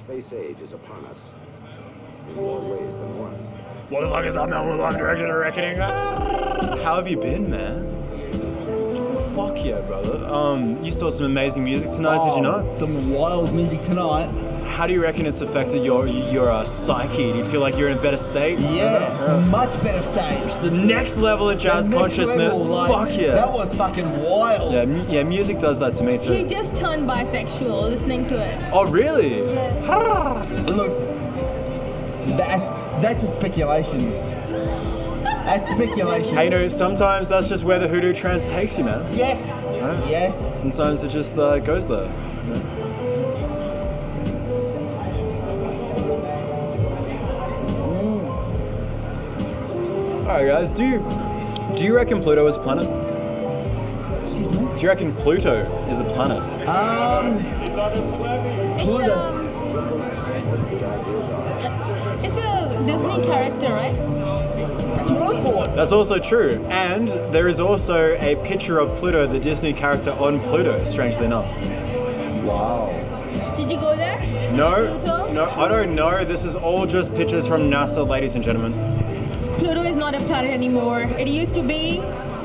space age is upon us in more ways than one. What the fuck is up, man? We're live directing a reckoning. How have you been, man? Fuck yeah, brother. You saw some amazing music tonight, did you not? Some wild music tonight. How do you reckon it's affected your psyche? Do you feel like you're in a better state? Yeah, much better state. The next level of jazz consciousness. Level, like, fuck yeah. That was fucking wild. Yeah, music does that to me too. He just turned bisexual listening to it. Oh, really? Look, that's just speculation. That's speculation. Hey, you know, sometimes that's just where the hoodoo trance takes you, man. Yes. Right? Yes. Sometimes it just goes there. Alright guys, do you reckon Pluto is a planet? Excuse me? Do you reckon Pluto is a planet? Pluto. It's a Disney character, right? That's what I thought. That's also true. And there is also a picture of Pluto, the Disney character, on Pluto, strangely enough. Wow. Did you go there? No, Pluto? no, I don't know. This is all just pictures from NASA, ladies and gentlemen. Pluto is not a planet anymore. It used to be.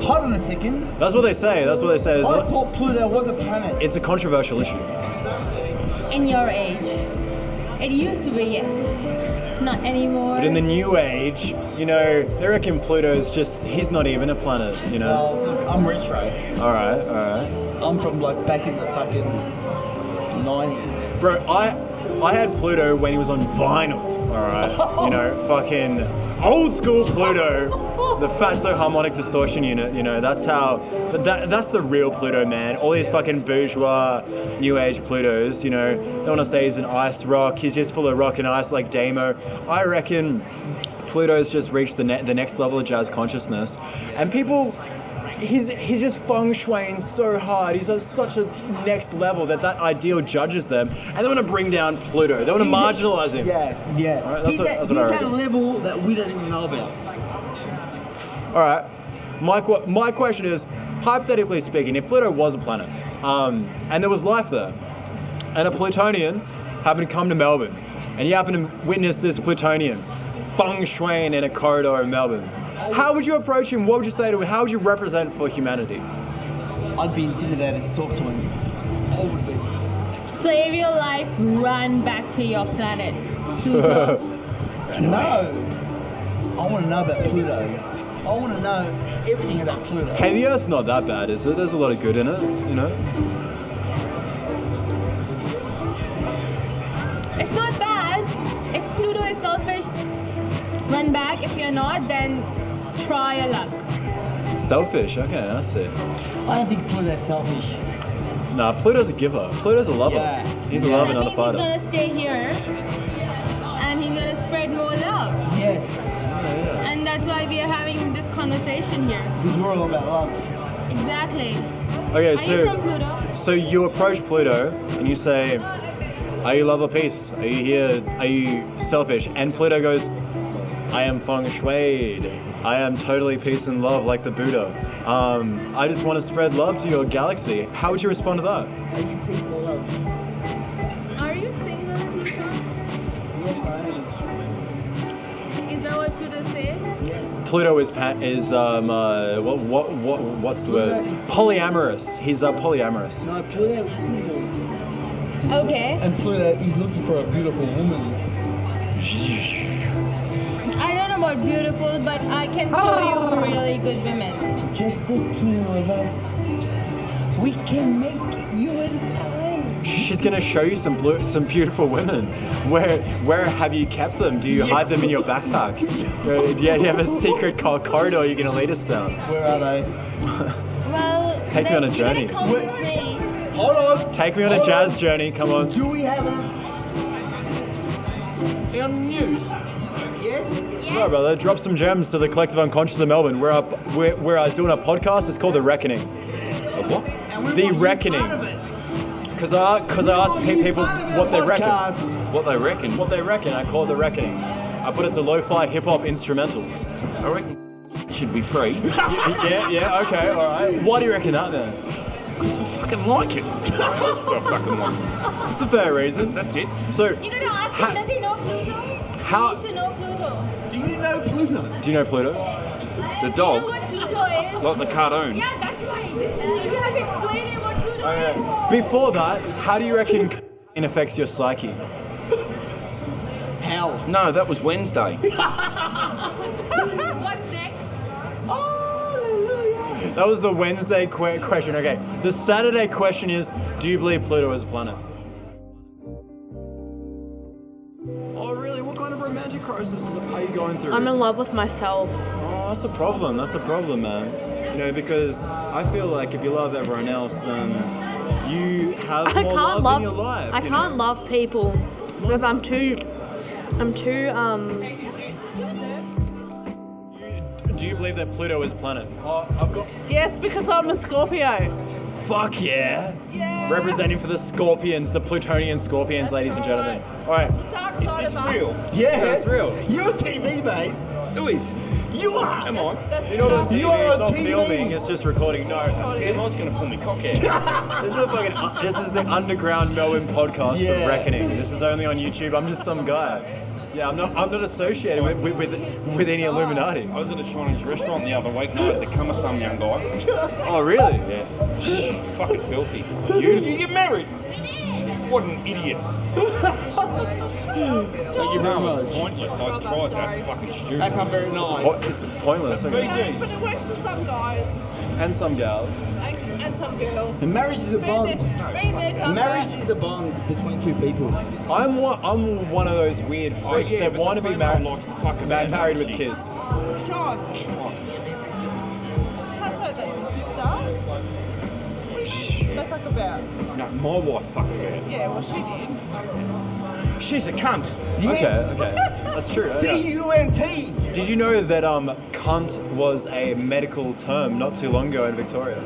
Hold on a second. That's what they say. That's what they say. I thought Pluto was a planet. It's a controversial issue. In your age. It used to be, yes. Not anymore. But in the new age, you know, they reckon Pluto's just, he's not even a planet, you know? Well, look, I'm retro. Alright. I'm from like back in the fucking 90s. Bro, I had Pluto when he was on vinyl. Alright, you know, fucking old school Pluto, the Fatso harmonic distortion unit, you know, that's the real Pluto, man. All these fucking bourgeois new age Plutos, you know, they want to say he's an ice rock, he's just full of rock and ice like Damo. I reckon Pluto's just reached the next level of jazz consciousness, and people, he's just feng shuiing so hard. He's at such a next level that ideal judges them, and they want to bring down Pluto. They want to marginalize him. Yeah. All right, that's what I he's reckon. at a level that we don't even know about. All right, my question is, hypothetically speaking, if Pluto was a planet, and there was life there, and a Plutonian happened to come to Melbourne, and you happen to witness this Plutonian feng shuiing in a corridor in Melbourne, how would you approach him? What would you say to him? How would you represent for humanity? I'd be intimidated to talk to him. I would be. Save your life, run back to your planet. Pluto. No. I want to know about Pluto. I want to know everything about Pluto. Hey, the Earth's not that bad, is it? There's a lot of good in it, you know? It's not bad. If Pluto is selfish, run back. If you're not, then try your luck. Selfish, okay, I see. I don't think Pluto's selfish. Nah, Pluto's a giver. Pluto's a lover. Yeah. He's a lover, That not a means fighter. he's gonna stay here, and he's gonna spread more love. Yes. And that's why we are having this conversation here. Because we're all about love. Exactly. Okay, Are you from Pluto? so you approach Pluto and you say, are you love or peace? Are you here? Are you selfish? And Pluto goes, I am feng shuied. I am totally peace and love like the Buddha. I just want to spread love to your galaxy. How would you respond to that? Are you peace or love? Are you single, Pluto? Yes, I am. Is that what Pluto says? Yes. Pluto is what's the word? Polyamorous. He's polyamorous. No, Pluto is single. Okay. And Pluto is looking for a beautiful woman. I don't know about beautiful, but I can show you really good women. Just the two of us. We can make it, you and I. She's gonna show you some beautiful women. Where have you kept them? Do you hide them in your backpack? Do you have a secret corridor you're gonna lead us down? Where are they? Well, Take me on a you're gonna journey. come with me. Hold on. Take me on a jazz journey. Come on. Do we have a news? Yes. Alright, brother, drop some gems to the collective unconscious of Melbourne. We're doing a podcast. It's called The Reckoning. A what? The Reckoning. Because I asked people what they reckon. What they reckon. I call it The Reckoning. I put it to lo-fi hip-hop instrumentals. I reckon it should be free. Yeah, okay, alright. Why do you reckon that then? Because I fucking like it. That's what I fucking like. It's a fair reason. That's it. So, You gotta ask him, does he know Pluto? How- He should know Pluto. Do you know Pluto? do you know Pluto? The You know dog, what Pluto is? like the cartoon. Yeah, that's right. Just, you have to explain him what Pluto is. Before that, how do you reckon it affects your psyche? Hell. No, that was Wednesday. What's next? Hallelujah. That was the Wednesday question. Okay, the Saturday question is, do you believe Pluto is a planet? Oh, really? What kind of romantic crisis are you going through? I'm in love with myself. Oh, that's a problem. That's a problem, man. You know, because I feel like if you love everyone else, then you have I more can't love in your life. I you can't know? love people because I'm too Do you believe that Pluto is a planet? Oh, I've got. Yes, because I'm a Scorpio. Fuck yeah! Yeah. Representing for the Scorpions, the Plutonian Scorpions, ladies and gentlemen. All right. The dark side Is this of us. real? Yeah. That's real. You're on TV, mate. Who is? You are. Am I? That's You're not on TV, You are it's on not TV. filming, it's just recording. No. Damn, I was going to pull my cock out. This is a fucking. This is the underground Melbourne podcast Yeah. of Reckoning. This is only on YouTube. I'm just some guy. Yeah, I'm not associated with any Illuminati. I was at a Chinese restaurant the other week and I had to come with some young guy. Oh, really? Yeah. Fucking filthy. You get married? What an idiot. So you know it's pointless. I tried that. It's fucking stupid. That's not very nice. It's pointless. Okay. BGs. But it works for some guys And some gals. and some girls. And marriage is a bond. Been there, done Marriage that. is a bond between two people. I'm one of those weird freaks that but want to the be female married, likes to fuck a man, married with doesn't she? kids. Sean. That's what that's your sister. They fuck about. No, my wife fucked about. Yeah, well, she did. She's a cunt. Yes. Okay. That's true. Yeah. C-U-N-T. Did you know that cunt was a medical term not too long ago in Victoria?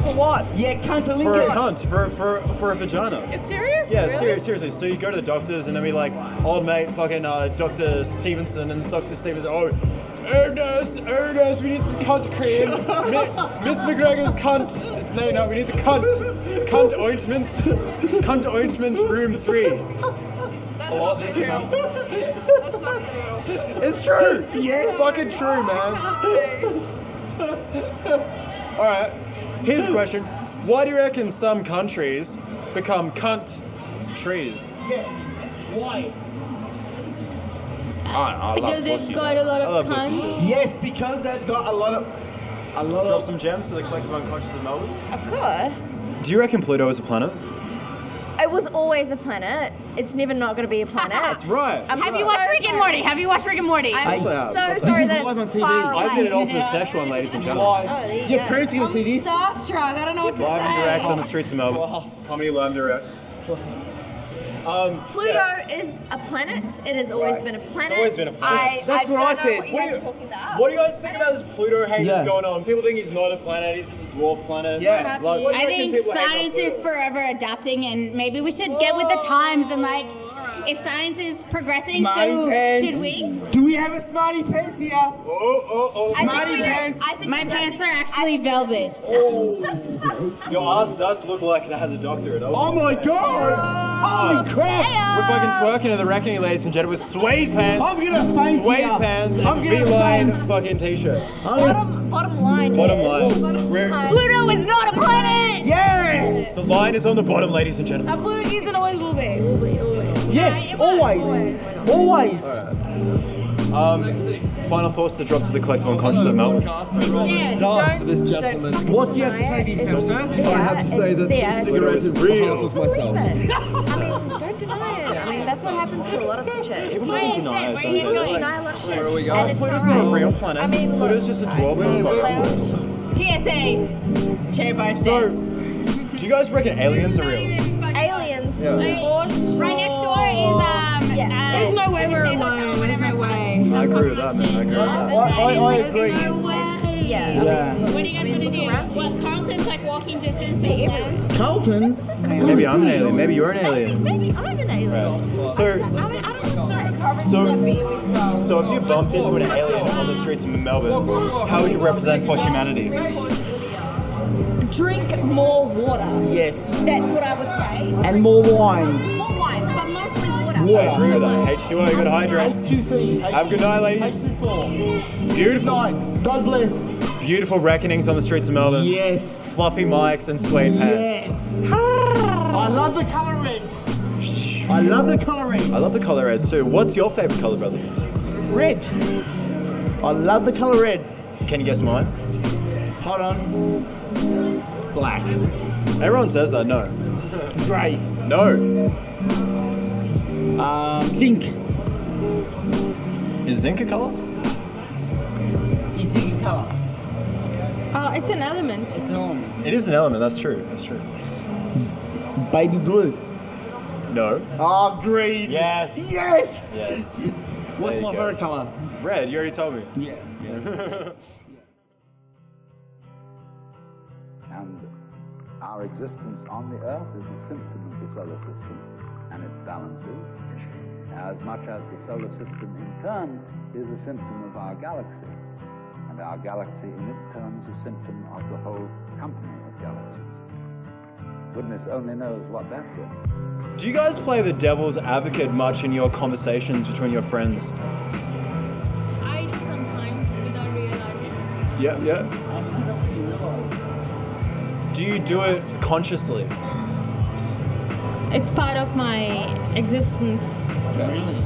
For what? Yeah, For a cuntalingus. cunt, for a vagina. Is serious? Yeah, Really? seriously. So you go to the doctors and they'll be like, old mate, fucking Dr. Stevenson, and Dr. Stevenson, oh, nurse, we need some cunt cream. Miss McGregor's cunt. No, we need the cunt. Cunt ointment, room 3. That's Oh, not this real. cunt. That's not real. It's true. Yeah, it's fucking true, man. All right. Here's a question: why do you reckon some countries become cunt trees? Why? I Because love they've pussy. got a lot I of love pussy cunts. too. Yes, because they've got a lot of Drop some gems to the collective unconscious of Melbourne. Of course. Do you reckon Pluto is a planet? It was always a planet. It's never not going to be a planet. That's right. Have you watched Rick and Morty? Have you watched Rick and Morty? I'm Also have. so This sorry is that live on it's TV. far away. I did it all for the Szechuan, ladies and gentlemen. Oh, there you Your go. parents are going to see this. Starstruck. I don't know what to Live and direct on say. the streets of Melbourne. Comedy live and direct. Pluto is a planet. It has always been a planet. always been a planet. That's I what I don't know said. what you guys are talking about. What do you guys think about this Pluto hate Yeah. that's going on? People think he's not a planet, he's just a dwarf planet. Yeah. Like, what do you I reckon think people hate about science is Pluto? forever adapting, and maybe we should get with the times and like, if science is progressing, Smarty so pants. should we? Do we have a smarty pants here? Oh. Smarty pants. I think My pants are actually velvet. Your ass does look like it has a doctorate. Oh my god! Holy crap! We're fucking twerking at the reckoning, ladies and gentlemen, with suede pants. I'm gonna faint Suede here. pants I'm and gonna V-line faint. fucking t-shirts. bottom line. Bottom here. line. Pluto is not a planet. Yes! The line is on the bottom, ladies and gentlemen. Pluto is and always will be. Yes, always. Always. Final thoughts to drop to the collective unconscious of Melbourne. Yeah, For this gentleman. What do you have to say to yourself, sir? I have to say that this cigarette is real. half of myself. I mean, don't deny it. I mean, that's what happens to a lot of shit. People Where fucking is deny it? it, Where don't you they? going? Deny a lot of shit. Where are we And going? it's Pluto's not not a right. real planet. I mean, look, Pluto's just a dwarf. PSA. Cherry bar So, stand. do you guys reckon aliens are real? aliens. Right next door is There's no way we're alone. There's no way. I agree with that, man. I agree with that. I agree. Yeah. Yeah. What are you guys gonna do? What Carlton's like walking distance? Carlton? Maybe I'm an alien. Maybe you're an alien. Maybe I'm an alien. So, I mean, I don't know. so if you bumped into an alien on the streets of Melbourne, how would you represent for humanity? Drink more water. Yes. That's what I would say. And more wine. More wine, but mostly water. I agree with that. H2O, you gotta hydrate. H2C. Have a good night, ladies. H24. Beautiful. Good night. God bless. Beautiful reckonings on the streets of Melbourne. Yes. Fluffy mics and suede pants. Yes. I love the colour red. I love the colour red. I love the colour red too. What's your favourite colour, brother? Red. I love the colour red. Can you guess mine? Hold on. Black. Everyone says that, no. Grey. No. Zinc. Is zinc a colour? Is zinc a colour? It's an element. It's an element. It is an element, that's true. That's true. Baby blue. No. Oh, green. Yes. Yes. Yes. What's There my you go. favourite colour? Red, you already told me. Yeah. And our existence on the Earth is a symptom of the solar system and its balances, as much as the solar system in turn is a symptom of our galaxy. And our galaxy in its turn is a symptom of the whole company of galaxies. Goodness only knows what that is. Do you guys play the devil's advocate much in your conversations between your friends? I do sometimes without realizing. Yeah, yeah. Do you do it consciously? It's part of my existence. Really?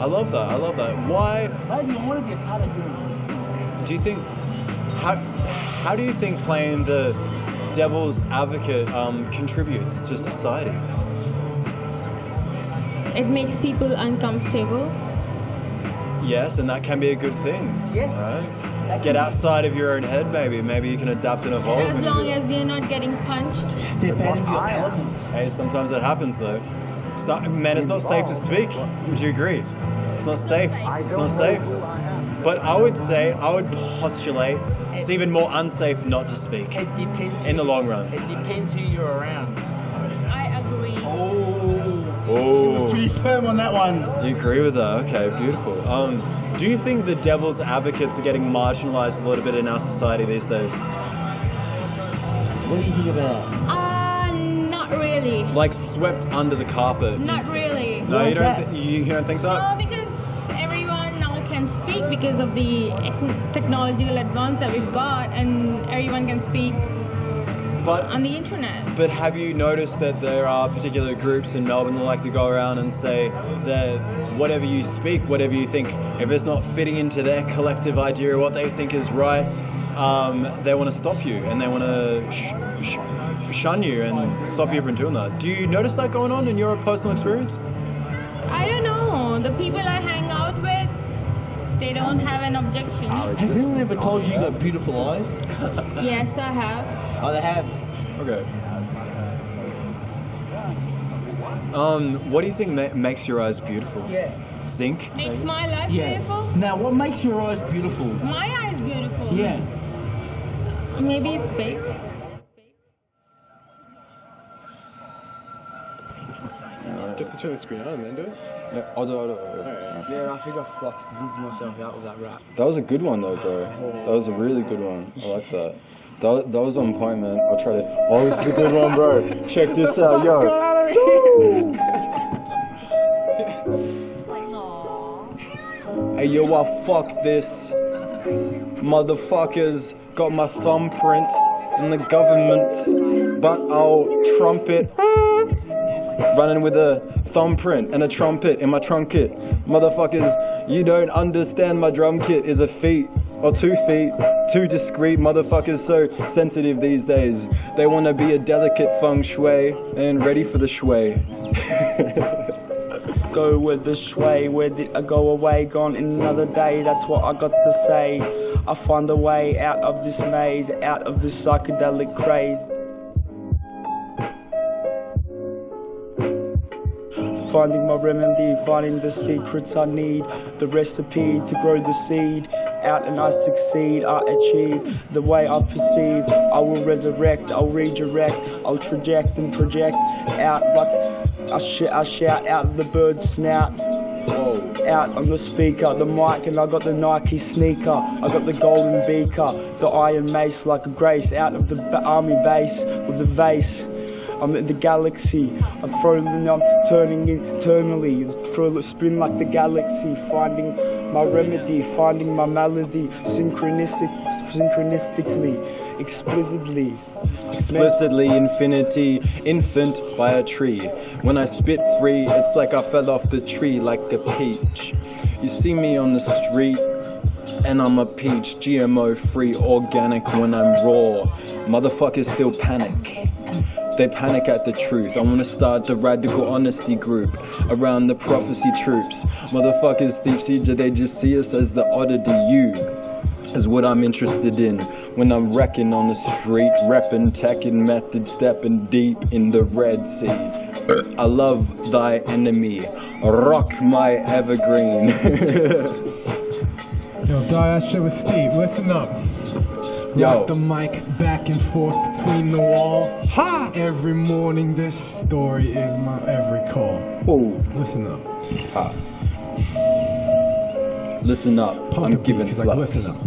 I love that. I love that. Why Maybe I want to be a part of your existence. do you think? How do you think playing the devil's advocate contributes to society? It makes people uncomfortable. Yes, and that can be a good thing. Yes. Right? That Get can- outside of your own head, maybe. Maybe you can adapt and evolve. As when you long do that. as they're not getting punched. Step out of your element. Hey, sometimes that happens though. So, man, it's not safe to speak. Would you agree? It's not safe. It's not safe. But I would say, I would postulate it's even more unsafe not to speak It depends. in the long run. It depends who you're around. I agree. Oh, Pretty firm on that one. you agree with that? Okay, beautiful. Do you think the devil's advocates are getting marginalized a little bit in our society these days? What do you think about that? Not really. Like swept under the carpet? Not really. No, Why you is don't. that? You don't think that? No, because everyone now can speak because of the technological advance that we've got, and everyone can speak But on the internet. But have you noticed that there are particular groups in Melbourne that like to go around and say that whatever you speak, whatever you think, if it's not fitting into their collective idea of what they think is right, they want to stop you and they want to shun you and stop you from doing that. Do you notice that going on in your personal experience? I don't know. The people I hang out with, they don't have an objection. Has anyone ever told you you got beautiful eyes? Yes, I have. Oh, they have. Okay. What do you think makes your eyes beautiful? Yeah. Zinc? Makes my life Yeah. beautiful. Now, what makes your eyes beautiful? My eyes beautiful. Yeah. Maybe it's big. Do you have to turn the screen on and then do it? Yeah, I'll do it. Yeah, I think I've like moved myself out with that rap. That was a good one though, bro. That was a really good one. I like that. That was on point, man. I'll try to... Oh, this is a good one, bro. Check this out, yo. Hey, yo, I fuck this. Motherfuckers got my thumbprint in the government, but I'll trumpet. Running with a thumbprint and a trumpet in my trunk kit. Motherfuckers, you don't understand my drum kit is a feet or 2 feet. Too discreet, motherfuckers so sensitive these days. They want to be a delicate feng shui and ready for the shui. Go with the sway, where did I go away? Gone in another day, that's what I got to say. I find a way out of this maze, out of this psychedelic craze. Finding my remedy, finding the secrets I need, the recipe to grow the seed. Out and I succeed, I achieve the way I perceive. I will resurrect, I'll redirect, I'll traject and project out. But I shout out the bird's snout. Out on the speaker, the mic, and I got the Nike sneaker. I got the golden beaker, the iron mace like a grace. Out of the army base with the vase. I'm in the galaxy. I'm turning internally. Spin like the galaxy, finding my remedy, finding my melody, synchronistically, explicitly. Explicitly infinity, infant by a tree. When I spit free, it's like I fell off the tree like a peach. You see me on the street, and I'm a peach. GMO free, organic when I'm raw. Motherfuckers still panic. They panic at the truth. I wanna start the radical honesty group around the prophecy troops. Motherfuckers, they just see us as the oddity. You is what I'm interested in when I'm wrecking on the street, repping, teching, method, stepping deep in the Red Sea. I love thy enemy, rock my evergreen. Yo, that shit was steep. Listen up. Rock the mic back and forth between the wall. Ha! Every morning, this story is my every call. Oh, listen up. Ha. Listen up. Pump I'm giving flux. Like, listen up.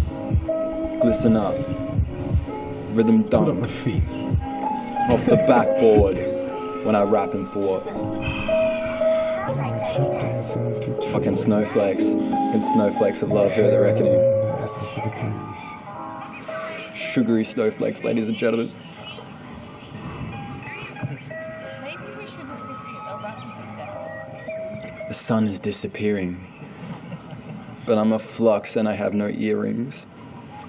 Listen up. Rhythm dunk. Put up my feet. Off the backboard when I rap and thwart. Fucking snowflakes. And snowflakes of love, hear the reckoning. The essence of the peace. Sugary snowflakes, ladies and gentlemen. Maybe we shouldn't sit about to sit down. The sun is disappearing. But I'm a flux and I have no earrings.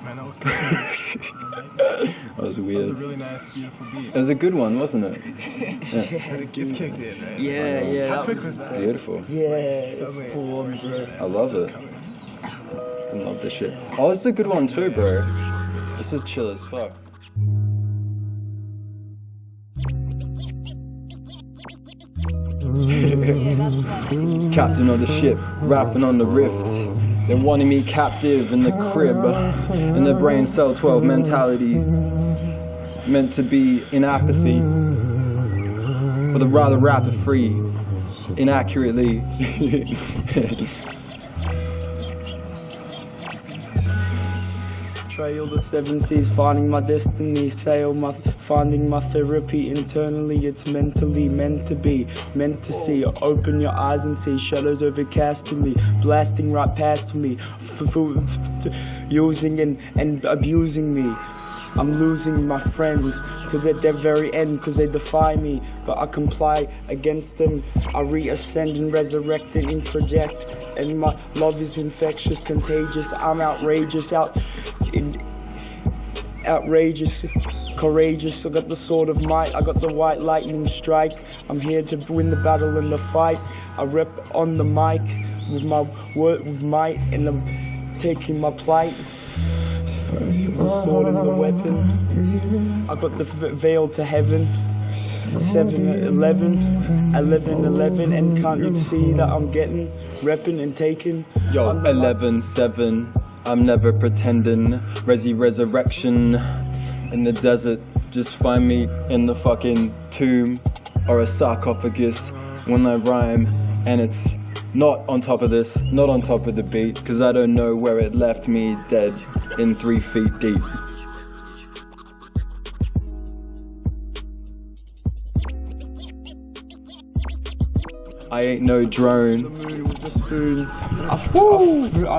Man, that was good. That was weird. That was a really nice, beautiful beat. It was a good one, wasn't it? Yeah. It's kicked in, right? Yeah. How quick was that? Beautiful. Yeah, it's full on, bro. I love it. I love this shit. Oh, this is a good one too, bro. This is chill as fuck. Captain of the ship, rapping on the rift. They're wanting me captive in the crib, in the brain cell 12 mentality, meant to be in apathy, but rather rapid free, inaccurately. Trail the seven seas, finding my destiny, finding my therapy internally. It's mentally meant to be, meant to see. Open your eyes and see shadows overcasting me, blasting right past me, using and abusing me. I'm losing my friends to their very end because they defy me, but I comply against them. I reascend and resurrect and introject, and my love is infectious, contagious. I'm outrageous, outrageous, courageous. I got the sword of might, I got the white lightning strike. I'm here to win the battle and the fight. I rep on the mic with my word, with might, and I'm taking my plight. The sword and the weapon. I got the veil to heaven. 7-11, 11-11, and can't you see that I'm getting, repping and taking? Yo, 11-7, I'm never pretending. Resurrection in the desert. Just find me in the fucking tomb or a sarcophagus when I rhyme, and it's not on top of this, not on top of the beat, because I don't know where it left me dead in 3 feet deep. I ain't no drone. The moon with the spoon. I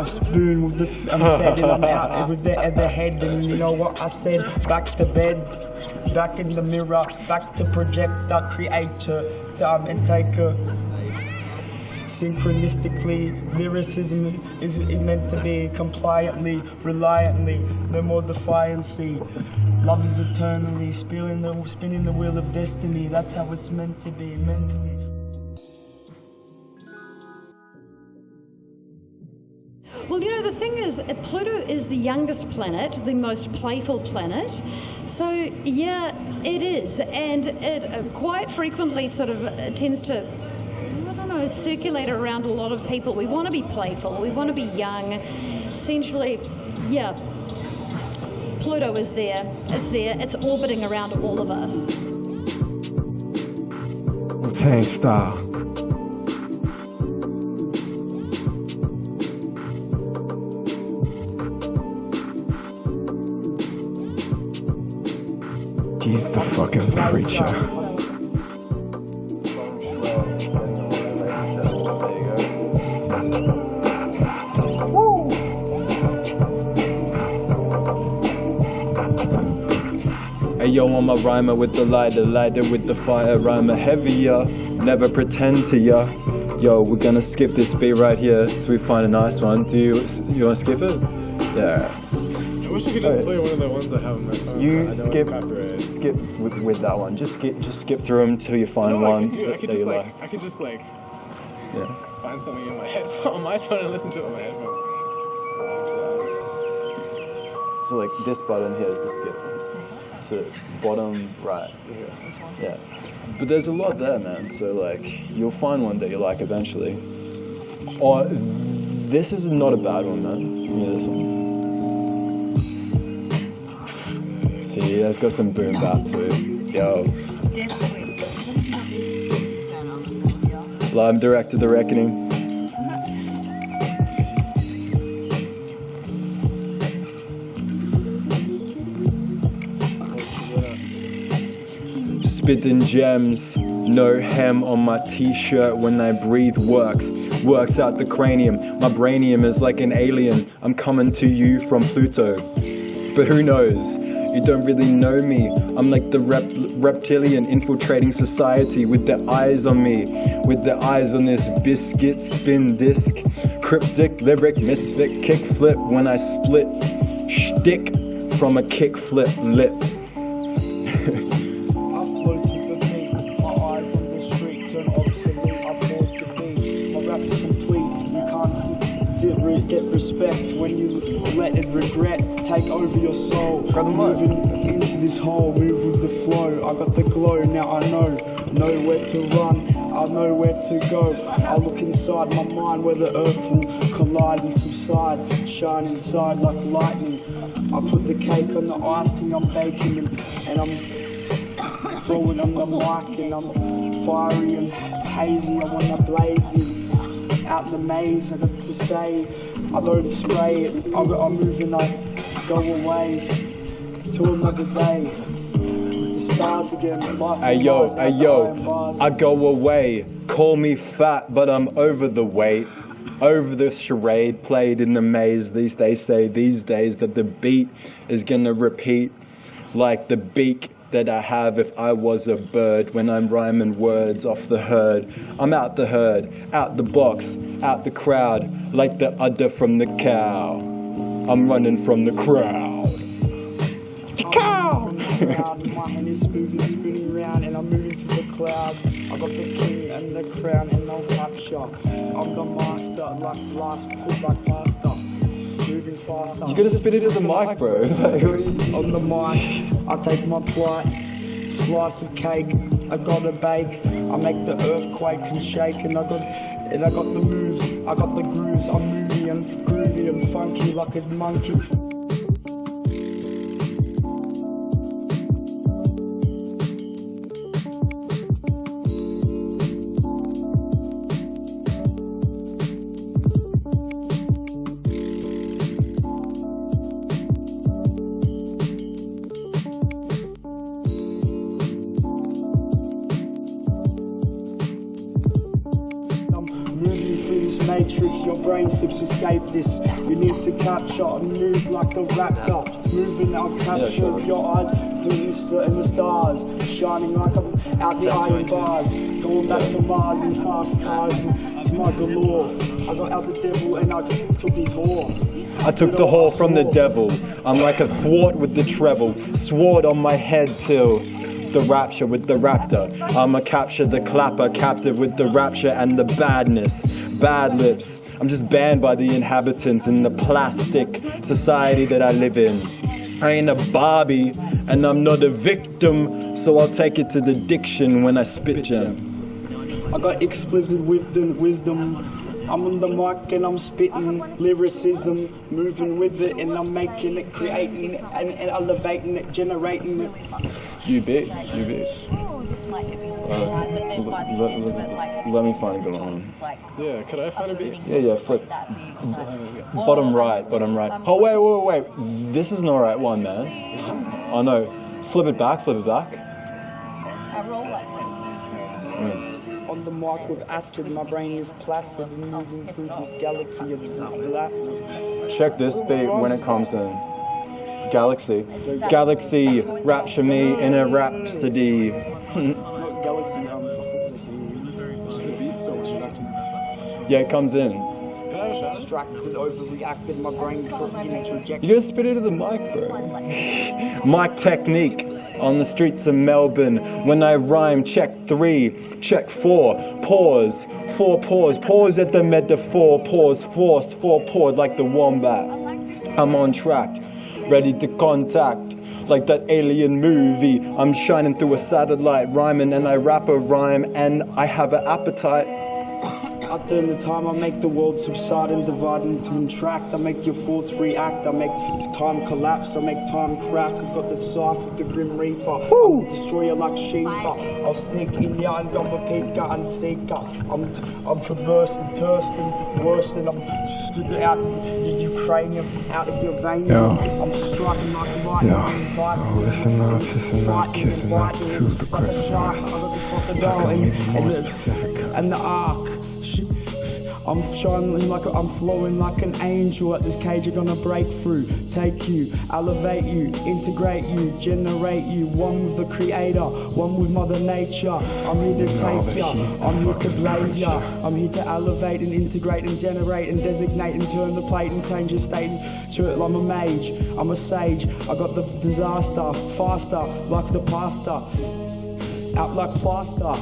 spoon with the. I'm fed and I'm out with the head. And you know what I said? Back to bed, back in the mirror, back to projector, creator, time and taker. Synchronistically, lyricism is meant to be compliantly, reliantly, no more defiancy. Love is eternally spinning the wheel of destiny. That's how it's meant to be, mentally. Well, you know, the thing is, Pluto is the youngest planet, the most playful planet. So, yeah, it is. And it quite frequently sort of tends to, I don't know, circulate around a lot of people. We want to be playful. We want to be young. Essentially, yeah, Pluto is there. It's there. It's orbiting around all of us. Tank Star. He's the fucking preacher. Hey yo, I'm a rhymer with the lighter with the fire, rhymer heavier, never pretend to ya. Yo, we're gonna skip this beat right here till we find a nice one. Do you wanna skip it? Yeah. I wish I could just play one of the ones I have on my phone. You skip with that one. Just skip through them till you find one. I could just find something in my headphone, on my phone, and listen to it on my headphones. So like this button here is the skip. So bottom right. Yeah. But there's a lot there, man. So like you'll find one that you like eventually. Or this is not a bad one, man. Yeah, this one. See, that's got some boom bap to it. Yo. Live directed The Reckoning. Spitting gems, no hem on my t-shirt when I breathe works out the cranium. My brainium is like an alien. I'm coming to you from Pluto. But who knows? You don't really know me. I'm like the reptilian infiltrating society with their eyes on me, with their eyes on this biscuit spin disc. Cryptic lyric misfit kickflip when I split shtick from a kickflip lip. Get respect when you let it regret take over your soul. Moving into this hole, move with the flow. I got the glow, now I know where to run, I know where to go. I look inside my mind where the earth will collide and subside, shine inside like lightning. I put the cake on the icing, I'm baking and I'm throwing on the mic and I'm fiery and hazy. I wanna blaze out the maze. I got to say, I don't spray it. I move and I go away to another day. With the stars again. Hey yo, I go away. Call me fat, but I'm over the weight. Over the charade played in the maze. These days say these days that the beat is gonna repeat like the beak that I have if I was a bird when I'm rhyming words off the herd. I'm out the herd, out the box, out the crowd, like the udder from the cow. I'm running from the crowd. Cow! My hand is spinning round and I'm moving to the clouds. I got the king and the crown and no capture. I'm the master, like last put like master. Moving faster. You gotta spit it at the mic, bro. On the mic, I take my plight, slice of cake, I gotta bake. I make the earthquake and shake, and I got the moves, I got the grooves. I'm moody and groovy and funky like a monkey. Matrix, your brain flips, escape this. You need to capture and move like the raptor. Moving, I'll capture your eyes, doing this in the stars. Shining like I'm out the iron bars. Going back to Mars in fast cars and to my galore. I got out the devil and I took his whore. I took the whore from the devil. I'm like a thwart with the treble. Sword on my head till the rapture with the raptor. I'ma capture the clapper, captive with the rapture and the badness. Bad lips. I'm just banned by the inhabitants in the plastic society that I live in. I ain't a Barbie and I'm not a victim, so I'll take it to the diction when I spit jam. I got explicit wisdom. I'm on the mic and I'm spitting lyricism, moving with it and I'm making it, creating it and elevating it, generating it. You bitch. This might be let me find a good one. Yeah, could I find a beat? Yeah, flip. Bottom right. Oh, wait. This is an alright one, man. I know. Flip it back, flip it back. I roll like this. On the mic with acid, my brain is placid and moving through this galaxy of black. Check this beat when it comes in. Galaxy. Galaxy, rapture me in a rhapsody. Galaxy, Yeah, it comes in. distracted, overreacted, my brain put me in trajectory. You gotta spit it to the mic, bro. Mic technique on the streets of Melbourne. When I rhyme, check 3, check 4, pause, 4 pause, pause at the metaphor, pause, force, 4 pause like the wombat. I'm on track, ready to contact. Like that alien movie, I'm shining through a satellite, rhyming and I rap a rhyme and I have an appetite. I turn the time, I make the world subside and divide and contract. I make your thoughts react, I make time collapse, I make time crack. I've got the scythe of the Grim Reaper, I'm the destroyer like Shiva. I'll sneak in ya and I'm a peeker and seeker. I'm perverse and thirst and worse and I'm stood out your Ukrainian, out of your vein. I'm striking like a lightning, enticing. Listen up, kissing up to the Christmas. And the ark. I'm shining like I'm flowing like an angel. At this cage you're gonna break through. Take you, elevate you, integrate you, generate you. One with the creator, one with mother nature. I'm here to take ya, I'm here to blaze ya. I'm here to elevate and integrate and generate and designate and turn the plate and change your state. I'm a mage, I'm a sage. I got the disaster, faster like the pasta. Out like plaster.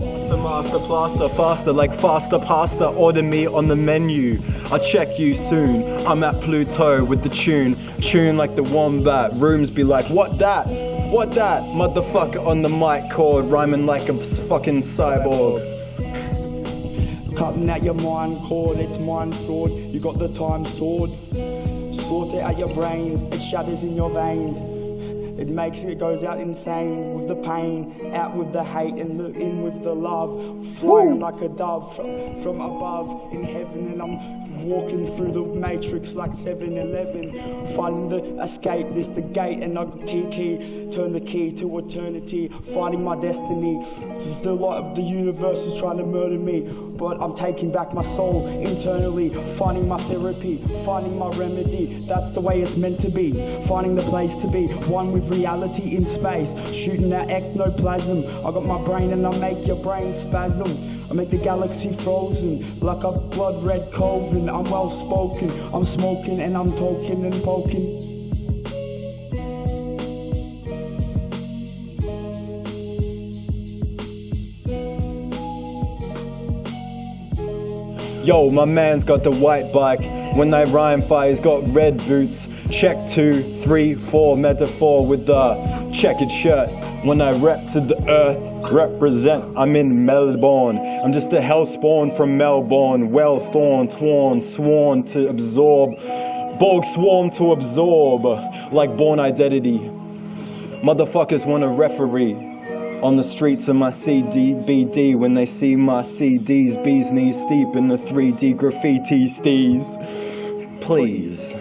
The master plaster, faster like faster pasta. Order me on the menu, I'll check you soon. I'm at Pluto with the tune like the wombat. Rooms be like, what that? What that? Motherfucker on the mic cord, rhyming like a fucking cyborg. Cutting out your mind cord, it's mind fraud. You got the time sword. Sort it out your brains, it shatters in your veins. It goes out insane with the pain, out with the hate and in with the love. Flying like a dove from above in heaven, and I'm walking through the matrix like 7-Eleven. Finding the escape, this the gate, and I key, turn the key to eternity. Finding my destiny. The light of the universe is trying to murder me, but I'm taking back my soul internally. Finding my therapy, finding my remedy. That's the way it's meant to be. Finding the place to be, one with reality in space, shooting out ectoplasm. I got my brain and I make your brain spasm. I make the galaxy frozen like a blood red coven. I'm well spoken, I'm smoking and I'm talking and poking. Yo, my man's got the white bike. When I rhyme fire, he's got red boots. Check 2, 3, 4, metaphor with the checkered shirt. When I rep to the earth, represent, I'm in Melbourne. I'm just a hell spawn from Melbourne. Well thorn, torn, sworn to absorb. Borg swarm to absorb, like Born Identity. Motherfuckers want a referee. On the streets of my CDBD, when they see my CDs, bees knees steep in the 3D graffiti steez. Please. I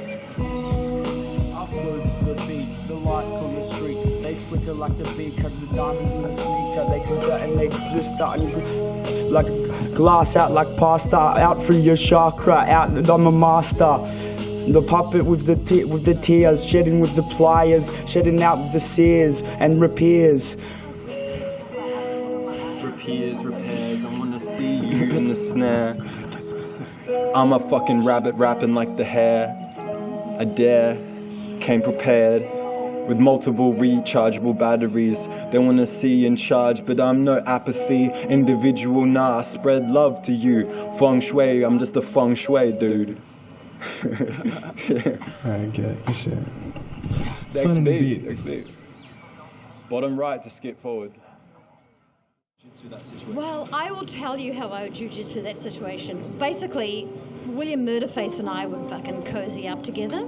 float to the beat, the lights on the street, they flicker like the beak of the diamonds in the sneaker. They glitter and they blister and like glass out like pasta, out through your chakra, out. I'm a master. The puppet with the tears, shedding with the pliers, shedding out with the sears and repairs. Repairs, I wanna see you in the snare. I'm a fucking rabbit rapping like the hare. I dare, came prepared with multiple rechargeable batteries. They wanna see in charge, but I'm no apathy individual, nah, I spread love to you. Feng Shui, I'm just a Feng Shui dude. I get the shit. It's Next fun to beat, beat. next beat. Bottom right to skip forward. Well, I will tell you how I would jujitsu that situation. Basically, William Murderface and I would fucking cozy up together.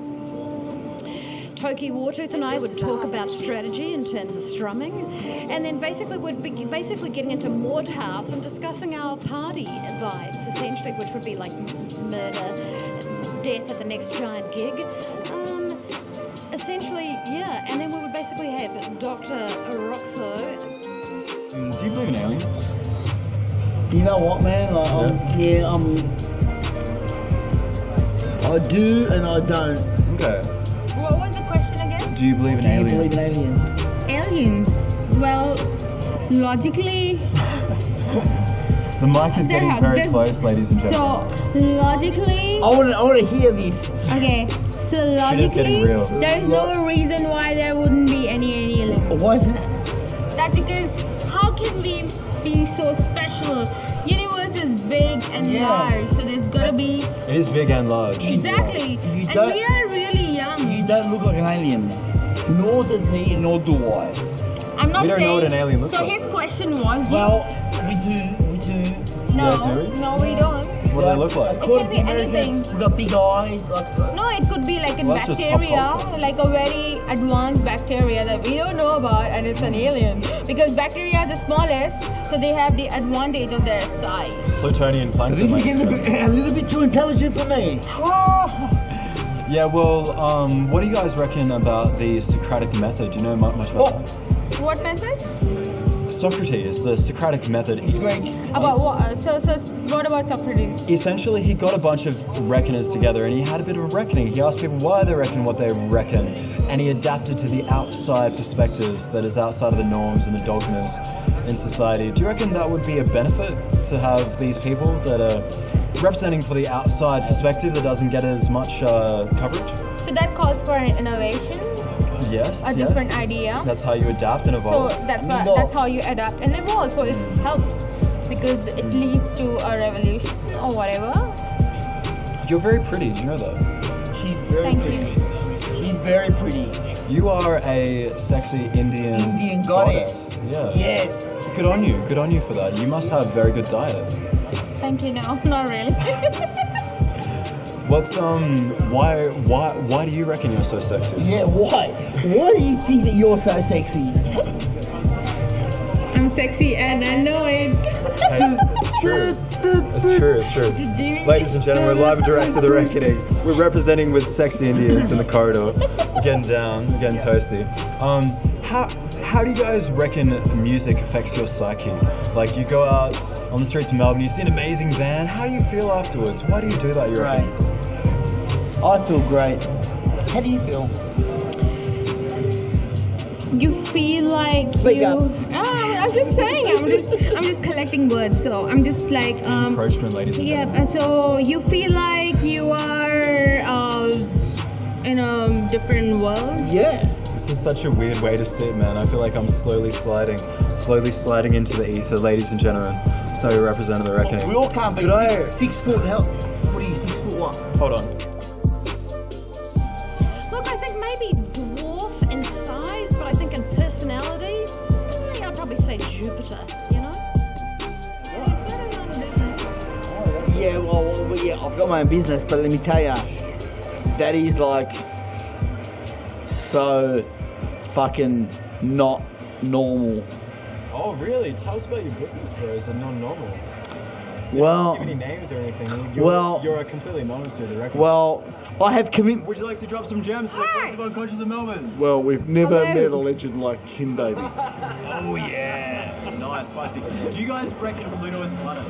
Toki Wartooth and I would talk about strategy in terms of strumming, and then basically we'd be getting into Maud House and discussing our party vibes, essentially, which would be like murder, death at the next giant gig. essentially, yeah. And then we would basically have Dr. Roxo. Do you believe in aliens? You know what, man? Like, I do and I don't. Okay. What was the question again? Do you believe in aliens? Do you believe in aliens? Aliens. Well, logically. The mic is getting very close, ladies and gentlemen. So, logically. I want to hear this. Okay, so logically, there's no reason why there wouldn't be any aliens. Why is that? That's because how can we be so special? Universe is big and large, so there's gotta be. It is big and large. Exactly. And we are really young. You don't look like an alien. Nor does he, nor do I. I'm not saying. We don't know what an alien looks so like. his question was. Well, we do. No, yeah, do we? No, we don't. What do they look like? It can be anything. We've got big eyes. No, it could be like a Well, that's just bacteria, pop culture. like a very advanced bacteria that we don't know about, and it's an alien. Because bacteria are the smallest, so they have the advantage of their size. Plutonian plankton. This is getting a little bit too intelligent for me. Yeah, well, what do you guys reckon about the Socratic method? Do you know much about that? What method? Socrates, the Socratic method. He's Greek. About what? So what about Socrates? Essentially, he got a bunch of reckoners together and he had a bit of a reckoning. He asked people why they reckon what they reckon, and he adapted to the outside perspectives that is outside of the norms and the dogmas in society. Do you reckon that would be a benefit to have these people that are representing for the outside perspective that doesn't get as much coverage? So that calls for an innovation. Yes. A different idea. That's how you adapt and evolve. So that's how you adapt and evolve. So it helps because it leads to a revolution or whatever. You're very pretty. Do you know that? She's very pretty. She's very pretty. You are a sexy Indian goddess. Yeah. Yes. Good on you. Good on you for that. You must have very good diet. Thank you. No, not really. What's why do you reckon you're so sexy? Yeah, why? Why do you think that you're so sexy? I'm sexy and I know it. Hey, it's true. It's true. It's true. Ladies and gentlemen, we're live and direct to the reckoning. We're representing with sexy Indians in the corridor. We're getting down. We're getting toasty. How do you guys reckon music affects your psyche? Like you go out on the streets of Melbourne, you see an amazing band. How do you feel afterwards? Why do you do that? You reckon? I feel great. How do you feel? You feel like Speak up. I'm just saying. I'm just collecting words. So I'm just like encroachment, ladies and gentlemen. and so you feel like you are in a different world. Yeah. This is such a weird way to sit, man. I feel like I'm slowly sliding into the ether, ladies and gentlemen. So we represent the reckoning. We all can't be 6 foot. What are you, 6 foot what? Hold on. Look, I think maybe dwarf in size, but I think in personality, I'd probably say Jupiter, you know? Yeah, well, yeah, I've got my own business, but let me tell you, that is like so fucking not normal. Oh, really? Tell us about your business, bro. Is it non-normal? Well, Don't give any names or anything. You're a completely anonymous to the record. Well, I have commitment. Would you like to drop some gems to the collective unconscious of Melbourne? Well, we've never met a legend like Kim Baby. Oh yeah, nice, spicy. Do you guys reckon Pluto is a planet?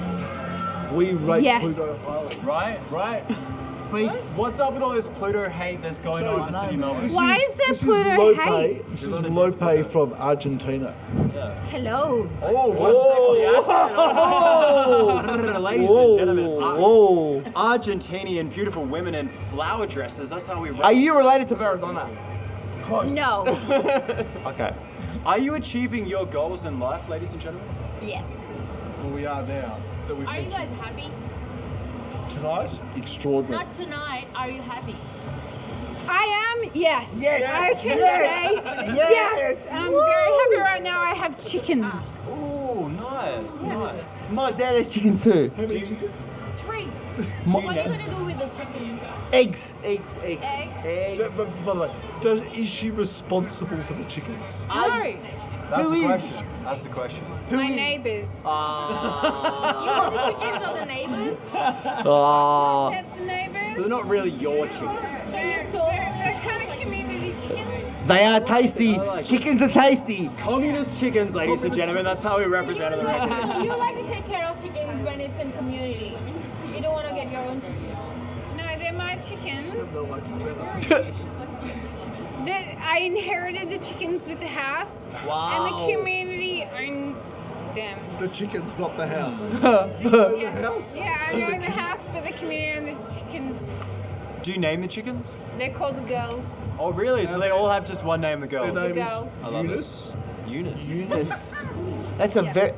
We rate Yes. Pluto highly. Right. What's up with all this Pluto hate that's going on in the city of Melbourne? Why is there Pluto Lope. hate? This is Lope from Argentina. Hello. Oh, what a sexy accent. Ladies and gentlemen, Argentinian beautiful women in flower dresses. That's how we roll. Are you related to Arizona? Close. No. Okay. Are you achieving your goals in life, ladies and gentlemen? Yes. Well, we are now. That we've Are you met guys happy? tonight, extraordinary. Not tonight. Are you happy? I am, yes. Yes. I can say, yes. I'm very happy right now. I have chickens. Ooh, nice, nice. My dad has chickens too. How many chickens? 3. What are you gonna do with the chickens? Eggs. By the way, is she responsible for the chickens? No. That's the question. That's the question. My neighbours. You want the chickens or the neighbours? Oh. The neighbours. So they're not really your chickens. They're kind of community chickens. They are tasty. Chickens are tasty. Communist chickens, ladies and gentlemen. That's how we represent the record. You like to take care of chickens when it's in community. You don't want to get your own chickens. No, they're my chickens. I inherited the chickens with the house, and the community owns them. The chickens, not the house. You own the house? Yeah, I own the house, but the community owns the chickens. Do you name the chickens? They're called the girls. Oh, really? So they all have just one name, the girls? Their name girls. is I love Eunice. Eunice. That's a very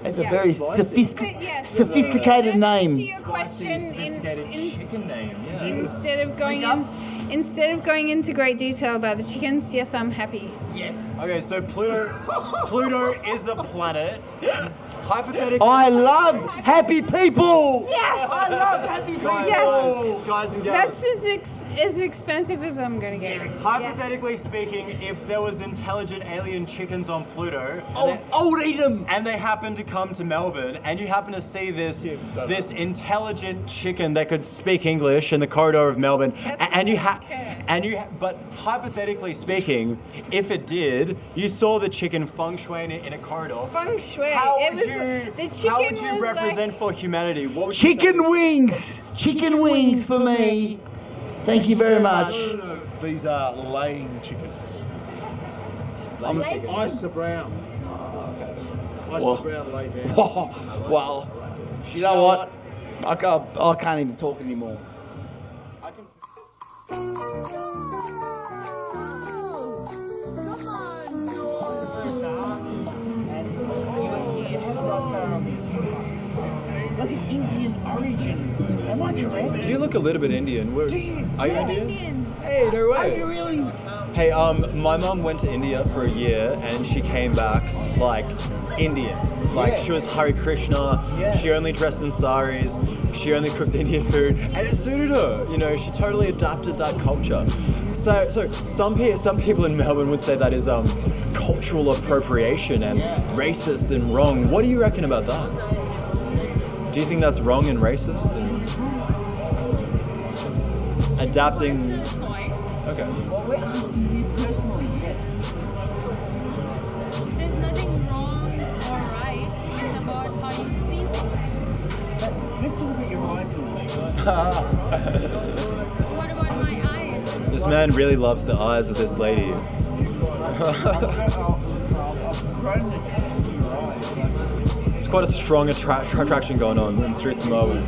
very sophisticated To name. your question, chicken name. Yeah. instead of going into great detail about the chickens, yes, I'm happy. Yes. Okay, so Pluto is a planet. Hypothetically, I love happy people. Yes, I love happy people. Guys and girls. That's as expensive as I'm gonna get. Hypothetically speaking, if there was intelligent alien chickens on Pluto, I would eat them. And they happen to come to Melbourne, and you happen to see this intelligent chicken that could speak English in the corridor of Melbourne, but hypothetically speaking, if it did, you saw the chicken feng shui in a corridor. Feng shui. How would you represent for humanity? What would Chicken wings. Chicken wings for me. Thank you very much. No. These are laying chickens. Ice brown. Ice brown lay down. Well, you know what? I can't even talk anymore. Like an Indian origin. Am I correct? You look a little bit Indian. Are you Indian? Hey, no way. Are you really? Hey, my mum went to India for a year and she came back like Indian. Like she was Hare Krishna. Yeah. She only dressed in saris. She only cooked Indian food, and it suited her. You know, she totally adapted that culture. So some people in Melbourne would say that is cultural appropriation and racist and wrong. What do you reckon about that? Do you think that's wrong and racist? And adapting. Okay. Well, we're asking you personally, yes. There's nothing wrong or right. It's about how you see things. But let's talk about your eyes now. What about my eyes? This man really loves the eyes of this lady. There's quite a strong attraction going on in the streets of Melbourne.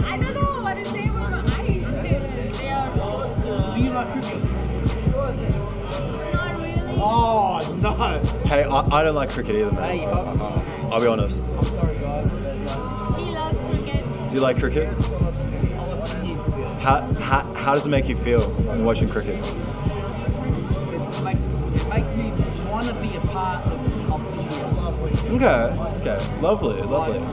I don't know what to say about my eyes. Do you like cricket? Not really. Oh, no. Hey, I don't like cricket either, man. Hey, I'll be honest. I'm sorry, guys. He loves cricket. Do you like cricket? How does it make you feel when watching cricket? It makes me want to be a part of India. Okay, lovely.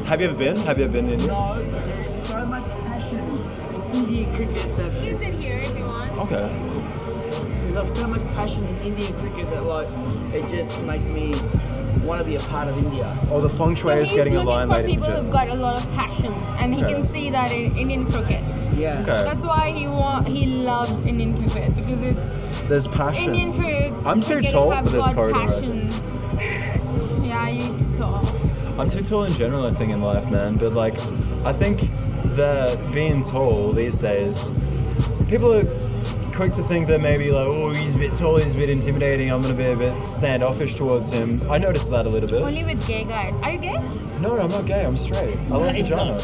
Have you ever been in India? No, there's so much passion in Indian cricket that... You sit here if you want. Okay. There's so much passion in Indian cricket that it just makes me want to be a part of India. Oh, the feng shui is getting a line, ladies and People who've gentlemen. got a lot of passion, and he can see that in Indian cricket. Yeah. Okay. That's why he loves Indian cricket, because There's passion. Indian cricket. I'm too tall for this corridor. Passion. Yeah, you're too tall. I'm too tall in general, I think, in life, man. But I think that being tall these days, people are quick to think that maybe he's a bit tall, he's a bit intimidating, I'm gonna be a bit standoffish towards him. I noticed that a little bit. Only with gay guys. Are you gay? No, I'm not gay, I'm straight. I love vagina.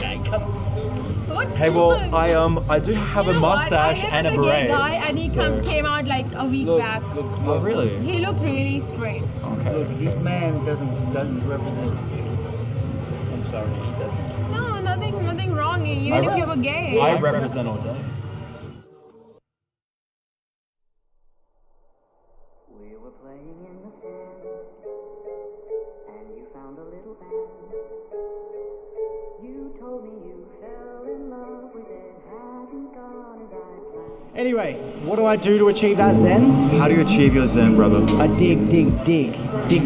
What? Hey, well, I do have a mustache and a beret. Gay guy, and he came out like a week back. Oh, really? He looked really straight. Okay. Look, this man doesn't represent... I'm sorry, he doesn't. No, nothing wrong. Even if you were gay. I represent all day. We were playing in the sand, and you found a little band. You told me you fell in love with it, hadn't gone as I planned. Anyway, what do I do to achieve that zen? How do you achieve your zen, brother? I dig. Dig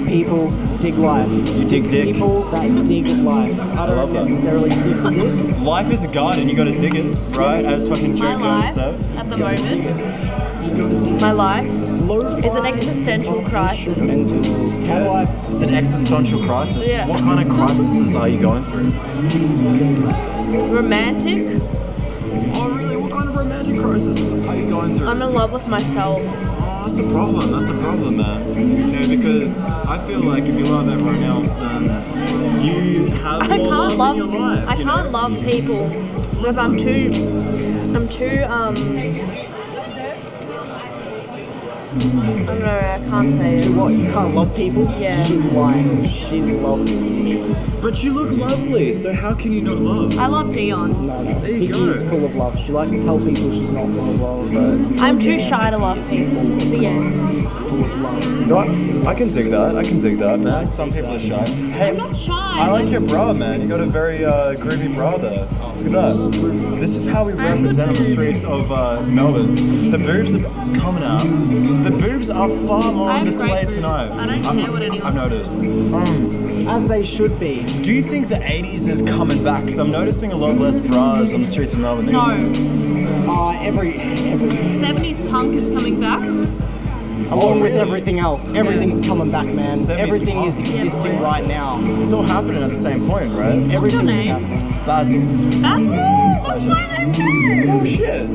people, dig life. You dig dick? People that dig life. I don't necessarily dig dick. Life is a garden, you gotta dig it, right? As fucking Joe Jones said. At the moment. My life is an existential crisis. It's an existential crisis. Yeah. What kind of crises are you going through? Romantic. Oh, really? What kind of romantic crisis are you going through? I'm in love with myself. Oh, that's a problem. That's a problem, man. You know, because I feel like if you love everyone else, then you have more love in your life. I can't love people because I'm too I don't know, I can't say it. To what? You can't love people? Yeah. She's lying. She loves me. But you look lovely, so how can you not love? I love Dion. No. Vicky is full of love. She likes to tell people she's not full of love, but... I'm too shy to love people. The end. Full of love. No, I can dig that. I can dig that, man. Some people are shy. Hey, I'm not shy. I like your bra, man. You got a very groovy bra there. Look at that. This is how we represent on the streets of Melbourne. The boobs are coming out. The boobs are far more on display tonight. I don't care what anyone I've noticed. As they should be. Do you think the 80s is coming back? Because I'm noticing a lot less bras on the streets of Melbourne these days. Every 70s punk is coming back. Along with everything else. Everything's coming back, man. Everything is existing right now. It's all happening at the same point, right? What's your name? Basil. Basil? That's my name too! Oh shit.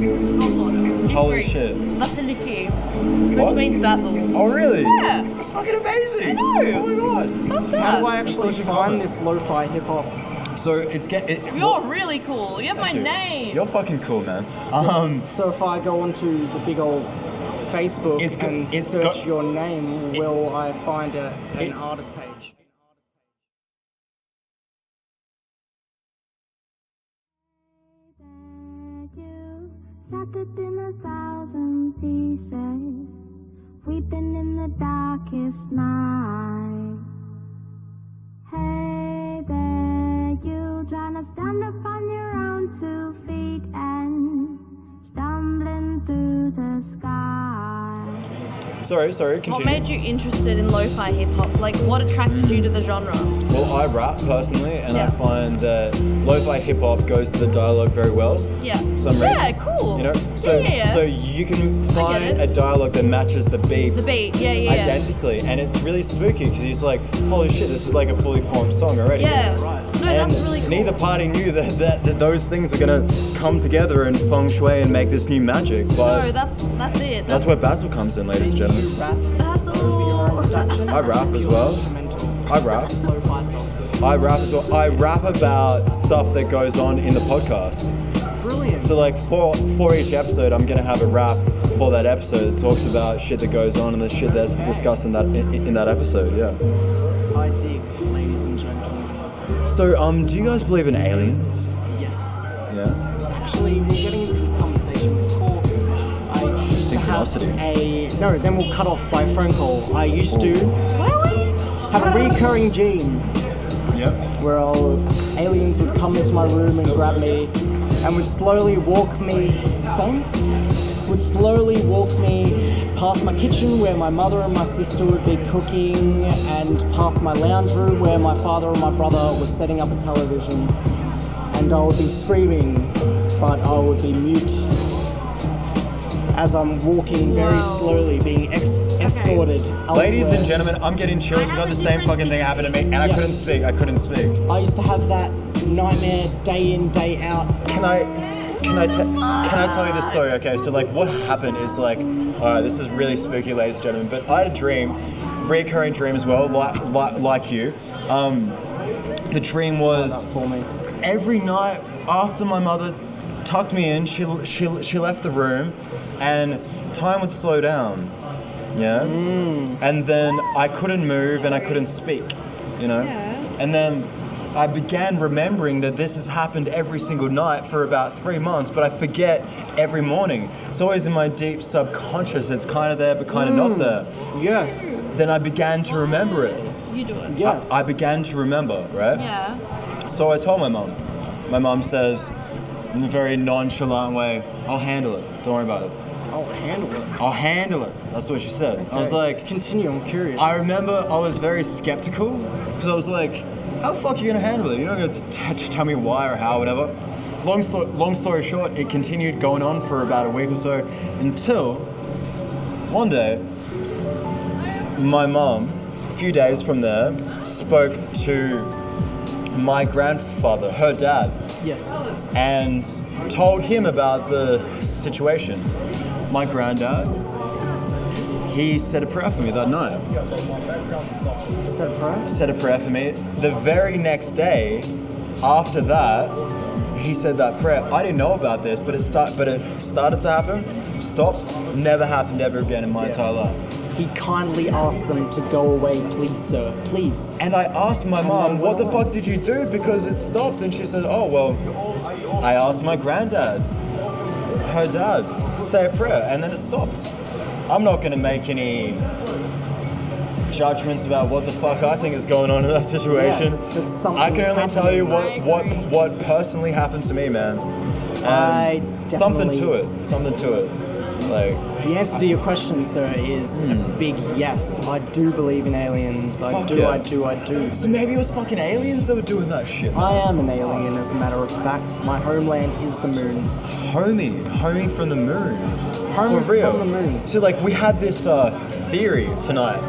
Holy shit. Vasiliki. What? Which means basil. Oh really? Yeah. It's fucking amazing. I know. Oh my god. Fuck that. How do I actually find this lo-fi hip-hop? So it's You're really cool. You have my name. You're fucking cool, man. So if I go onto the big old Facebook and search your name, will I find an artist page? Shattered in 1,000 pieces, weeping in the darkest night. Hey there, you trying to stand up on your own 2 feet and stumbling through the sky. Sorry, continue. What made you interested in lo-fi hip-hop? Like, what attracted you to the genre? Well, I rap personally, and I find that lo-fi hip-hop goes to the dialogue very well. Yeah. For some reason. Yeah, cool. You know? So you can find a dialogue that matches the beat. The beat, yeah. Identically, and it's really spooky because he's like, holy shit, this is like a fully formed song already. Yeah. Right. No, and that's really cool. Neither party knew that those things were gonna come together and feng shui and make this new magic. But no, that's it. That's where Basil comes in, ladies and gentlemen. Basil. I rap as well. I rap as well. I rap about stuff that goes on in the podcast. Brilliant. So like for each episode, I'm gonna have a rap for that episode that talks about shit that goes on and the shit that's discussed in that episode. Yeah. I dig, ladies and gentlemen. So do you guys believe in aliens? Yes. Yeah. Actually, we're getting into this conversation before. I used to have then we'll cut off by a phone call. I used to have a recurring dream. Yep. Where aliens would come into my room and grab me and would slowly walk me past my kitchen where my mother and my sister would be cooking, and past my lounge room where my father and my brother were setting up a television, and I would be screaming, but I would be mute as I'm walking very slowly, being escorted elsewhere. Ladies and gentlemen, I'm getting chills. We got the same fucking thing happen to me, and I couldn't speak. I used to have that nightmare day in, day out. Can I tell you this story? Okay, so like what happened is like, alright, this is really spooky, ladies and gentlemen, but I had a dream, recurring dream as well, like you. The dream was every night after my mother tucked me in, she left the room, and time would slow down. Yeah? And then I couldn't move and I couldn't speak, you know? Yeah. And then I began remembering that this has happened every single night for about 3 months, but I forget every morning. It's always in my deep subconscious. It's kind of there, but kind of not there. Yes. Then I began to remember it. You do it. Yes. I began to remember, right? Yeah. So I told my mum. My mum says, in a very nonchalant way, I'll handle it. Don't worry about it. I'll handle it. That's what she said. Okay. I was like... Continue, I'm curious. I remember I was very skeptical, because I was like, how the fuck are you going to handle it? You're not going to tell me why or how, whatever. Long story short, it continued going on for about a week or so, until one day, my mom, a few days from there, spoke to my grandfather, her dad. Yes. And told him about the situation. My granddad, he said a prayer for me that night. Said a prayer? Said a prayer for me. The very next day, after that, he said that prayer. I didn't know about this, but it started to happen, stopped, never happened ever again in my entire life. He kindly asked them to go away, please, sir, please. And I asked my mom, what the fuck did you do? Because it stopped. And she said, oh, well, I asked my granddad, her dad, to say a prayer, and then it stopped. I'm not going to make any judgments about what the fuck I think is going on in that situation. Yeah, I can only tell you what personally happened to me, man. And something to it. Like, the answer to your question, sir, is a big yes. I do believe in aliens. I do. So maybe it was fucking aliens that were doing that shit. I am an alien, as a matter of fact. My homeland is the moon. Homie from the moon. Homie For real. from the moon. So like we had this theory tonight.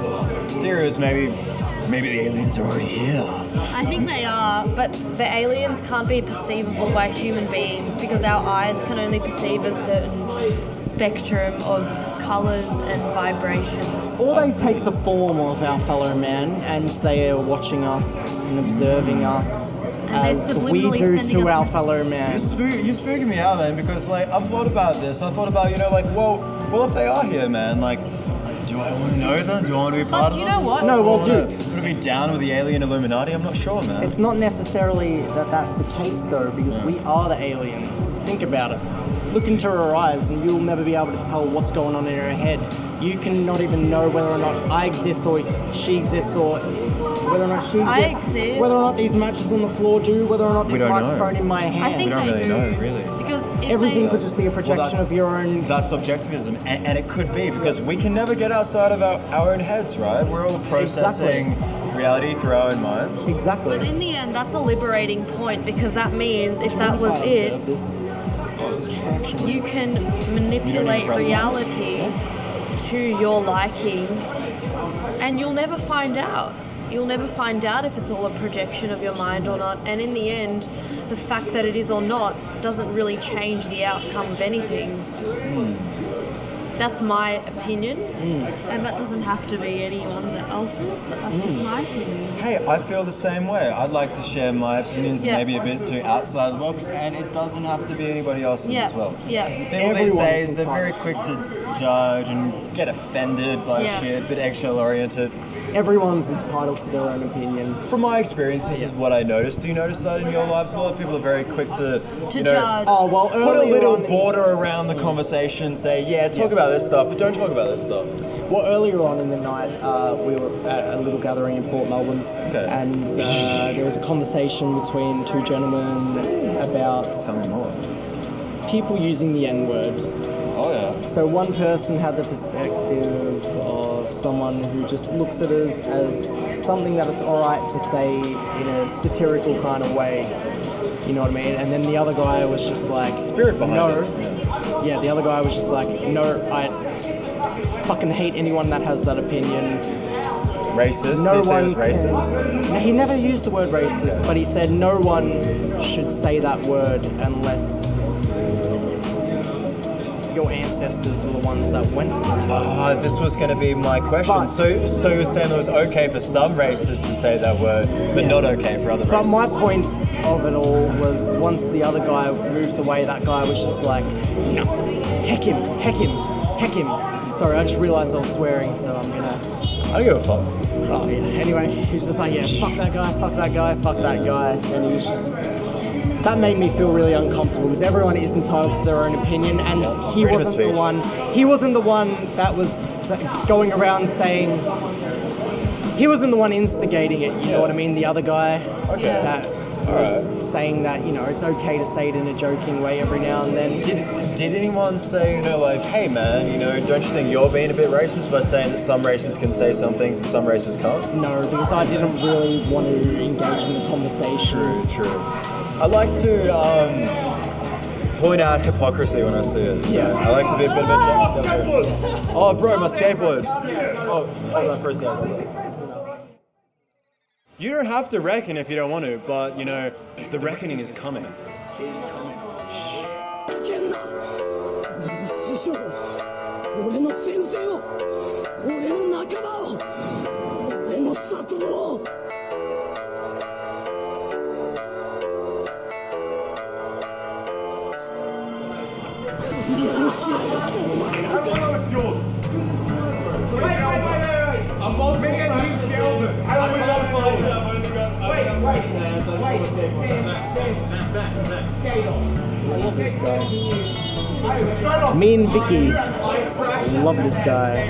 The theory is maybe the aliens are already here. I think they are, but the aliens can't be perceivable by human beings because our eyes can only perceive a certain spectrum of colours and vibrations. Or they take the form of our fellow man and they are watching us and observing us as we do to our fellow man. You're spooking me out, man, because like I've thought about this. I thought about, well if they are here, man, like, do I want to know them? Do I want to be part of them? But you know what? No, well, dude. Would I be down with the alien Illuminati? I'm not sure, man. It's not necessarily that's the case, though, because we are the aliens. Think about it. Look into her eyes and you'll never be able to tell what's going on in her head. You can not even know whether or not I exist or she exists or whether or not she exists. I exist. Whether or not these matches on the floor do, whether or not this microphone in my hand. I think we don't really know, really. Because everything could just be a projection of your own... That's subjectivism, and it could be, because we can never get outside of our own heads, right? We're all processing reality through our own minds. Exactly. But in the end, that's a liberating point, because that means if that was it, you can manipulate reality to your liking, and you'll never find out. You'll never find out if it's all a projection of your mind or not. And in the end, the fact that it is or not doesn't really change the outcome of anything. That's my opinion. And that doesn't have to be anyone else's, but that's just my opinion. Hey, I feel the same way. I'd like to share my opinions maybe a bit too outside the box, and it doesn't have to be anybody else's as well. People these days, they're very quick to judge and get offended by shit, a bit eggshell oriented. Everyone's entitled to their own opinion. From my experience, this is what I noticed. Do you notice that in your lives? A lot of people are very quick to judge. Oh, well, put a little border around the conversation, say, talk about this stuff, but don't talk about this stuff. Well, earlier on in the night, we were at a little gathering in Port Melbourne, and there was a conversation between two gentlemen about people using the N-word. Oh, yeah. So one person had the perspective of someone who just looks at it as something that it's alright to say in a satirical kind of way. You know what I mean? And then the other guy was just like... Spirit behind it. Yeah, the other guy was just like, no, I fucking hate anyone that has that opinion. Racist? No one was racist? No, he never used the word racist, but he said no one should say that word unless... your ancestors were the ones that went through that. This was going to be my question. So you're saying it was okay for some races to say that word, but not okay for other races? But my point of it all was once the other guy moves away, that guy was just like, no, heck him. Sorry, I just realised I was swearing, so I'm going to... I don't give a fuck. Oh, yeah. Anyway, he was just like, fuck that guy. And he was just... That made me feel really uncomfortable because everyone is entitled to their own opinion, and he wasn't the one. He wasn't the one that was going around saying. He wasn't the one instigating it. You know what I mean? The other guy that was saying that it's okay to say it in a joking way every now and then. Did anyone say like, hey man, don't you think you're being a bit racist by saying that some races can say some things and some races can't? No, because I didn't really want to engage in the conversation. True. I like to point out hypocrisy when I see it. Yeah, I like to be a bit of a jack. Oh, bro, my skateboard. Oh, hold on for a second. You don't have to reckon if you don't want to, but you know, the reckoning is coming. Me and Vicky love this guy.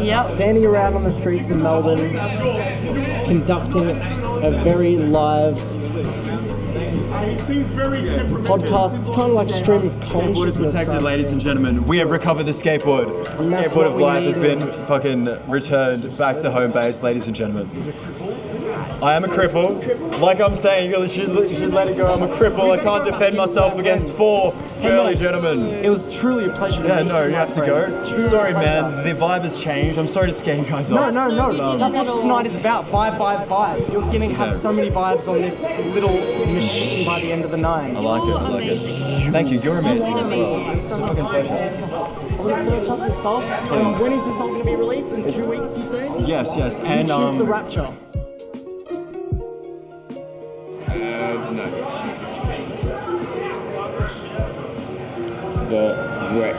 Yep. Standing around on the streets of Melbourne, conducting a very live podcast. It's kind of like stream of Skateboard is consciousness. protected, ladies and gentlemen. We have recovered the skateboard. The that's skateboard what of we life has need. been fucking returned back to home base, ladies and gentlemen. I am a cripple. Like I'm saying, you should let it go. I'm a cripple. I can't defend myself against 4 burly gentlemen. It was truly a pleasure. Yeah, no, you have to go. Sorry, man. The vibe has changed. I'm sorry to scare you guys off. No. That's what tonight is about. Vibe. You're going to have so many vibes on this little machine by the end of the night. I like it. Thank you. You're amazing as well. It's a fucking pleasure. Search up this stuff. When is this all going to be released? In 2 weeks, you say? Yes. And YouTube The Rapture. No. The wreck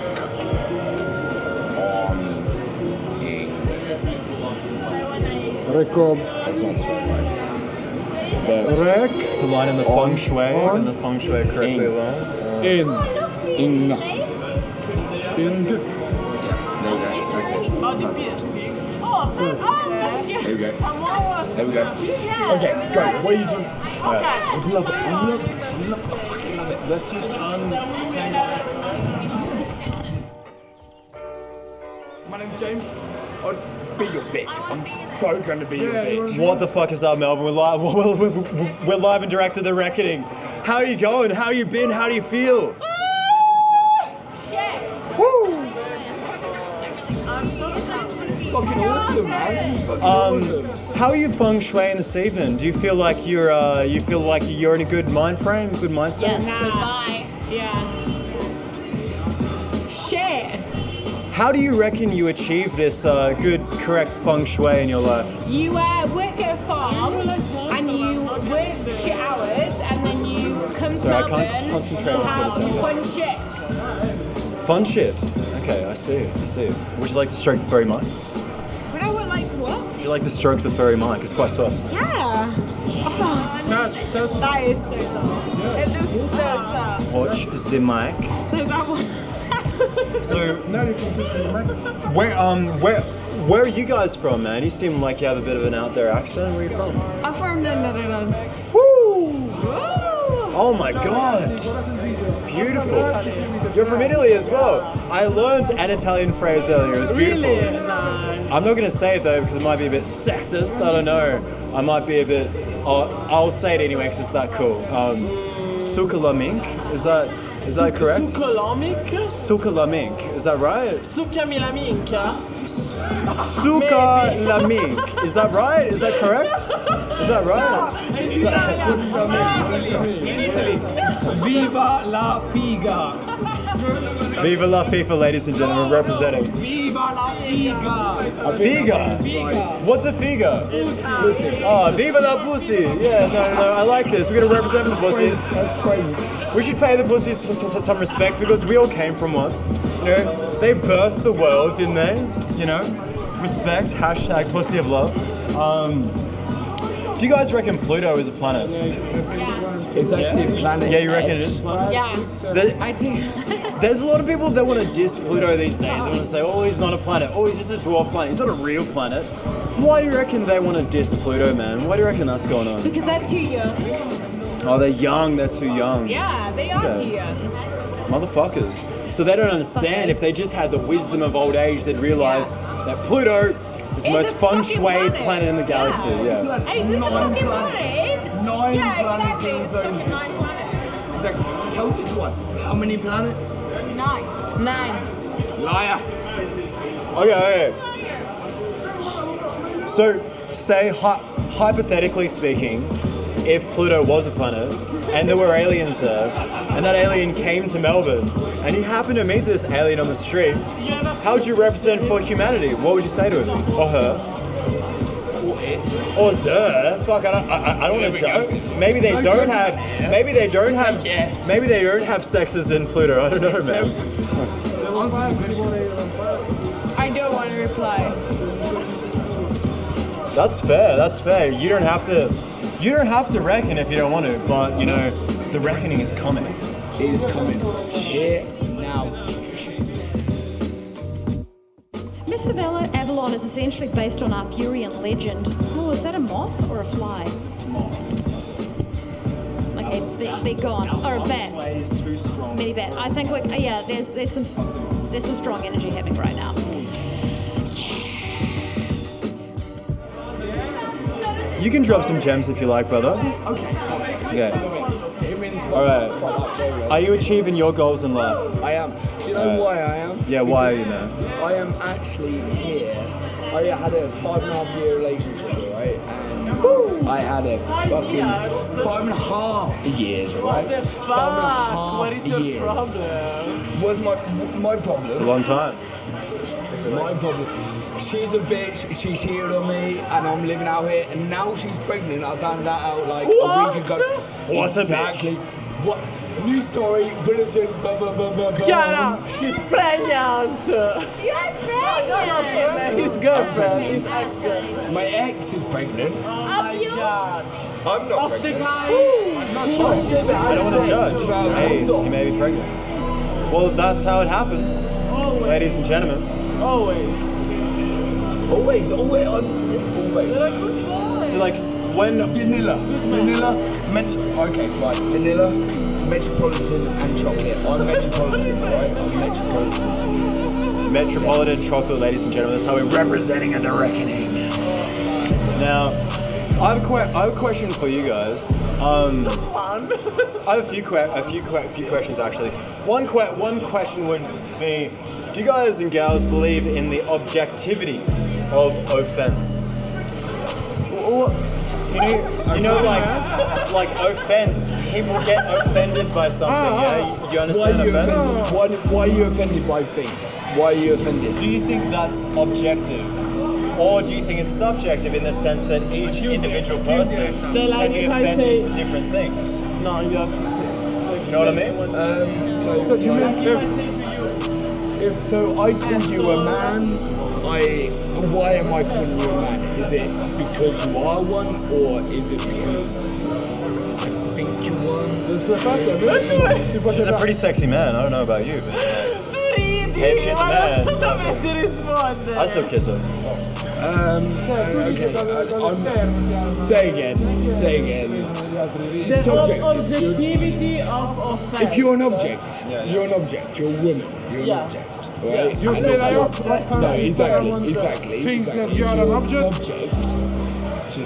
on Record. That's not spelled right. The wreck. It's a line in the feng shui, and the feng shui correctly aligned. In. In. Yeah, there we go. That's it. There we go. There we go. Okay, go. What are you doing? I love it. I fucking love it. Let's just untangle this. My name's James. I'll be your bitch. I'm so gonna be your bitch. What the fuck is up, Melbourne? We're live and direct to the reckoning. How are you going? How you been? How do you feel? Fucking awesome, man. How are you feng shuiing this evening? Do you feel like you're in a good mind frame, good mind state? Yes, goodbye. Yeah. Shit. How do you reckon you achieve this good, correct feng shui in your life? You work at a farm and you work shit hours and then you come to Sorry, I Melbourne can't concentrate to on have what fun shit. Fun shit. Okay, I see. Would you like to stroke the furry mic? Would I like to what? Would you like to stroke the furry mic? It's quite soft. Yeah. Oh, that is so soft. It looks so soft. Watch the mic. So is that what? So now you can just where are you guys from, man? You seem like you have a bit of an out there accent. Where are you from? I'm from the Netherlands. Woo! Oh my god! Beautiful. You're from Italy as well. I learned an Italian phrase earlier. It was beautiful. Really? Nice. I'm not going to say it though because it might be a bit sexist. I don't know. I might be a bit. I'll say it anyway because it's that cool. Sukalamink. Is that correct? Sukalamink. Is that right? Sukamilamink. Sukalamink. Is that right? Is that correct? Is that right? In Italy. Viva la figa. Viva la FIFA, ladies and gentlemen, representing. Viva la figa. A figa? What's a figa? Pussy. Oh, viva la pussy. Yeah, no, I like this. We're going to represent the pussies. We should pay the pussies some respect because we all came from one. You know, they birthed the world, didn't they? You know, respect, hashtag pussy of love. Do you guys reckon Pluto is a planet? It's actually a planet. Yeah, you reckon it is? Yeah, I do. There's a lot of people that want to diss Pluto these days. They want to say, oh, he's not a planet. Oh, he's just a dwarf planet. He's not a real planet. Why do you reckon they want to diss Pluto, man? Why do you reckon that's going on? Because they're too young. Oh, they're young. They're too young. Yeah, they are too young. Motherfuckers. So they don't understand. If they just had the wisdom of old age, they'd realize that Pluto is the most feng shui planet in the galaxy. Yeah. Hey, is this a fucking planet? 9 planets in the solar system. Exactly. Tell this one. How many planets? 9. Liar. Okay. So, say, hypothetically speaking, if Pluto was a planet, and there were aliens there, and that alien came to Melbourne, and you happen to meet this alien on the street, how would you represent for humanity? What would you say to him? Or her? Or it. Or her? Fuck, I don't want to judge. Maybe they don't have sexes in Pluto, I don't know, man. I don't want to reply. That's fair. You don't have to reckon if you don't want to, but you know, the reckoning is coming. It is coming. Here now. Miss Avalon is essentially based on Arthurian legend. Oh, is that a moth or a fly? Okay, be gone. Or a bat. Fly is too strong. Maybe bat. I think there's some strong energy happening right now. You can drop some gems if you like, brother. Okay. Alright. Are you achieving your goals in life? I am. Do you know why I am? Yeah, why are you, man? I am actually here. I had a 5.5-year relationship, right? And I had a fucking 5.5 years, right? 5.5 years. What is your problem? What's my problem? It's a long time. My problem. She's a bitch, she cheated on me, and I'm living out here, and now she's pregnant. I found that out like a week ago. What's exactly? What? New story, bulletin, Chiara, she's pregnant! You're pregnant! His girlfriend, his ex-girlfriend. My ex is pregnant. Oh my god. I'm not Of pregnant. the guy. I'm not pregnant. I don't want to judge. Hey, you may be pregnant. Well, that's how it happens, ladies and gentlemen. Always. So like when vanilla, metropolitan and chocolate. I'm metropolitan, right? I'm metropolitan. Metropolitan chocolate, ladies and gentlemen. That's how we're representing in the reckoning. Now, I have a question for you guys. That's fun. I have a few questions actually. One question would be: do you guys and gals believe in the objectivity of offense? You know, like offense. People get offended by something. Yeah, do you understand offense? Why are you offended by things? Why are you offended? Do you think that's objective, or do you think it's subjective in the sense that each individual person can be offended for different things? No, you have to say. You know what I mean? So you mean if I call you a man, why am I calling you a man? Is it because you are one, or is it because I think you are? She's a pretty sexy man. I don't know about you, but hey, if she's a man, I still kiss her. Okay. Say again. The objectivity of offense. If you're an object, you're an object. You're a woman. You're an object. Right? You feel like no, exactly. Things that you are an object to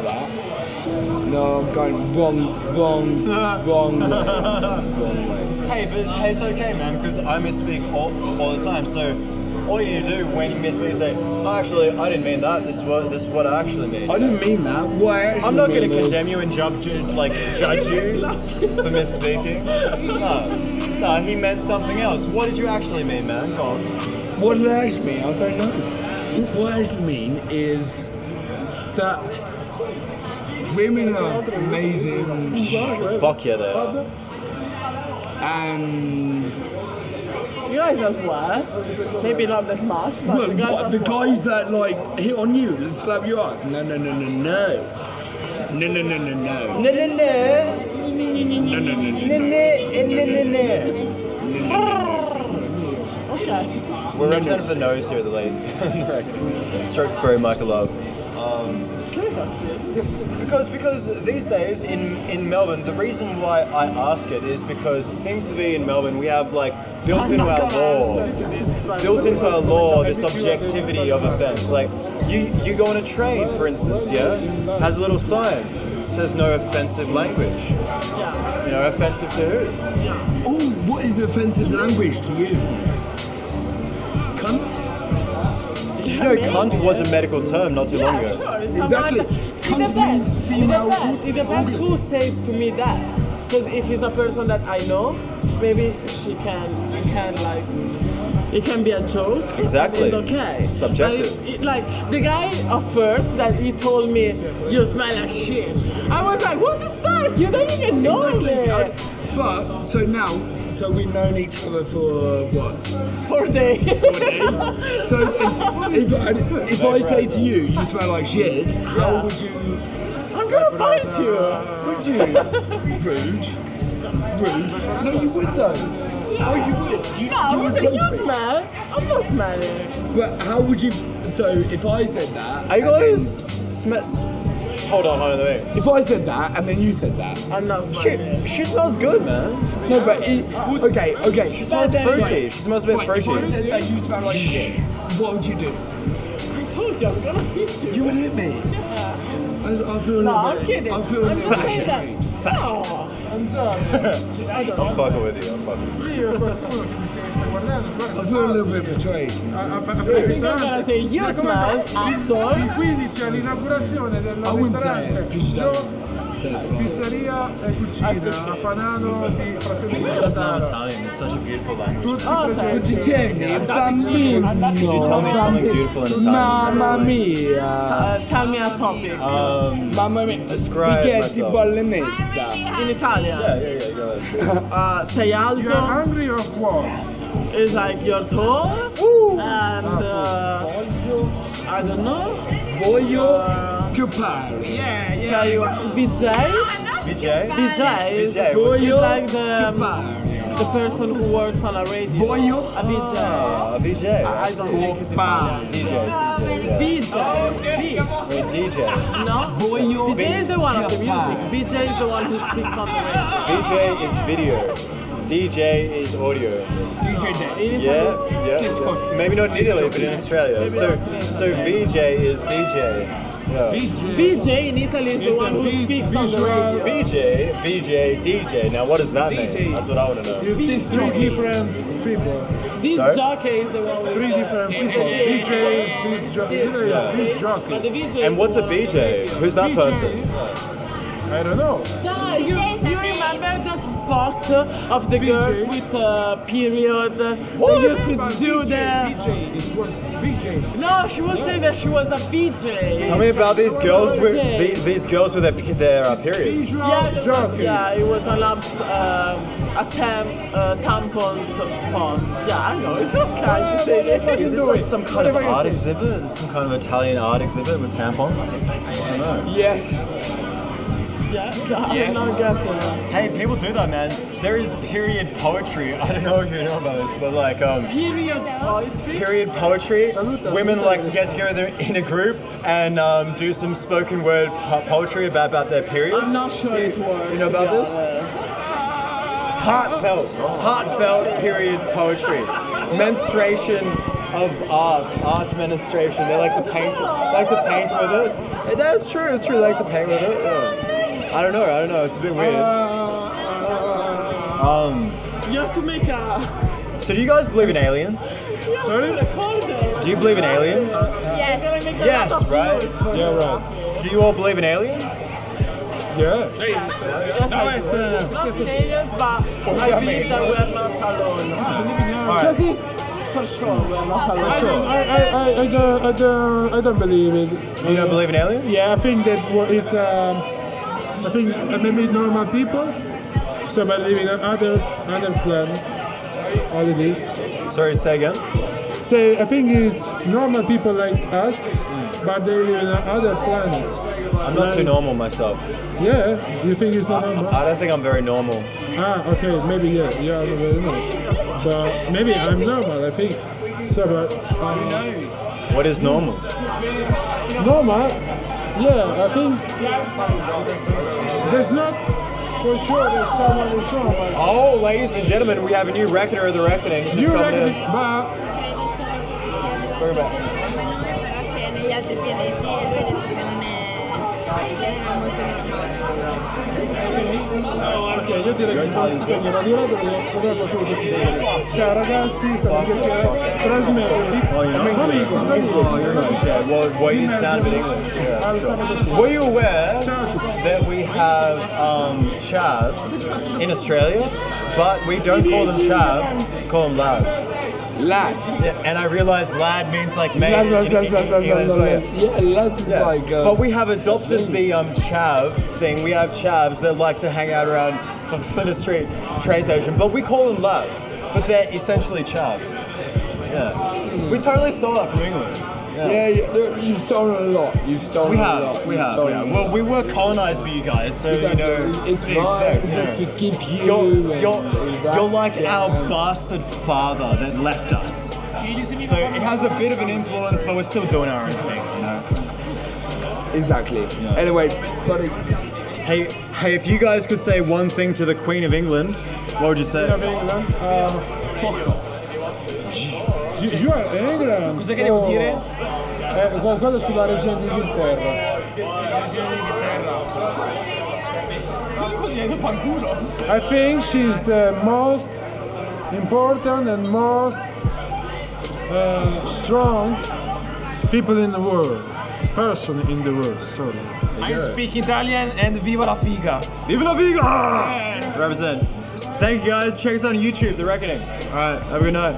that. No, I'm going wrong way. Hey, but it's okay, man, because I misspeak all the time. So all you need to do when you misspeak is say, oh, actually, I didn't mean that. This is what I actually mean. I didn't mean that. I'm not going to condemn you and judge you for misspeaking. No, he meant something else. What did you actually mean, man? Go on. What did I actually mean? I don't know. What I actually mean is that women are amazing. Fuck yeah, they are. And you guys as well. Maybe not that much, but the guys that like hit on you and slap your ass. No. Okay. We're representing the nose here, the ladies. Stroke through, Michael Love. Because these days in Melbourne, the reason why I ask it is because it seems to be in Melbourne we have like built into our law this objectivity of offence. Like you go on a train, for instance, yeah, has a little sign says no offensive language. You know, offensive to who? Oh, what is offensive language to you? Cunt? Did you know cunt was a medical term not too long ago? Sure, Exactly. Cunt means female. It depends who says to me that. Because if it's a person that I know, maybe it can be a joke. Exactly. It's okay. Subjective. But like the guy at first that he told me, you smell like shit. I was like, what the fuck? You don't even know me. But, so now, so we've known each other for what? 4 days. 4 days. So if I say to you, you smell like shit, how would you? I'm gonna bite you. Would you? Rude. No, you would though. Oh, you would. No, I wasn't. You smell. I'm not smelling. But how would you? So if I said that, Are you guys Hold on, wait. If I said that and then you said that, I'm not smelling. She smells good, man. No, but okay. She smells fruity. She smells a bit fruity. If I said that you smell like shit, what would you do? I told you I'm gonna hit you. You would hit me. Yeah. I feel a little I'm bit. kidding. I feel a little bit. Fascist. I'm done. I'm fucking with you. I feel a little bit betrayed. I think I'm gonna say you smell asshole. Qui inizia l'inaugurazione del ristorante Pizzeria e Cucina a Fanano di Frazione di Just now Italian. It's such a beautiful language. Bambino. Could you tell me something beautiful in Italian? Mamma mia. Tell me a topic. Mamma mia. Describe Spaghetti myself. bolognese. In Italian. Yeah, go ahead. Sei alto. You're hungry or what? Is like you're tall. And I don't know. Voglio scopare. Say you VJ. VJ is like the person who works on a radio. Voglio a VJ. A VJ. I don't think it's Italian. VJ. DJ. No? Voglio VJ is the one of the music. VJ is the one who speaks on the radio. VJ is video. DJ is audio. DJ Day. Yeah. Disco. Maybe not in Italy, but in Australia. So VJ is DJ. Yeah. VJ in Italy is the one who speaks on the radio. VJ, DJ. Now what does that mean? That's what I want to know. These three different people. This jockey is the one with Three different people. VJ is this jockey. But the VJ And what's a VJ? Who's that person? I don't know. You remember that spot of the girls with period? They used to do the... VJ. It was VJ. No, she was saying that she was a VJ. Tell me about these girls with their periods. Yeah, it was a tampons spot. Yeah, I know. It's not kind to say that. Is this like some kind of art exhibit? Some kind of Italian art exhibit with tampons? I don't know. Yes. Hey, people do that, man. There is period poetry. I don't know if you know about this, but like period poetry. Women like to get together in a group and do some spoken word poetry about their periods. I'm not sure it works. You know about this? It's heartfelt period poetry. Menstruation of art menstruation. They like to paint with it. That's true. It's true. They like to paint with it. Yeah. I don't know. It's a bit weird. You have to make a... So do you guys believe in aliens? Sorry? Do you believe in aliens? Yes. Yes, right? Yeah, right. Do you all believe in aliens? Yeah. Yes, I do. Not aliens, but I believe that we are not alone. Because it's for sure we are not alone. I don't believe it. You don't believe in aliens? Yeah, I think that it's I think maybe normal people. Some are living on other planet. All it is. Sorry, say again. I think it's normal people like us, but they live on other planets. I'm not too normal myself. Yeah, you think it's not normal? I don't think I'm very normal. Okay, maybe yeah, I'm very normal. But maybe I'm normal, I think. So, but what is normal? Normal? Yeah, I think there's not for sure that someone is normal. Oh, ladies and gentlemen, we have a new reckoner of the reckoning. New reckoning, but Ok, io direi che spegne la diretta perché sarebbe solo per chiedere. Ciao ragazzi, sta per piacere trasmettere. Oh, you're not English. Oh, you're not. Yeah, well, you sound a bit English. Yeah, sure. Were you aware that we have chavs in Australia, but we don't call them chavs, we call them lads. Lads. Yeah, and I realized lad means like mate. Lads. Yeah, lads is like. But we have adopted the chav thing. We have chavs that like to hang out around for the street train station, but we call them lads. But they're essentially chavs. Yeah. We totally stole that from England. Yeah, you've stolen a lot. You've stolen a lot. We have. Well, we were colonized by you guys, so exactly. you know. It's fine. To forgive you. You're like our bastard father that left us. So it has a bit of an influence, but we're still doing our own thing, you know. Exactly. Yeah. Anyway, buddy. Hey, if you guys could say one thing to the Queen of England, what would you say? Queen of England? Fuck off. You are England. Cosa che devo dire? Qualcosa sulla regione d'Inghilterra. I think she's the most important and most strong people in the world. Person in the world, sorry. I speak Italian and viva la figa. Viva la figa! Represent. Thank you guys. Check us out on YouTube, The Reckoning. Alright, have a good night.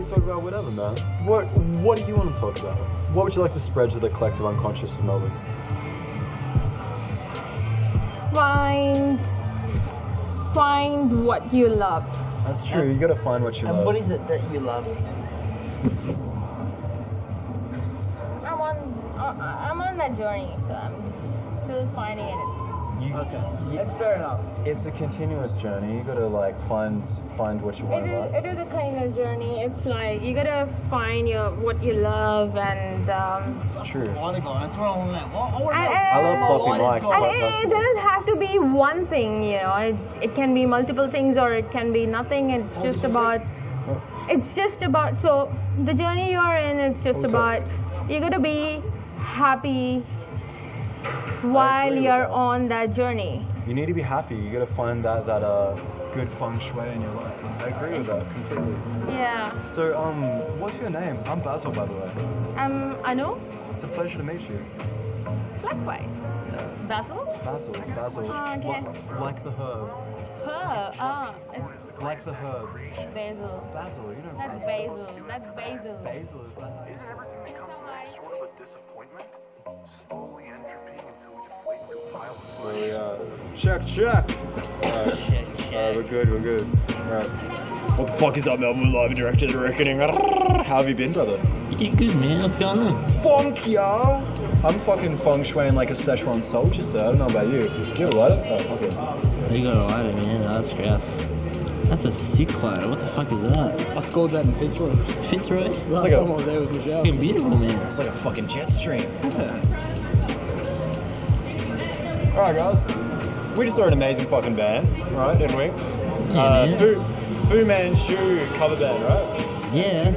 Talk about whatever, man. What do you want to talk about? What would you like to spread to the collective unconscious of Melbourne? Find what you love. That's true. You gotta find what you love. And what is it that you love? I'm on that journey, so I'm just still finding it. That's fair enough. It's a continuous journey. You gotta like find what you want. It is a kind of journey. It's like you gotta find what you love, and it's true. I love fluffy mics. And it doesn't have to be one thing, you know. It can be multiple things, or it can be nothing. It's just about. So the journey you're in, it's just about you gotta be happy while you're on that journey. You need to be happy. You gotta find that good feng shui in your life. I agree with that completely. Yeah. So what's your name? I'm Basil, by the way. Anu. It's a pleasure to meet you. Likewise. Yeah. Basil. Basil. Oh, okay. Like the herb. Herb. It's like the herb. Basil. Basil. You know. That's basil. That's basil. Basil is that how you say it? Everything becomes sort of a disappointment. Slowly entropy until we deflate into a pile of Oh yeah. Check. Alright, we're good. Alright. What the fuck is up, Melbourne Live Director of The Reckoning? How have you been, brother? Yeah, good, man. What's going on? Funk, yeah! I'm fucking feng shuiing like a Szechuan soldier, sir. I don't know about you. Do you have a lighter? Oh, okay. You got a lighter, man. Oh, that's gross. That's a sick lighter. What the fuck is that? I scored that in Fitzroy. Fitzroy? Last time I was there with Michelle. Fucking beautiful, man. It's like a fucking jet stream. Alright, guys. We just saw an amazing fucking band, right, didn't we? Yeah, Fu Manchu cover band, right? Yeah.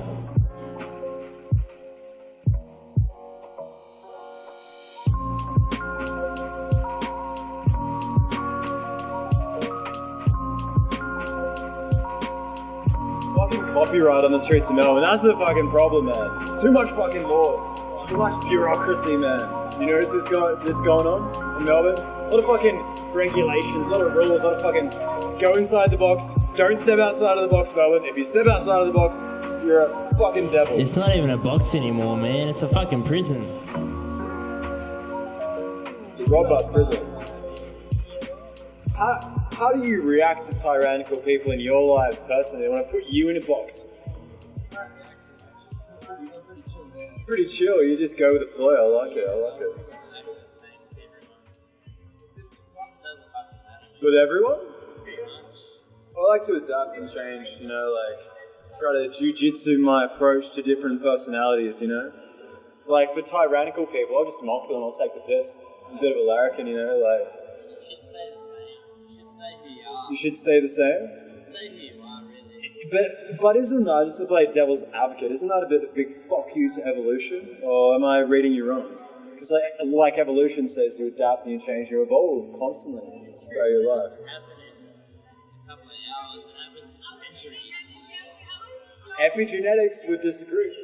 Fucking copyright on the streets of Melbourne. That's the fucking problem, man. Too much fucking laws. Too much bureaucracy, man. You notice this going on in Melbourne? A lot of fucking regulations, a lot of rules, a lot of fucking go inside the box, don't step outside of the box, Melbourne. If you step outside of the box, you're a fucking devil. It's not even a box anymore, man. It's a fucking prison. It's a robust prison. How do you react to tyrannical people in your lives personally? They want to put you in a box. Pretty chill, you just go with the flow. I like it. With everyone? I like to adapt and change, you know, like try to jujitsu my approach to different personalities, you know? Like for tyrannical people, I'll just mock them, I'll take the piss. I'm a bit of a larrikin, you know, like... You should stay the same. Stay here, really. But isn't that, just to play devil's advocate, isn't that a big fuck you to evolution? Or am I reading you wrong? Because like evolution says, you adapt and you change, you evolve constantly throughout your life. Epigenetics would disagree.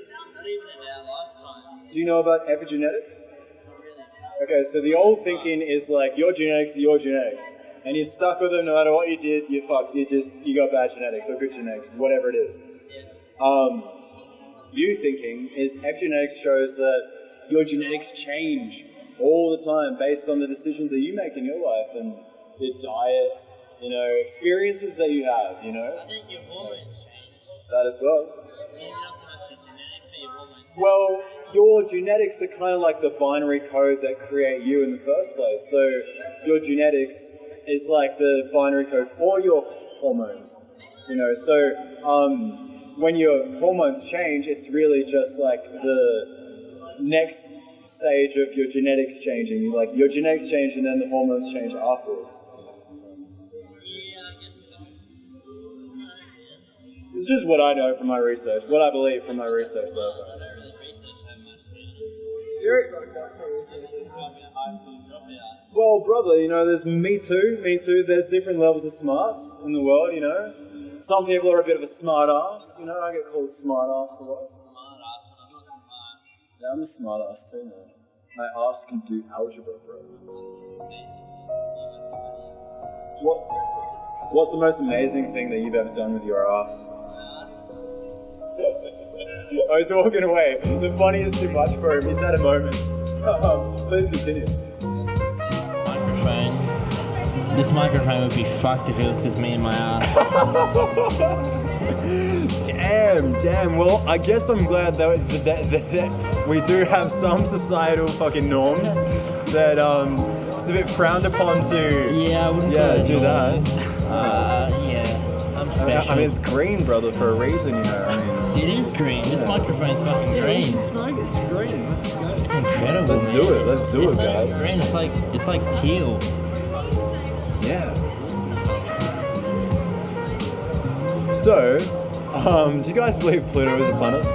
Do you know about epigenetics? Okay, so the old thinking is like, your genetics are your genetics. And you're stuck with them no matter what you did, you're fucked. You got bad genetics or good genetics, whatever it is. New thinking is epigenetics shows that your genetics change all the time based on the decisions that you make in your life and your diet, you know, experiences that you have, you know. I think your hormones change. That as well. Maybe not so much your genetics, but your hormones. Well, your genetics are kind of like the binary code that create you in the first place. So your genetics is like the binary code for your hormones, you know. So when your hormones change, it's really just like the next stage of your genetics changing. Like your genetics change and then the hormones change afterwards. Yeah, I guess so. It's just what I know from my research, what I believe from my research, though. I don't really research that much, to be honest. Well, brother, you know, there's me too. There's different levels of smarts in the world, you know. Some people are a bit of a smart ass, you know. I get called smart ass a lot. Yeah, I'm a smart ass too, man. My ass can do algebra, bro. What's the most amazing thing that you've ever done with your ass? Oh, he's walking away. The funny is too much for him. He's had a moment. Please continue. Microphone. This microphone would be fucked if it was just me and my ass. Damn. Well, I guess I'm glad that we do have some societal fucking norms that it's a bit frowned upon to do that. I'm special. I mean, it's green, brother, for a reason, you know. I mean, it is green. This microphone's fucking green. It's green. Let's go. It's incredible. Let's do it. Let's do it, guys. Green. It's like teal. Yeah. So, do you guys believe Pluto is a planet?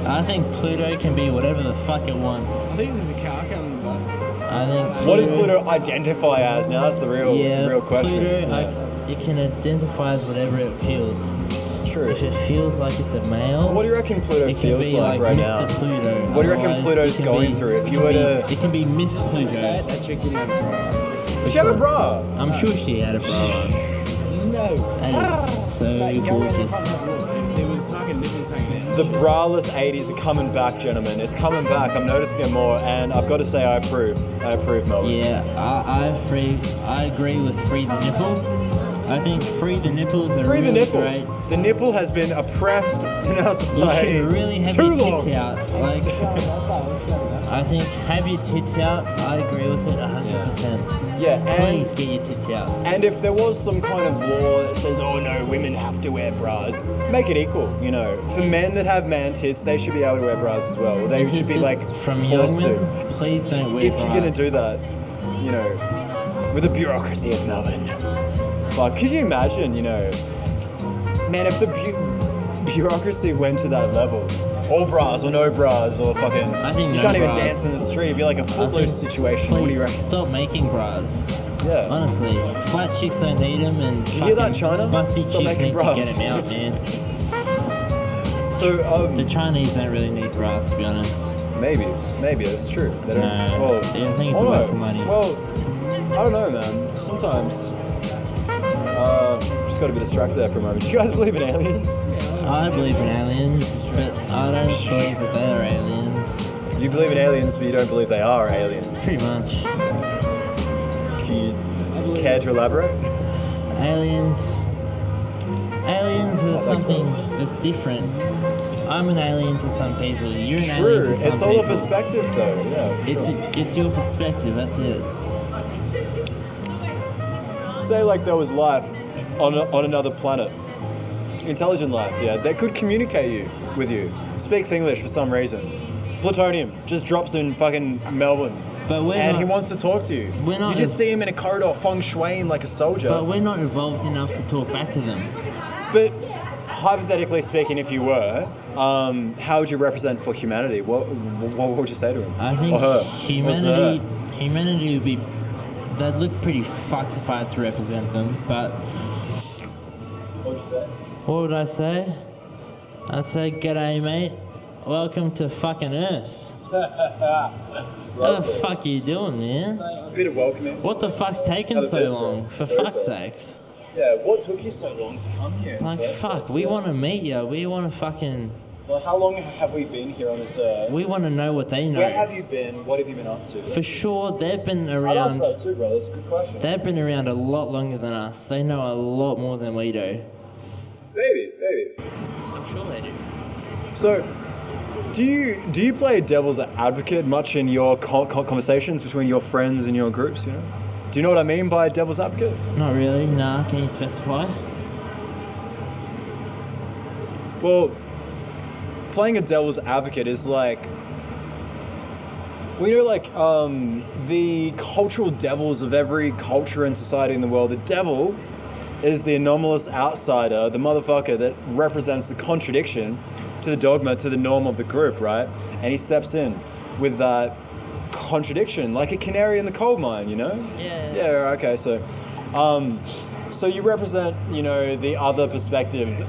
I think Pluto can be whatever the fuck it wants. I think there's a car coming back. I think Pluto, what does Pluto identify as? Now that's the real question. Pluto, it can identify as whatever it feels. True. If it feels like it's a male, what do you reckon Pluto feels like right Mr. now? Pluto. What do you reckon Pluto's going through? If you were to, it can be Miss Pluto. That chick didn't have a bra. Did she have a bra? I'm sure she had a bra on. No. That is so gorgeous. There was fucking nipples hanging out. The braless 80s are coming back, gentlemen. It's coming back. I'm noticing it more, and I've got to say I approve. I approve, Melvin. Yeah, I agree with free the nipple. I think free the nipples are really great. The nipple has been oppressed in our society. You should really have your tits out. Like, I think have your tits out. I agree with it 100%. Yeah, please get your tits out. And if there was some kind of law that says, oh no, women have to wear bras, make it equal, you know. For men that have man tits, they should be able to wear bras as well. They should be like from young men, please don't wear bras. If you're going to do that, you know, with the bureaucracy of Melbourne. Fuck, could you imagine, you know, man, if the bureaucracy went to that level, all bras or no bras or fucking, I think you can't even dance in the street, it'd be like a footloose situation. What do you reckon? Stop making bras. Yeah. Honestly, flat chicks don't need them, and you hear that, China? Busty Stop chicks need bras. to get them out, man. So, the Chinese don't really need bras, to be honest. Maybe it's true. They don't. No, well, I think it's a waste of money. Well, I don't know, man. Sometimes. Just got a bit distracted there for a moment. Do you guys believe in aliens? I believe in aliens, but I don't believe that they are aliens. You believe in aliens, but you don't believe they are aliens? Pretty much. Can you care to elaborate? Aliens are something that's different. I'm an alien to some people. You're an alien to some people. It's all a perspective, though. Yeah. It's your perspective. That's it. Say like there was life on another planet, intelligent life, that could communicate with you, speaks English for some reason. Plutonium just drops in fucking Melbourne, he wants to talk to you. You just see him in a corridor, feng shuiing like a soldier. But we're not evolved enough to talk back to them. But hypothetically speaking, if you were, how would you represent for humanity? What would you say to him? I think or her? humanity would be. They'd look pretty fucked if I had to represent them. But what would you say? What would I say? I'd say, "G'day, mate. Welcome to fucking Earth." What the fuck are you doing, man? A bit of welcoming. What the fuck's taking so long? For fuck's sakes. Yeah, what took you so long to come here? Like, fuck, we want to meet you. We want to fucking... Well, how long have we been here on this earth? We want to know what they know. Where have you been? What have you been up to? For sure, they've been around... I'd ask that too, bro. That's a good question. They've been around a lot longer than us. They know a lot more than we do. Maybe. I'm sure they do. So, do you play devil's advocate much in your conversations between your friends and your groups, you know? Do you know what I mean by devil's advocate? Not really, nah. Can you specify? Well, playing a devil's advocate is like... We know, like, the cultural devils of every culture and society in the world. The devil is the anomalous outsider, the motherfucker that represents the contradiction to the dogma, to the norm of the group, right? And he steps in with that contradiction, like a canary in the coal mine, you know? Yeah. Yeah, okay, so you represent, you know, the other perspective,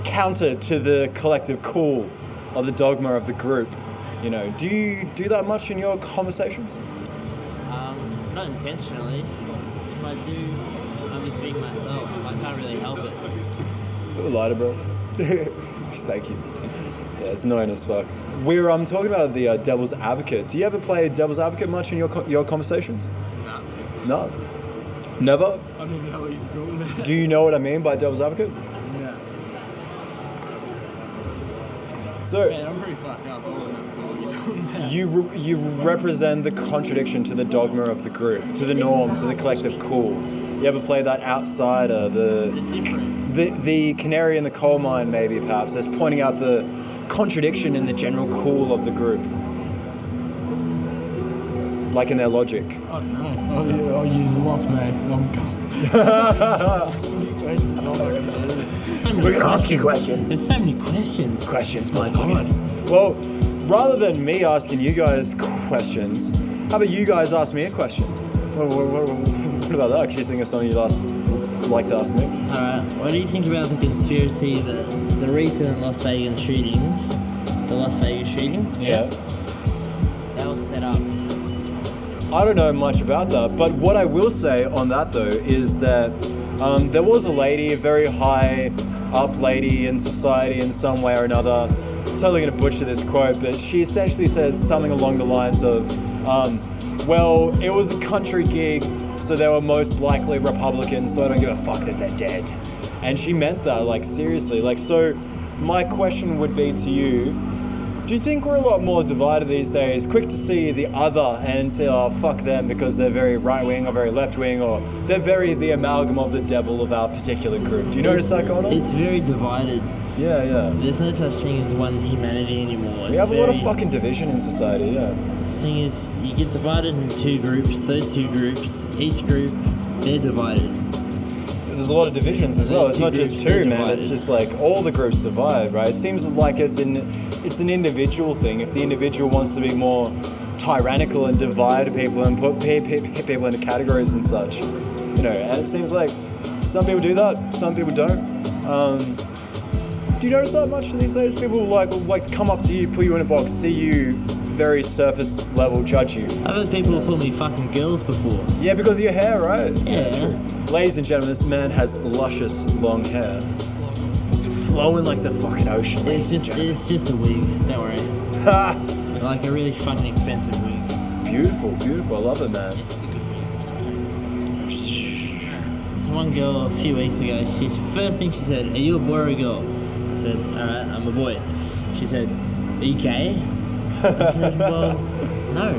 counter to the collective cool of the dogma of the group, you know. Do you do that much in your conversations? Not intentionally. If I do, I'm just being myself. I can't really help it. Little lighter, bro. Thank you. Yeah, it's annoying as fuck. We're talking about the devil's advocate. Do you ever play devil's advocate much in your conversations? No. Never? I don't even know what he's talking about. Do you know what I mean by devil's advocate? No. So, man, I'm pretty fucked up. I don't know what you're talking about. you represent the contradiction to the dogma of the group, to the norm, to the collective cool. You ever play that outsider, the canary in the coal mine, maybe, perhaps, that's pointing out the contradiction in the general cool of the group? Like in their logic. I don't know. I'll use the lost, mate. We can ask you questions. There's so many questions. Questions, my God. Well, rather than me asking you guys questions, how about you guys ask me a question? What about that? Can you think of something you'd like to ask me? Alright, what do you think about the conspiracy, the recent Las Vegas shootings? The Las Vegas shooting? Yeah. That was set up. I don't know much about that, but what I will say on that though is that there was a lady, a very high up lady in society in some way or another. I'm totally going to butcher this quote, but she essentially said something along the lines of, well, it was a country gig, so they were most likely Republicans, so I don't give a fuck that they're dead. And she meant that, like, seriously. Like, so my question would be to you, do you think we're a lot more divided these days, quick to see the other and say, oh, fuck them because they're very right-wing or very left-wing, or they're very the amalgam of the devil of our particular group? Do you notice that going on? It's very divided. Yeah. There's no such thing as one humanity anymore. We have a lot of fucking division in society, yeah. The thing is, you get divided in two groups. Those two groups, each group, they're divided. There's a lot of divisions as well. It's not just two, man. It's just like all the groups divide, right? It seems like it's an individual thing. If the individual wants to be more tyrannical and divide people and put people into categories and such, you know, and it seems like some people do that, some people don't. Do you notice that much these days? People like to come up to you, put you in a box, see you very surface level, judge you. I've heard people call me fucking girls before. Yeah, because of your hair, right? Yeah. Ladies and gentlemen, this man has luscious long hair. It's flowing like the fucking ocean. It's just a wig, don't worry. Like a really fucking expensive wig. Beautiful. I love it, man. This one girl a few weeks ago, first thing she said, are you a boy or a girl? I said, alright, I'm a boy. She said, are you gay? I said, well, no.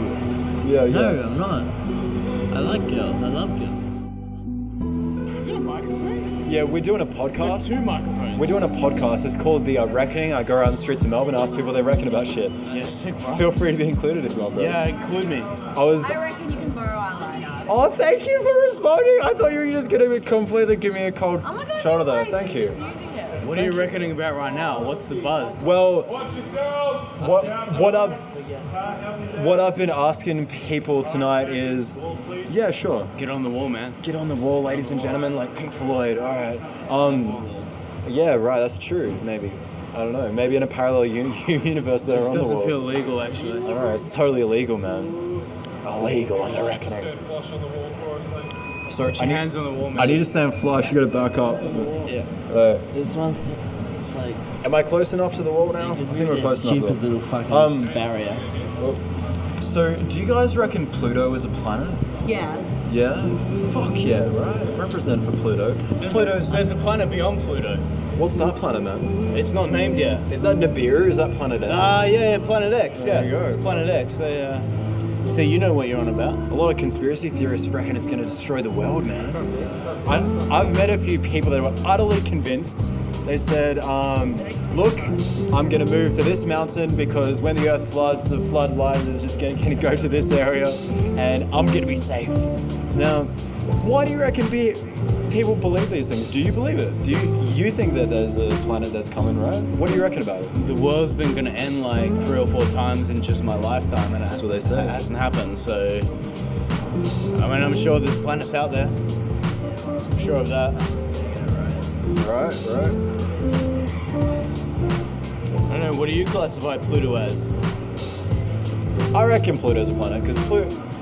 Yeah. No, I'm not. I like girls. I love girls. You got a microphone? Yeah, we're doing a podcast. Two microphones. We're doing a podcast. It's called The Reckoning. I go around the streets of Melbourne and ask people what they reckon about shit. Yeah, sick, bro. Feel free to be included if you want, bro. Yeah, include me. I reckon you can borrow our lineup. Oh, thank you for responding. I thought you were just going to completely give me a cold shoulder though. Thank you. Just using it. What are you reckoning about right now? What's the buzz? Well, what I've been asking people tonight is, yeah, sure. Get on the wall, man. Get on the wall, ladies and gentlemen, like Pink Floyd. All right. Yeah, right. That's true. Maybe. I don't know. Maybe in a parallel universe they're on the wall. This doesn't feel legal, actually. All right, it's totally illegal, man. Illegal on the reckoning. Sorry, Put your hands on the wall, man. I need to stand flush. You gotta back up. Yeah. This one's. It's like. Am I close enough to the wall now? I think we're close enough. Stupid little fucking barrier. So, do you guys reckon Pluto is a planet? Yeah. Yeah? Fuck yeah, right? Represent for Pluto. There's a planet beyond Pluto. What's that planet, man? It's not named yet. Is that Nibiru? Is that Planet X? Yeah, Planet X. There you go. It's Planet X. So you know what you're on about. A lot of conspiracy theorists reckon it's going to destroy the world, man. I've met a few people that were utterly convinced. They said, look, I'm going to move to this mountain because when the earth floods, the floodlight is just going to go to this area and I'm going to be safe. Now, why do you reckon people believe these things? Do you believe it? Do you think that there's a planet that's coming, right? What do you reckon about it? The world's been going to end like 3 or 4 times in just my lifetime, and that's what they say. It hasn't happened. So, I mean, I'm sure there's planets out there. I'm sure of that. Right. I don't know. What do you classify Pluto as? I reckon Pluto's a planet because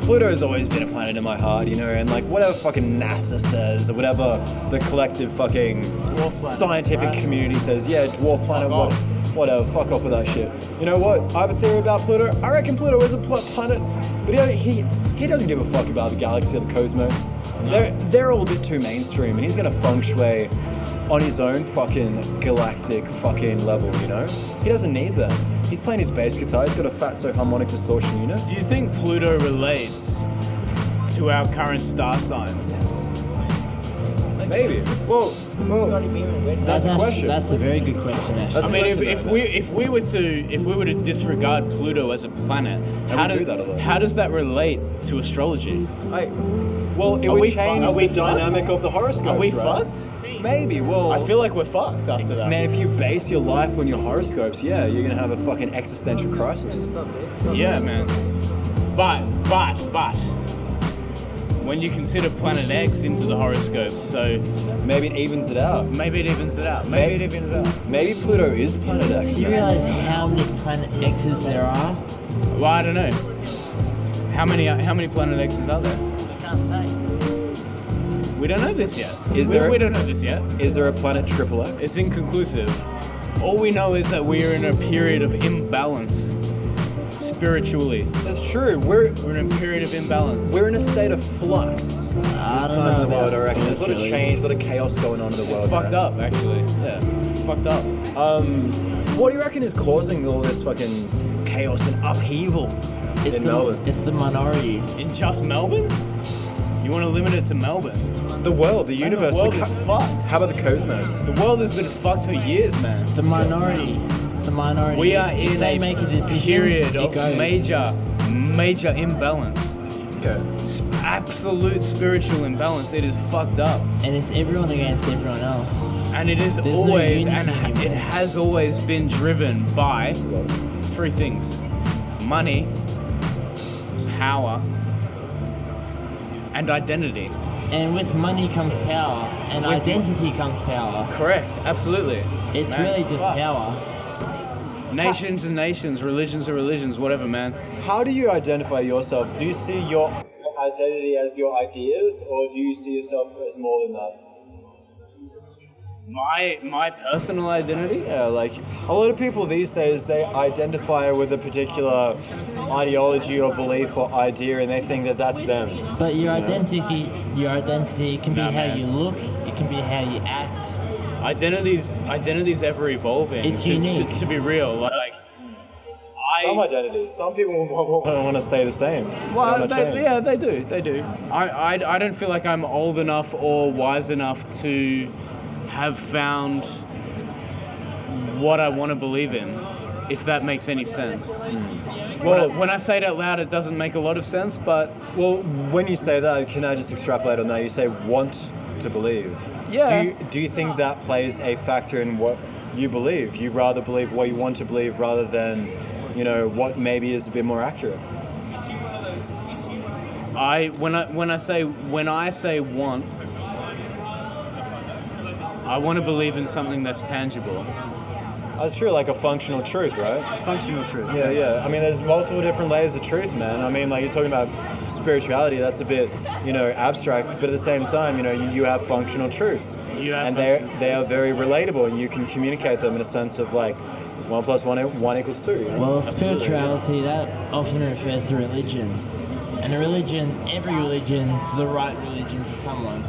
Pluto's always been a planet in my heart, you know, and like whatever fucking NASA says or whatever the collective fucking scientific community says, yeah, dwarf planet, whatever, fuck off with that shit. You know what? I have a theory about Pluto. I reckon Pluto is a planet, but he doesn't give a fuck about the galaxy or the cosmos. They're all a bit too mainstream, and he's gonna feng shui on his own fucking galactic fucking level, you know? He doesn't need them. He's playing his bass guitar, he's got a fatso harmonic distortion unit. Do you think Pluto relates to our current star signs? Maybe. Well, that's a question. That's a very good question, actually. I mean, if we were to disregard Pluto as a planet, how does that relate to astrology? Well, it would change the dynamic of the horoscope. Are we right? fucked? Maybe. Well, I feel like we're fucked after that. Man, if you base your life on your horoscopes, yeah, you're gonna have a fucking existential crisis. Yeah, man. But when you consider Planet X into the horoscopes, so maybe it evens it out. Maybe Pluto is Planet X. Do you realize how many Planet X's there are? Well, I don't know. How many Planet X's are there? I can't say. We don't know this yet. We don't know this yet. Is there a Planet Triple X? It's inconclusive. All we know is that we're in a period of imbalance. Spiritually. That's true. We're in a period of imbalance. We're in a state of flux. I don't know about I reckon. There's a lot of change, a lot of chaos going on in the world. It's fucked up, actually. Yeah, it's fucked up. What do you reckon is causing all this fucking chaos and upheaval in Melbourne? It's the minority. In just Melbourne? You want to limit it to Melbourne? The world, the universe. The world is fucked. How about the cosmos? The world has been fucked for years, man. The minority. The minority. We are in a period of major imbalance. Okay. Absolute spiritual imbalance. It is fucked up. And it's everyone against everyone else. And it is always, and it has always been driven by 3 things: money, power, and identity. And with money comes power, and identity comes power. Correct, absolutely. It's really just power. Nations and nations, religions are religions, whatever, man. How do you identify yourself? Do you see your identity as your ideas, or do you see yourself as more than that? My personal identity? Yeah, like a lot of people these days, they identify with a particular ideology or belief or idea, and they think that that's them. But your identity can be how you look, it can be how you act. Identity's ever evolving. It's unique. To be real, some identities. Some people want to stay the same. Well, they do. I don't feel like I'm old enough or wise enough to have found what I want to believe in, if that makes any sense. Well, when I say it out loud, it doesn't make a lot of sense, but... Well, when you say that, can I just extrapolate on that? You say want to believe. Yeah. Do you think that plays a factor in what you believe? You rather believe what you want to believe rather than, you know, what maybe is a bit more accurate. When I say want, I want to believe in something that's tangible. That's true, like a functional truth, right? Functional truth. Yeah, yeah. I mean, there's multiple different layers of truth, man. I mean, like, you're talking about spirituality, that's a bit, you know, abstract, but at the same time, you know, you have functional truths. And they are very relatable, and you can communicate them in a sense of, like, 1 + 1 = 2. You know? Well, spirituality, that often refers to religion. And a religion, every religion is the right religion to someone.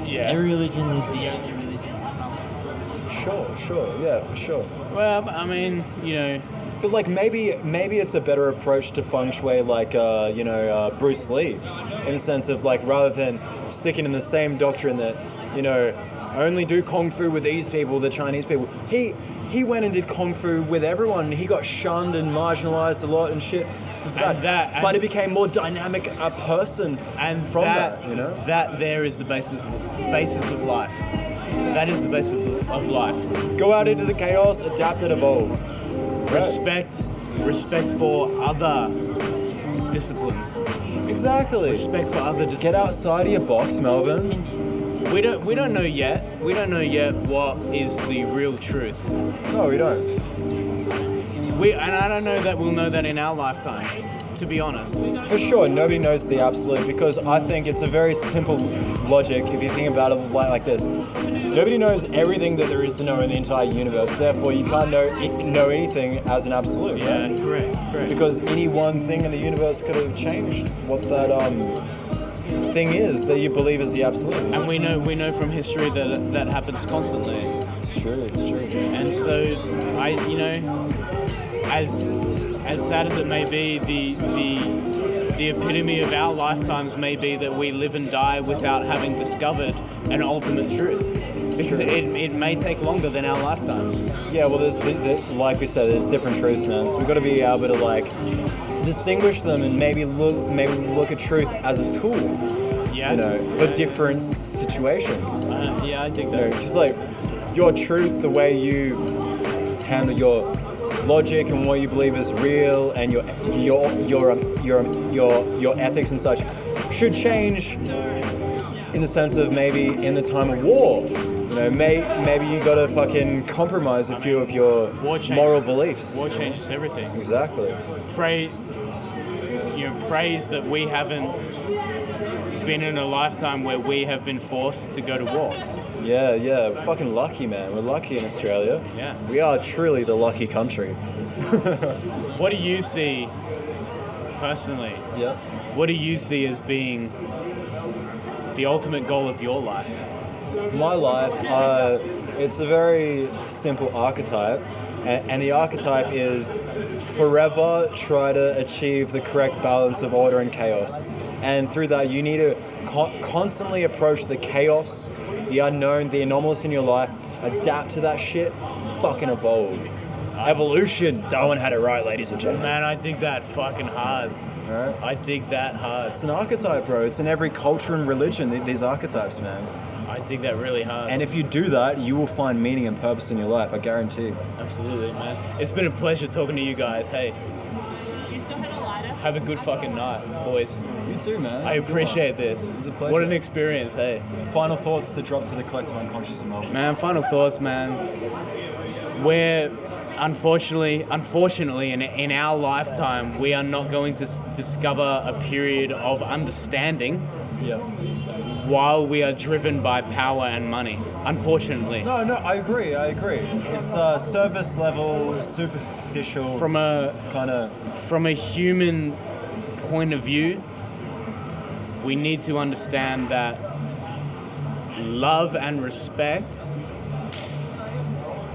Yeah. Every religion is the only religion to someone. Sure, yeah, for sure. Well, I mean, you know... But, like, maybe it's a better approach to feng shui, like, you know, Bruce Lee, in the sense of, like, rather than sticking in the same doctrine that, you know, only do kung fu with these people, the Chinese people. He went and did kung fu with everyone, and he got shunned and marginalized a lot and shit for that. But he became more dynamic a person from that, you know? That there is the basis of life. That is the basis of life. Go out into the chaos, adapt and evolve. Respect for other disciplines. Exactly. Respect for other disciplines. Get outside of your box, Melbourne. We don't know yet. We don't know yet what is the real truth. No, we don't. And I don't know that we'll know that in our lifetimes, to be honest. For sure, nobody knows the absolute, because I think it's a very simple logic if you think about it like this. Nobody knows everything that there is to know in the entire universe, therefore you can't know anything as an absolute. Yeah, right? correct. Because any one thing in the universe could have changed what that thing is that you believe is the absolute. And we know from history that happens constantly. It's true. And so, you know, as sad as it may be, the epitome of our lifetimes may be that we live and die without having discovered an ultimate truth. Because it may take longer than our lifetimes. Yeah, well, there's like we said, there's different truths, man. So we've got to be able to, like, distinguish them and maybe look at truth as a tool. Yeah. You know, for different situations. Yeah, I dig that. Just like your truth, the way you handle your logic and what you believe is real, and your ethics and such, should change in the sense of maybe in the time of war. You know, maybe you got to fucking compromise a few of your moral beliefs. War changes everything. Exactly. Praise that we haven't been in a lifetime where we have been forced to go to war. Yeah, we're fucking lucky, man. We're lucky in Australia. Yeah. We are truly the lucky country. What do you see, personally? Yeah. What do you see as being the ultimate goal of your life? My life, it's a very simple archetype. And the archetype is forever try to achieve the correct balance of order and chaos. And through that, you need to constantly approach the chaos, the unknown, the anomalous in your life, adapt to that shit, fucking evolve. Evolution. Darwin had it right, ladies and gentlemen. Man, I dig that fucking hard. Right? I dig that hard. It's an archetype, bro. It's in every culture and religion, these archetypes, man. I dig that really hard. And if you do that, you will find meaning and purpose in your life, I guarantee. Absolutely, man. It's been a pleasure talking to you guys. Hey. Do you still have a lighter? Have a good fucking night, boys. You too, man. I appreciate this. It's a pleasure. What an experience, hey. Final thoughts to drop to the collective unconscious and Melbourne. Man, final thoughts, man. We're unfortunately, in our lifetime, we are not going to discover a period of understanding. Yeah. While we are driven by power and money, unfortunately. No, I agree. It's service level, superficial. From a human point of view, we need to understand that love and respect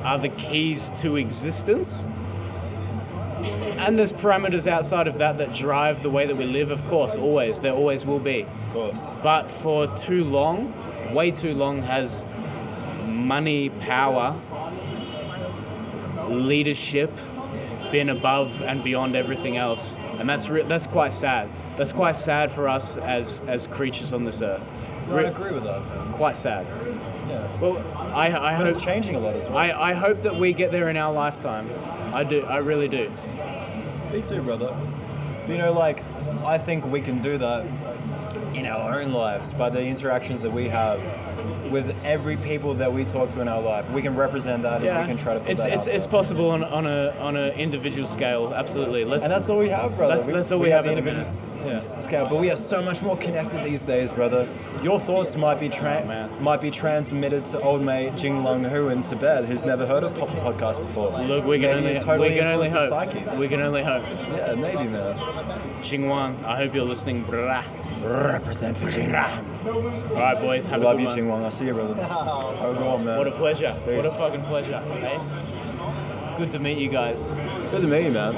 are the keys to existence. And there's parameters outside of that drive the way that we live, of course, always. There always will be. Of course. But for too long, way too long, has money, power, leadership been above and beyond everything else. And that's quite sad. That's quite sad for us as creatures on this earth. I agree with that. Quite sad. Yeah. Well, I But hope it's changing a lot as well. I hope that we get there in our lifetime. I do. I really do. Me too, brother. You know, like, I think we can do that in our own lives by the interactions that we have with every people that we talk to in our life. We can represent that and we can try to put that out It's possible on a individual scale, absolutely. and that's all we have, brother. That's all we have the at the individual minute. scale, but we are so much more connected these days, brother. Your thoughts might be transmitted to old mate Jing Long Hu in Tibet, who's never heard of Pop Podcast before. Look, we can Maybe only influence his hope. psyche. We can only hope. Yeah, maybe, man. Jing Wang, I hope you're listening, brah. Represent for Jing Wang. All right, boys. Have a Love good you, one. Jing Wang. I'll see you, brother. Have a good one, man. What a pleasure. Peace. What a fucking pleasure. Hey? Good to meet you guys. Good to meet you, man.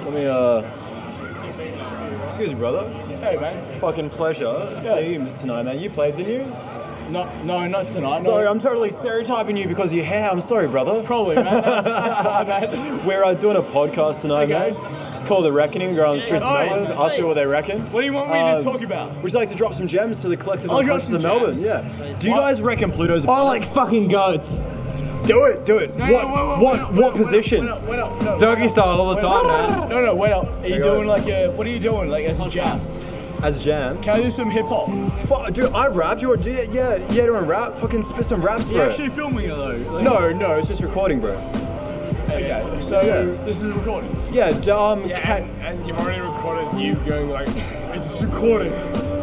Let me, excuse me, brother. Hey, man. Fucking pleasure seeing you tonight, man. You played, didn't you? No, not tonight. Sorry, no. I'm totally stereotyping you because of your hair. I'm sorry, brother. Probably, man. That's fine, man. We're doing a podcast tonight, Okay. man. It's called The Reckoning. We go on the streets of Hey, Melbourne, hey. ask people what they reckon. What do you want me to talk about? Would you like to drop some gems to the collective I'll drop unconscious some of Melbourne? gems. Yeah. Do you guys reckon Pluto's a I like fucking goats. Do it. No, What position? Wait up, no, Doggy style all the time, man. No, wait up. Are you go doing like a? What are you doing like as a jam? As a jam? Can I do some hip hop? Dude, I rapped. You doing rap? Fucking spit some raps, bro. You're actually filming it though. Like, No, it's just recording, bro. Okay, so this is recording. Yeah, and you've already recorded you going like, is this recording?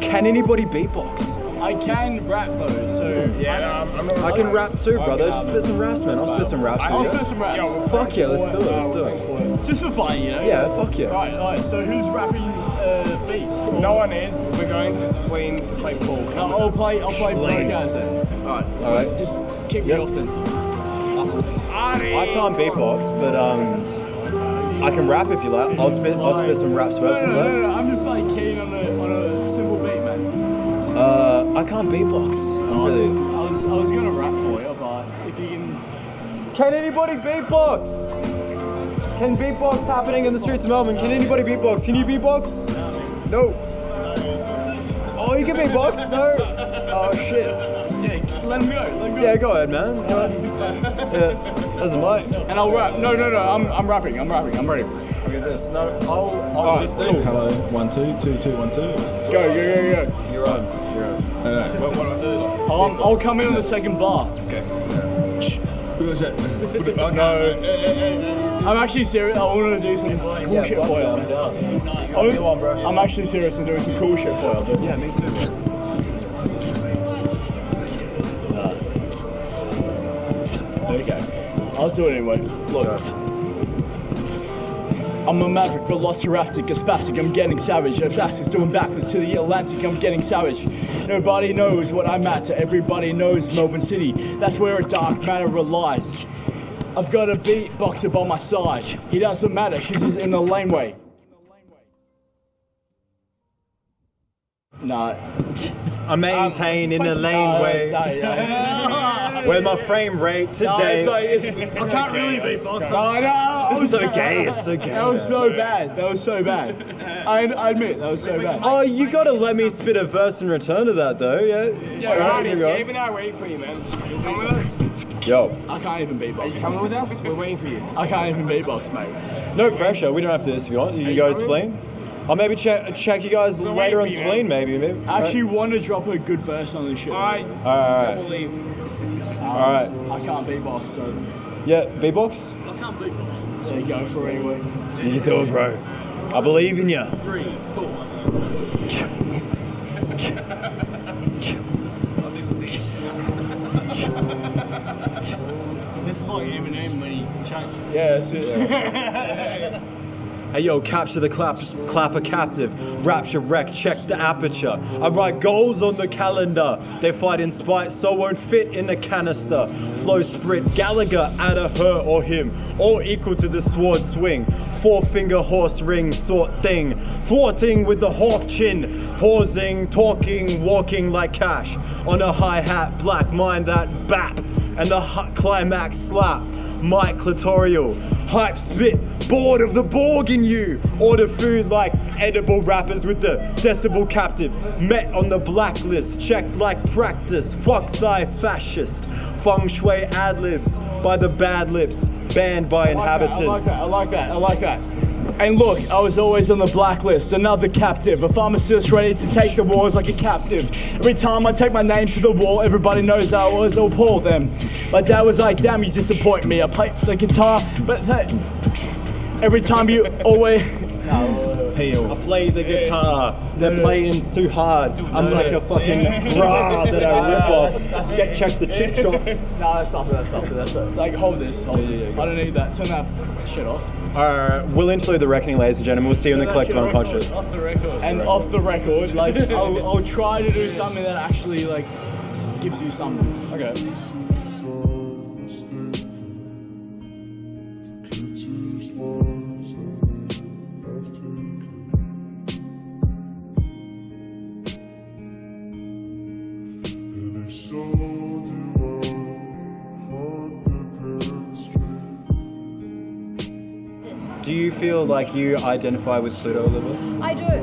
Can anybody beatbox? I can rap though, so Yeah, I'm not. I can rap too, brother. Just spit some raps, man. I'll spit some raps. I'll spit some raps. Fuck yeah, let's do it. Just for fun, you know? Yeah, fuck yeah. Alright, so who's rapping beat? No one is. We're going to Spleen to play pool. I'll play both guys then. Alright. Just kick me off then. I can't beatbox, but I can rap if you like. I'll spit some raps first. No, I'm just like keen on a simple beat, man. I can't beatbox. Really. I was gonna rap for you, but if you can. Can anybody beatbox? Can beatbox happening in the streets of Melbourne? Can anybody beatbox? Can you beatbox? No. Oh, you can beatbox? No. Oh shit. Yeah, let him go. Yeah, go ahead, man. Go ahead. Yeah, that's mine. And I'll rap. No, I'm rapping. I'm ready. Look at this. No, I'll just do. Hello, 1 2 2 2 1 2. Go. You're on. What do I do? I'll come in on the second bar. Okay. Who was that? No. I'm actually serious. I want to do some cool shit for you. I'm down. I'm actually serious and doing some cool shit for you. Yeah, me too, man. Okay. I'll do it anyway. Look. I'm a maverick, velociraptor, a spastic, I'm getting savage. A fastest doing backwards to the Atlantic, I'm getting savage. Nobody knows what I matter, everybody knows Melbourne City. That's where a dark matter relies. I've got a beatboxer by my side. He doesn't matter, cause he's in the laneway. Nah. I maintain in the laneway. Where my frame rate today. I can't really beatbox. It's so gay. It's so gay. That was so bad. I admit, that was so bad. Oh, you gotta let me spit a verse in return to that, though. Yeah. Yeah, right, even our wait for you, man. You coming with us? Yo. I can't even beatbox. Are you coming with us? We're waiting for you. I can't even beatbox, mate. No pressure. We don't have to do this if you want. You can go to Spleen. I'll maybe check you guys later on Spleen, maybe. I actually want to drop a good verse on this shit. Alright. Alright. I can't beatbox, so. Yeah, beatbox? I can't beatbox. There you go for anyway. You can do it, bro. I believe in you. 3, 4. This is like Eminem when he changed. Yeah, that's it. Hey yo, capture the clapper captive, rapture wreck, check the aperture. I write goals on the calendar, they fight in spite, so won't fit in a canister. Flow sprit, Gallagher at a her or him, all equal to the sword swing. 4-finger horse ring sort thing, thwarting with the hawk chin, pausing, talking, walking like cash. On a hi-hat, black mind that bap. and the climax slap. Mic clitorial, hype spit, bored of the Borg in you. Order food like edible rappers with the decibel captive. Met on the blacklist, checked like practice. Fuck thy fascist. Feng shui ad-libs by the bad lips, banned by inhabitants. I like that. And look, I was always on the blacklist, another captive, a pharmacist ready to take the wars like a captive. Every time I take my name to the wall, everybody knows I was appalled them. My dad was like, damn, you disappoint me. I play the guitar, but every time you always... I play the guitar, they're playing too hard. I'm like a fucking bra that I rip off. Check the chick shot. No, that's not it. Like, hold this. I don't need that. Turn that shit off. Alright, we'll interlude the reckoning, ladies and gentlemen. We'll see you in the collective unconscious. Off the record. And off the record, like, I'll try to do something that actually, like, gives you something. Okay. Do you feel like you identify with Pluto a little bit? I do.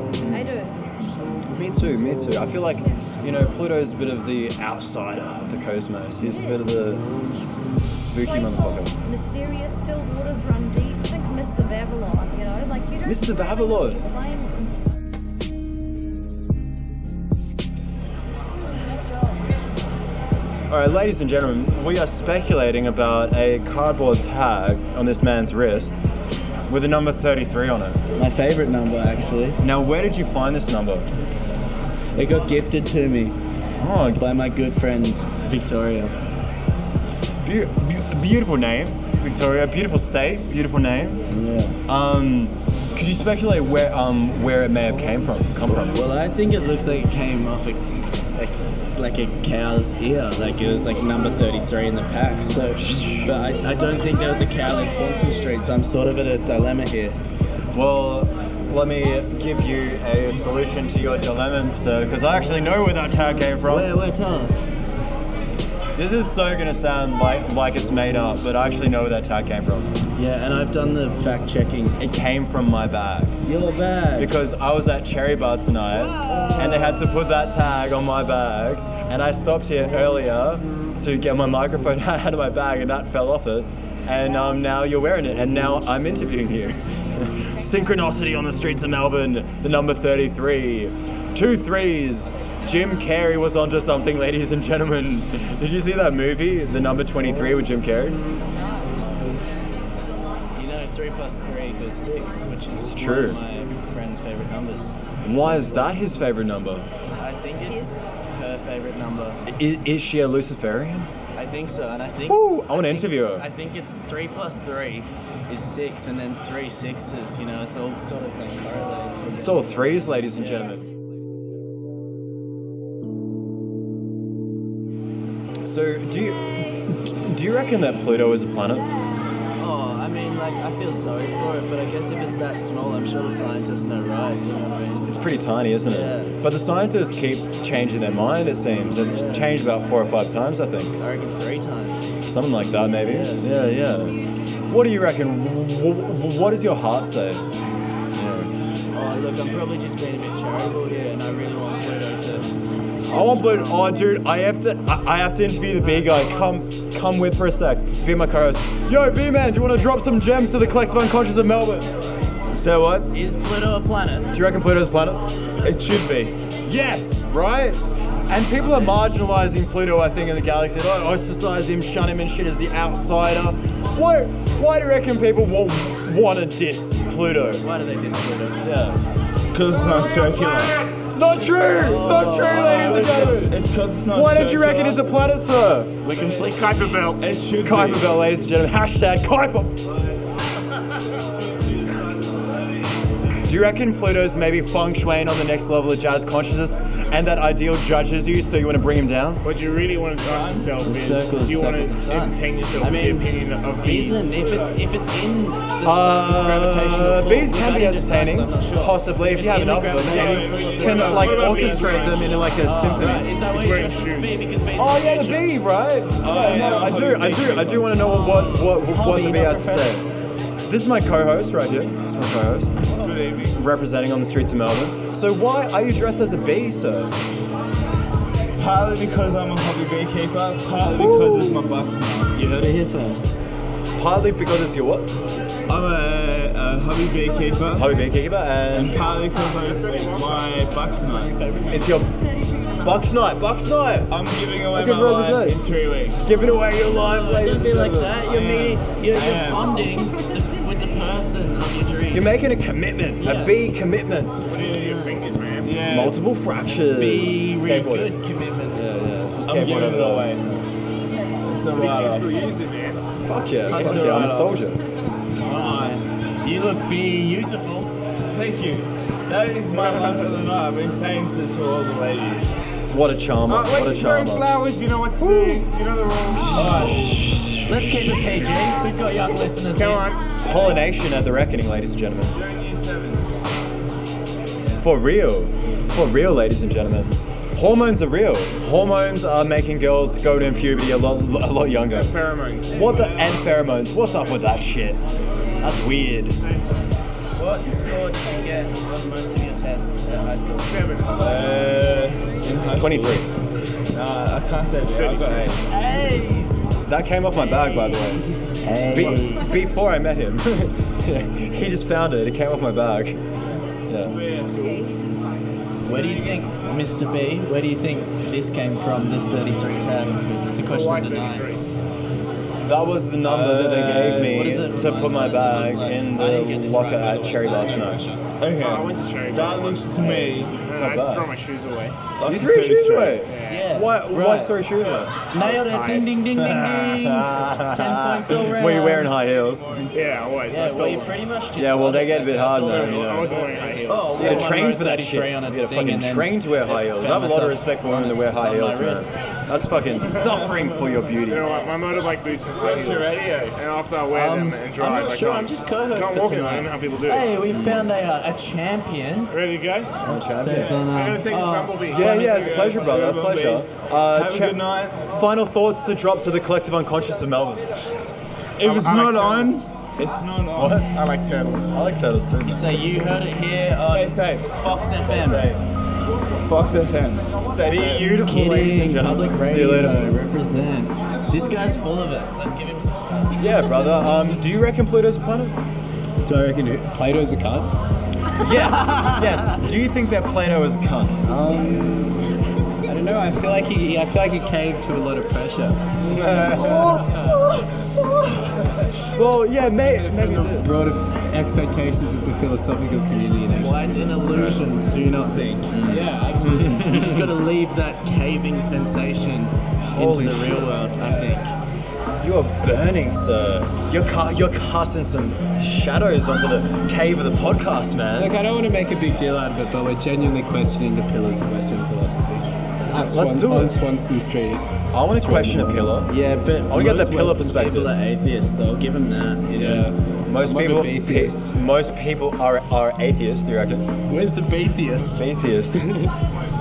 Me too. I feel like, you know, Pluto's a bit of the outsider of the cosmos. He's a bit of the spooky motherfucker. Mysterious, still waters run deep. Think Mr. Avalon, you know? Like, you don't... Mr. Avalon! Alright, ladies and gentlemen, we are speculating about a cardboard tag on this man's wrist with a number 33 on it. My favourite number, actually. Now, where did you find this number? It got gifted to me by my good friend, Victoria. Beautiful name, Victoria. Beautiful state, beautiful name. Yeah. Could you speculate where it may have come from? Well, I think it looks like it came off like a cow's ear, like it was like number 33 in the pack. So, but I don't think there was a cow in Swanston Street, so I'm sort of at a dilemma here. Well, let me give you a solution to your dilemma, sir, because I actually know where that tag came from. Where? Tell us. This is so gonna sound like it's made up, but I actually know where that tag came from. Yeah, and I've done the fact checking. It came from my bag. Your bag? Because I was at Cherry Bar tonight, and they had to put that tag on my bag, and I stopped here earlier to get my microphone out of my bag, and that fell off it, and now you're wearing it, and now I'm interviewing you. Synchronicity on the streets of Melbourne, the number 33. 2 3s. Jim Carrey was onto something, ladies and gentlemen. Did you see that movie, The Number 23 with Jim Carrey? You know, 3 plus 3 equals 6, which is true. One of my friend's favourite numbers. Why is that his favourite number? I think it's her favourite number. Is she a Luciferian? I think so, and I think... Ooh, I want to interview her. I think it's 3 plus 3 is 6, and then 3 6s, you know, it's all sort of thing correlated. It's all 3s, ladies and gentlemen. So, do you reckon that Pluto is a planet? Oh, I mean, like, I feel sorry for it, but I guess if it's that small, I'm sure the scientists know, right? It's pretty tiny, isn't it? Yeah. But the scientists keep changing their mind, it seems. It's changed about 4 or 5 times, I think. I reckon 3 times. Something like that, maybe. Yeah. What do you reckon? What does your heart say? Oh, look, I'm probably just being a bit charitable here, and I really want Pluto to... I want Pluto. Oh, dude, I have to interview the B guy. Come with for a sec. Be my co-host. Yo, B man, do you want to drop some gems to the collective unconscious of Melbourne? So what? Is Pluto a planet? Do you reckon Pluto's a planet? It should be. Yes, right? And people are marginalizing Pluto, I think, in the galaxy. They ostracize him, shun him and shit as the outsider. Why do you reckon people want to diss Pluto? Why do they diss Pluto? Yeah. Because it's not circular. It's not true! It's not true, ladies and gentlemen! It's because it's not Why don't you reckon it's a planet, sir? We can flick Kuiper Belt. It should Kuiper be. Belt, ladies and gentlemen. Hashtag Kuiper! Do you reckon Pluto's maybe feng shuiing on the next level of jazz consciousness, and that ideal judges you, so you want to bring him down? What you really want to ask yourself is, do you want to entertain yourself with the opinion of bees? If it's in the sun's gravitational pull, bees can be entertaining, possibly, if you have enough of them. You can like orchestrate them into like a symphony. Is that what you dressed as a bee? Because bees Oh yeah, the bee, right? I do want to know what the bee has to say. This is my co-host right here. This is my co-host. Good evening. Representing on the streets of Melbourne. So why are you dressed as a bee, sir? Partly because I'm a hobby beekeeper, partly because it's my bucks now. You heard it here first. Partly because it's your what? I'm a hobby beekeeper. Hobby beekeeper, and partly because it's my bucks night. It's your Bucks night, Bucks night. I'm giving away my life in 3 weeks. Giving away your life, ladies Don't and be like gentlemen. that. You're bonding with the person of your dreams. You're making a commitment, a bee commitment. Your fingers, man. Yeah. Multiple fractures. Be really Skateboarding. good commitment. Yeah, that's what I'm giving skateboarding it away. It's a write-off. Still use it, man. Fuck yeah, It's fuck a yeah, I'm a write-off. soldier. You look beautiful. Thank you. That is my life for the night. I've been saying so to all the ladies. What a charmer, what a When she's wearing charmer. flowers, you know what to do. You know the rules. Let's keep it PG. We've got young listeners Come here. on. Pollination at the reckoning, ladies and gentlemen. You're in year 7. For real, ladies and gentlemen. Hormones are real. Hormones are making girls go to puberty a lot younger. Pheromones. What the and pheromones? What's up with that shit? That's weird. What score did you get on most of your tests at high school? 7. In high school. 23. Nah, I can't say that. I got A's. That came off my bag, by the way. Before I met him. He just found it. It came off my bag. Yeah. Where do you think, Mr. B, where do you think this came from, this 33 tab? It's a question of the night. That was the number that they gave what me is it? to put my bag in the locker at Cherry last night. Okay. I went to Cherry. That looks to me. I just throw my shoes away. You threw your shoes away? Yeah. Why Right. throw your shoes away? Nailed it. Ding, ding, ding, ding, ding. 10 points all round. Were you wearing high heels? Yeah, always. Yeah, well, you pretty much just Yeah, well, they get a bit hard That's all now, there you is. know. I wasn't wearing high heels. Oh, You gotta well, train I for that wrote shit. 33 on a You gotta thing fucking and then train to wear high heels. I have a lot of respect for women that wear high heels, man. That's fucking suffering for your beauty. You know what? My motorbike boots and high heels. And after I wear them and drive, I'm not I sure. can't- I'm just co-host can't for walk it. I tonight. don't know how people do it. Hey, we found a champion. Ready to go? Says on, I'm gonna take this Bumblebee. Yeah, it's a pleasure, brother. A pleasure. Have a good night. Final thoughts to drop to the collective unconscious of Melbourne. If it's I not like on, turtles. it's not on. What? I like turtles. I like turtles too. So you heard it here Stay on safe. Fox FM. Fox FM. Stay safe. Beautiful, ladies and Kidding, gentlemen. public See you radio, later. represent. This guy's full of it. Let's give him some stuff. Yeah, brother. Do you reckon Pluto's a planet? Do I reckon Plato's a cunt? Yes. Yes. Do you think that Plato is a cunt? I don't know. I feel like he caved to a lot of pressure. Well, yeah, maybe it did. Broad of expectations. It's a philosophical community. And Why it's an illusion, do you not think? Yeah, absolutely. You just got to leave that caving sensation Holy into the real shit. world, I think. You are burning, sir. You're casting some shadows onto the cave of the podcast, man. Look, I don't want to make a big deal out of it, but we're genuinely questioning the pillars of Western philosophy. Let's do on it. Swanston Street. I want to question a pillar. Yeah, but I want to get the most pillar Western perspective. people are atheists, so I'll give them that. You know. Most I'm not people, a atheist. most people are atheists. Do you reckon? Where's the betheist? Atheist.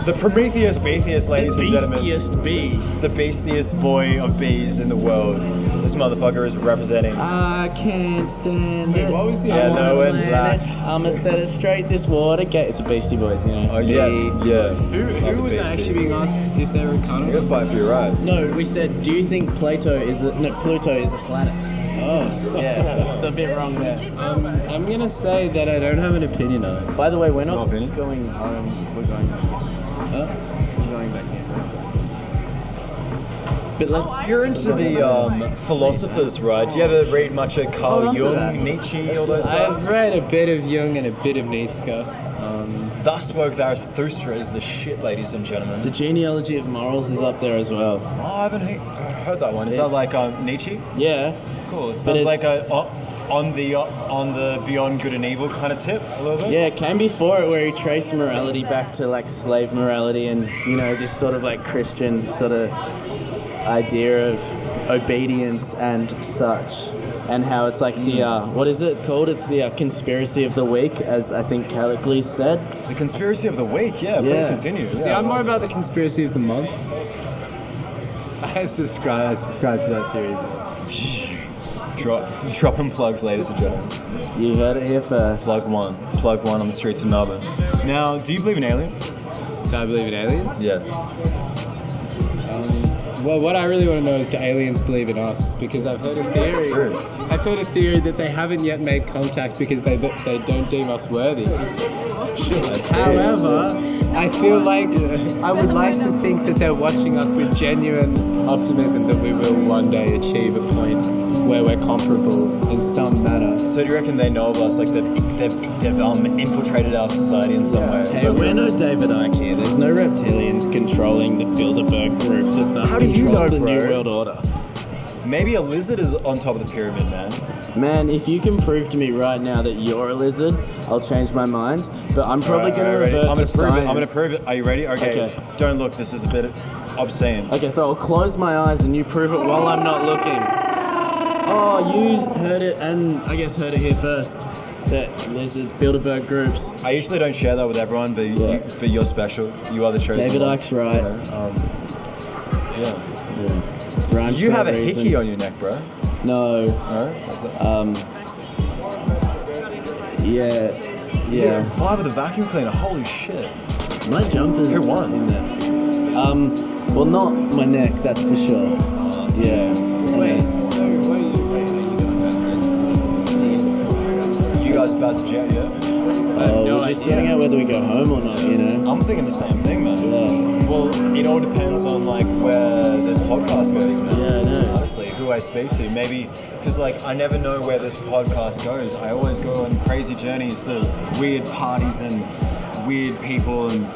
The Prometheus Betheist, ladies and gentlemen. Beastiest bee. The beastiest boy of bees in the world. This motherfucker is representing. I can't stand Wait, it. what was the Yeah, other no, one? it's black. I'ma set it straight. This water gate. It's a Beastie Boys, you know. Oh yeah, Beastie yeah. Boys. Who was actually being asked if they were a cunt? You're gonna fight for your right. No, we said, do you think Pluto is a planet? Oh. Yeah, it's a bit wrong there. I'm gonna say that I don't have an opinion on it. By the way, we're not No opinion? going home. We're going back here. Huh? We're going back here. But let's. You're into the philosophers, right? Do you ever read much of Carl on to that. Jung, Nietzsche, all those guys? I've read a bit of Jung and a bit of Nietzsche. Thus woke Zarathustra is the shit, ladies and gentlemen. The genealogy of morals is up there as well. Oh, I haven't heard that one. Is that like Nietzsche? Yeah. Cool. But Sounds it's- like a. Oh, on the beyond good and evil kind of tip a little bit? Yeah, it came before it where he traced morality back to like slave morality and, you know, this sort of like Christian sort of idea of obedience and such. And how it's like the, what is it called? It's the conspiracy of the week, as I think Callicles said. The conspiracy of the week, yeah, please continue. See, I'm more about the conspiracy of the month. I subscribe to that theory. Dropping plugs, ladies and gentlemen. You heard it here first. Plug one on the streets of Melbourne. Now, do you believe in aliens? Do I believe in aliens? Yeah. Well, what I really want to know is, do aliens believe in us? Because I've heard a theory. I've heard a theory that they haven't yet made contact because they don't deem us worthy. However, I feel like I would like to think that they're watching us with genuine optimism that we will one day achieve a point where we're comparable in some manner. So do you reckon they know of us, like they've infiltrated our society in some way? Hey, we're no David Icke here. There's no reptilians controlling the Bilderberg group that thus controls the New World Order. Maybe a lizard is on top of the pyramid, man. Man, if you can prove to me right now that you're a lizard, I'll change my mind. But I'm probably going to revert to science. I'm going to prove it. Are you ready? Okay. Don't look. This is a bit obscene. Okay, so I'll close my eyes and you prove it while I'm not looking. Oh, you heard it, and I guess heard it here first. That lizards, Bilderberg groups. I usually don't share that with everyone, but you're special. You are the chosen David one. Icke's right. Rhymes You for have a reason. hickey on your neck, bro. No. Yeah. 5 with a vacuum cleaner. Holy shit. My jumper's Who won? in there. Well, not my neck, that's for sure. Yeah. Wait, so what are you You guys about to jet yet? We're just sorting out whether we go home or not, you know? I'm thinking the same thing, man. Yeah. Well, it all depends on like where this podcast goes, man. Yeah, I know. Honestly, who I speak to. Maybe, because like I never know where this podcast goes. I always go on crazy journeys to weird parties and weird people and,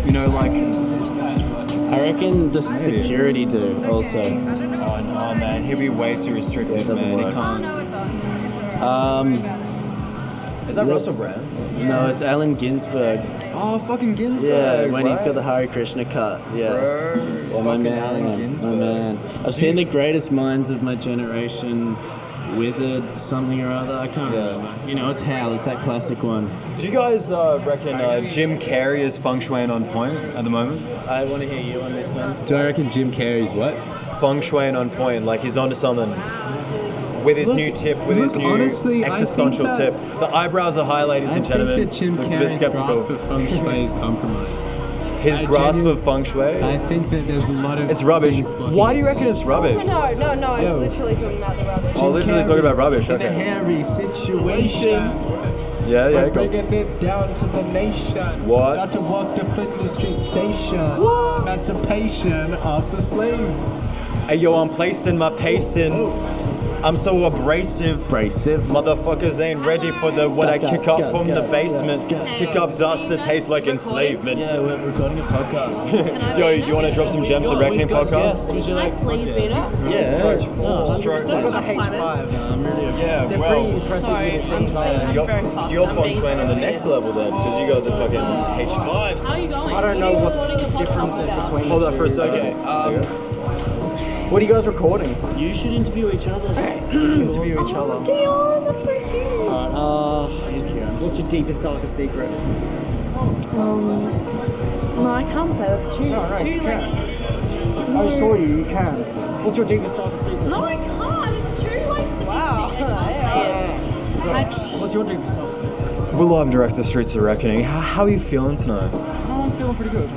you know, like... I reckon the security do also. Oh no, man. He'll be way too restricted, it doesn't man. work. He can't. Is that Russell Brand? No, it's Allen Ginsberg. Oh, fucking Ginsberg. Yeah, when he's right? got the Hare Krishna cut. Yeah. Bro, yeah, my man. My man. I've seen the greatest minds of my generation withered something or other. I can't remember. You know, it's Hal. It's that classic one. Do you guys reckon Jim Carrey is feng shuiing on point at the moment? I want to hear you on this one. Do I reckon Jim Carrey's what? Feng shuiing on point. Like he's onto something. With his new tip, with his new honestly, existential tip. The eyebrows are high, ladies and gentlemen. I think that Jim Looks a bit Carrey's skeptical. grasp of feng shui is compromised. His grasp of feng shui? I think that there's a lot of... It's rubbish. Why do you reckon it's rubbish? No, I'm literally talking about the rubbish. Oh, literally talking about rubbish, In a okay. hairy situation. Yeah, We're go. bringing it down to the nation. What? Got to walk to Flinders Street Station. What? Emancipation of the slaves. Hey, yo, I'm placing my pacing. I'm so abrasive. Motherfuckers ain't ready for the what I kick up from the basement. Kick up dust that tastes like enslavement. Yeah, we're recording a podcast. Yo, do you want to drop some gems to Reckoning podcast? Yes, would you like? Please, Bada. Yeah. Stroke. Yeah, They're well, pretty impressive little things. you're feng shuiing on the next level then, because you got the fucking H5s. How are you going? I don't know what's the differences between Hold the up for a two. second. What are you guys recording? You should interview each other. Interview each other. Dion, that's so cute. What's your deepest, darkest secret? No, I can't say that's true. It's too like. I saw you. You can. What's your deepest, darkest secret? No, I can't. It's too like sadistic. Wow. I can't say it. What's your deepest, darkest secret? We're live direct the streets of Reckoning. How are you feeling tonight? Oh, I'm feeling pretty good.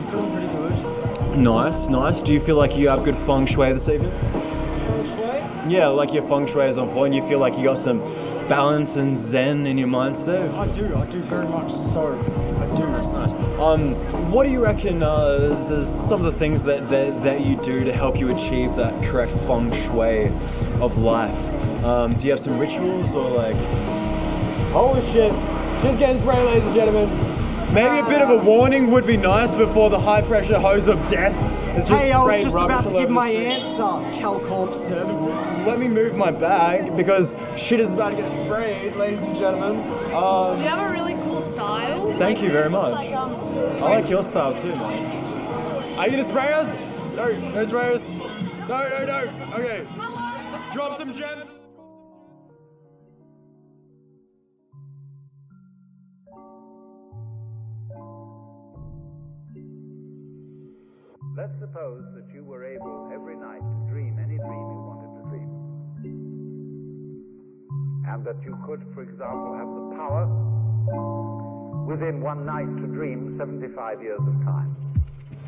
Nice. Do you feel like you have good feng shui this evening? Yeah, like your feng shui is on point. You feel like you got some balance and zen in your mind state? I do very much so. I do. That's nice. What do you reckon is some of the things that you do to help you achieve that correct feng shui of life? Do you have some rituals or like... Holy shit! Just getting sprayed, ladies and gentlemen. Maybe a bit of a warning would be nice before the high pressure hose of death is just Hey, I was sprayed just rubbish about to all give over my the street. answer. Calcorp Services. Let me move my bag because shit is about to get sprayed, ladies and gentlemen. You have a really cool style. Thank you very much. Like, I like your style too, man. Are you gonna spray us? No, no spray us. No. Okay. Drop some gems. Let's suppose that you were able every night to dream any dream you wanted to dream. And that you could, for example, have the power within one night to dream 75 years of time.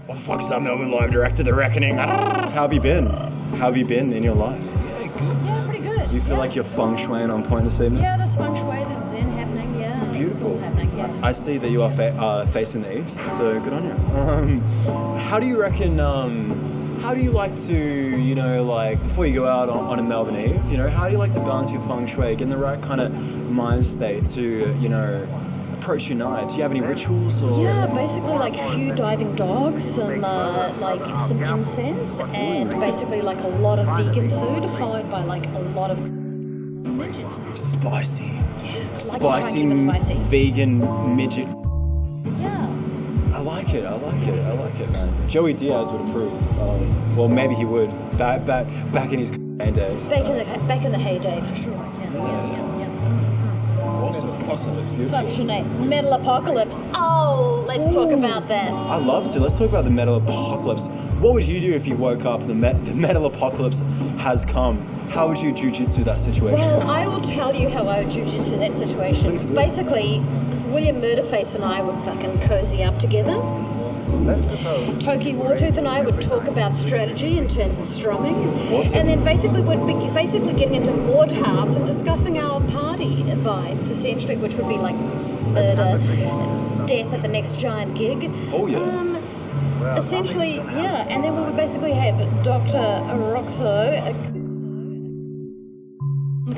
What the fuck is up, Melbourne Live Director, The Reckoning? How have you been? How have you been in your life? Yeah, pretty good. You feel like you're feng shuiing on point this evening? Yeah, there's feng shui, there's zen happening, yeah. Beautiful. It's all happening, yeah. I see that you are facing the east, so good on you. How do you reckon, how do you like to, you know, like, before you go out on a Melbourne Eve, you know, how do you like to balance your feng shui, get in the right kind of mind state to, you know, approach your night? Do you have any rituals? Or? Yeah, basically like a few diving dogs, some some incense, and basically like a lot of vegan food, followed by like a lot of midgets. Spicy. Yeah, Spicy vegan midget. Yeah. I like it, man. Joey Diaz would approve. Well, maybe he would. Back in his days. Back in the heyday, for sure. Yeah. Awesome. It's beautiful. Functionate. Metal apocalypse. Oh, let's talk about that. I'd love to. Let's talk about the metal apocalypse. What would you do if you woke up and the metal apocalypse has come? How would you jujitsu that situation? Well, I will tell you how I would jujitsu that situation. Basically, William Murderface and I would fucking cozy up together. Toki Wartooth and I would talk about strategy in terms of strumming, and then basically we'd be getting into Wardhouse and discussing our party vibes, essentially, which would be like murder, death at the next giant gig. Oh yeah. Essentially, yeah, and then we would basically have Dr. Roxo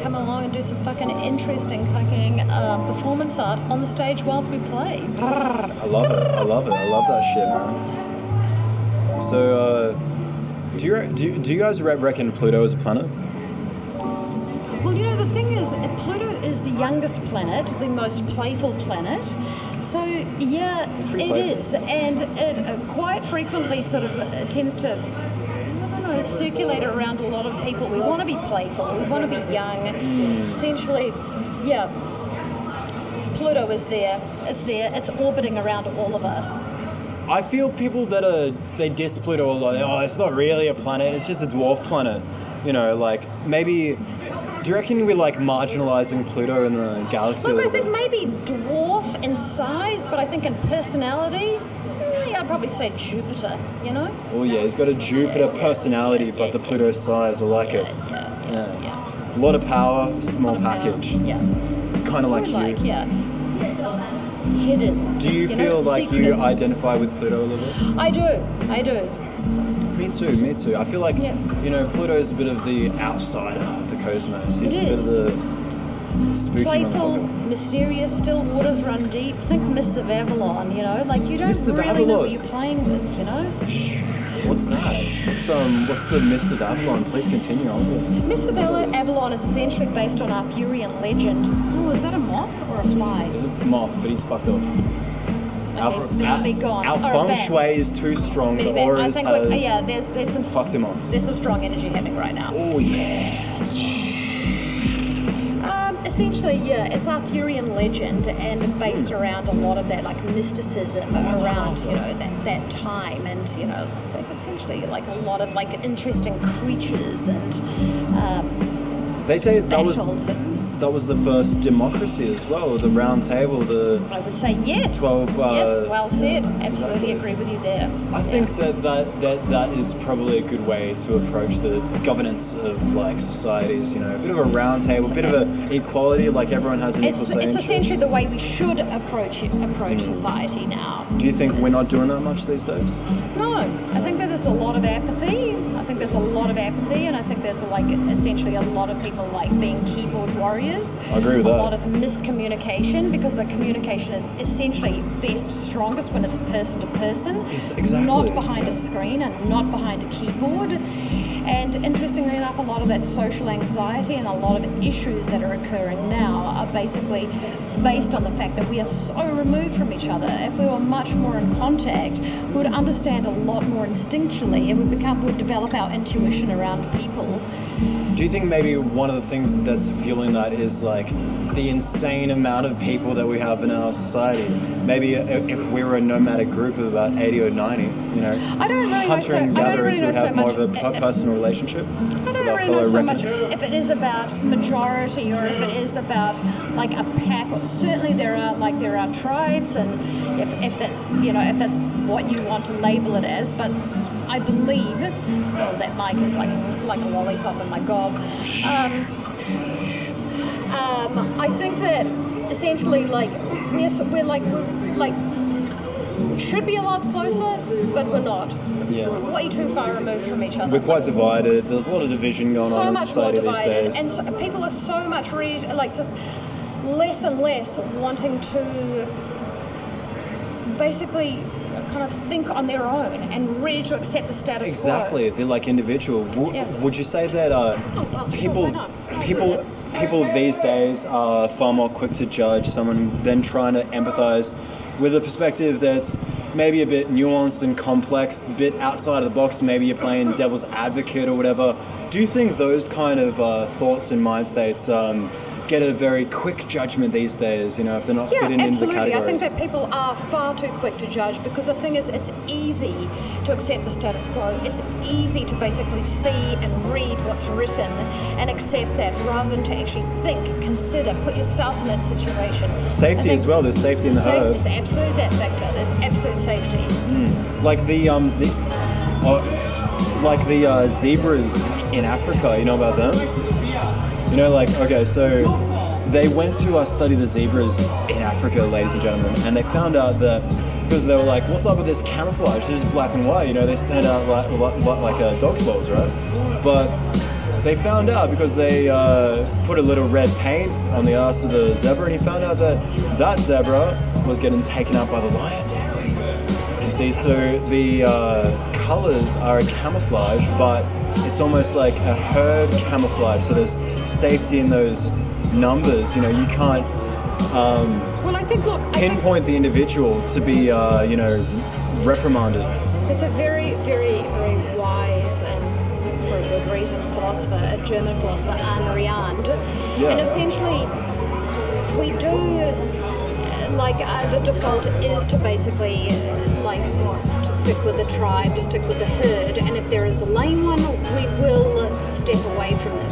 come along and do some fucking interesting fucking performance art on the stage whilst we play. I love it. I love that shit, man. So, do you guys reckon Pluto is a planet? Well, you know, the thing is, Pluto is the youngest planet, the most playful planet. So, yeah, it is. And it quite frequently sort of tends to, I don't know, circulate around a lot of people. We want to be playful. We want to be young. Essentially, yeah, Pluto is there. It's there. It's orbiting around all of us. I feel people that they diss Pluto a lot. Oh, it's not really a planet. It's just a dwarf planet. You know, like maybe. Do you reckon we're like marginalizing Pluto in the galaxy? Look, I think maybe dwarf in size, but I think in personality, I'd probably say Jupiter. You know? Oh yeah, he's got a Jupiter personality, but the Pluto size. I like it. Yeah. A lot of power, small package. Yeah. Kind of like you. Hidden. Do you feel like secret. you identify with Pluto a little bit? I do. Me too. I feel like, you know, Pluto's a bit of the outsider of the cosmos. He's a bit of the spooky playful, motherfucker. mysterious, still waters run deep. Think Mists of Avalon, you know? Like, you don't Mists of really know Avalon. what you're playing with, you know? What's that? What's the Mists of Avalon? Please continue on with it. Mists of Avalon is essentially based on Arthurian legend. Oh, is that a moth or a fly? It's a moth, but he's fucked off. Be gone. Our Or a feng bat. shui is too strong. The I auras think, has there's some fucked him off. There's some strong energy happening right now. Oh yeah. Essentially, yeah, it's Arthurian legend and based around a lot of that like mysticism around, you know, that time, and you know, like essentially like a lot of like interesting creatures and They say that battles was the first democracy as well, the round table, I would say yes. 12 yes, well said. Absolutely agree with you there. I think that is probably a good way to approach the governance of like societies, you know, a bit of a round table, a bit of an equality, like everyone has an equal say. It's essentially the way we should approach society now. Do you think we're not doing that much these days? No, I think that there's a lot of apathy. And I think there's like essentially a lot of people like being keyboard warriors barriers. I agree with a that. lot of miscommunication, because the communication is essentially best, strongest when it's person to person, Exactly. not behind a screen and not behind a keyboard. And interestingly enough, a lot of that social anxiety and a lot of issues that are occurring now are basically based on the fact that we are so removed from each other. If we were much more in contact, we would understand a lot more instinctually. It would develop our intuition around people. Do you think maybe one of the things that's fueling that is like the insane amount of people that we have in our society? Maybe if we were a nomadic group of about 80 or 90, you know, I don't really hunter and gatherers would have more much of a personal relationship. I don't really know so much if it is about majority or if it is about like a pack. Or certainly there are tribes, and if that's what you want to label it as. But I believe, well, that mic is like a lollipop in my gob. I think that essentially we should be a lot closer, but we're not. Yeah. We're way too far removed from each other. We're quite divided. There's a lot of division going on in So much more society these divided, days. and so, people are so much just less and less wanting to basically kind of think on their own and ready to accept the status Exactly, they're like individual. Would you say that people these days are far more quick to judge someone than trying to empathize with a perspective that's maybe a bit nuanced and complex, a bit outside of the box? Maybe you're playing devil's advocate or whatever. Do you think those kind of thoughts and mind states get a very quick judgment these days, you know, if they're not fitting into the categories? I think that people are far too quick to judge, because the thing is, it's easy to accept the status quo. It's easy to basically see and read what's written and accept that, rather than to actually think, consider, put yourself in that situation. Safety as well. There's safety in the herd. There's absolutely that factor. There's absolute safety. Like the zebras in Africa. You know about them? You know, like, okay, so they went to study the zebras in Africa, ladies and gentlemen, and they found out that, because they were like, what's up with this camouflage? This is black and white, you know, they stand out like dog's balls, right? But they found out because they put a little red paint on the ass of the zebra, and he found out that that zebra was getting taken out by the lions. You see, so the colors are a camouflage, but it's almost like a herd camouflage. So there's safety in those numbers. You know, you can't pinpoint the individual to be, reprimanded. There's a very, very, very wise and, for a good reason, philosopher, a German philosopher, Ayn Rand. Yeah. And essentially, we do, the default is to basically, to stick with the tribe, to stick with the herd, and if there is a lame one, we will step away from them.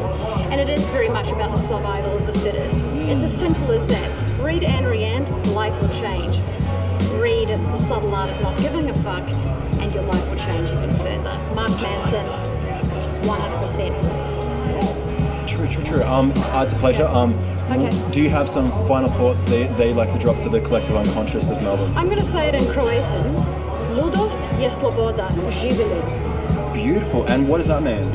And it is very much about the survival of the fittest. It's as simple as that. Read Ayn Rand, life will change. Read The Subtle Art of Not Giving a Fuck, and your life will change even further. Mark Manson, 100%. True. It's a pleasure. Okay. Do you have some final thoughts that you'd like to drop to the collective unconscious of Melbourne? I'm going to say it in Croatian. Ludost je sloboda, živeli. Beautiful. And what does that mean?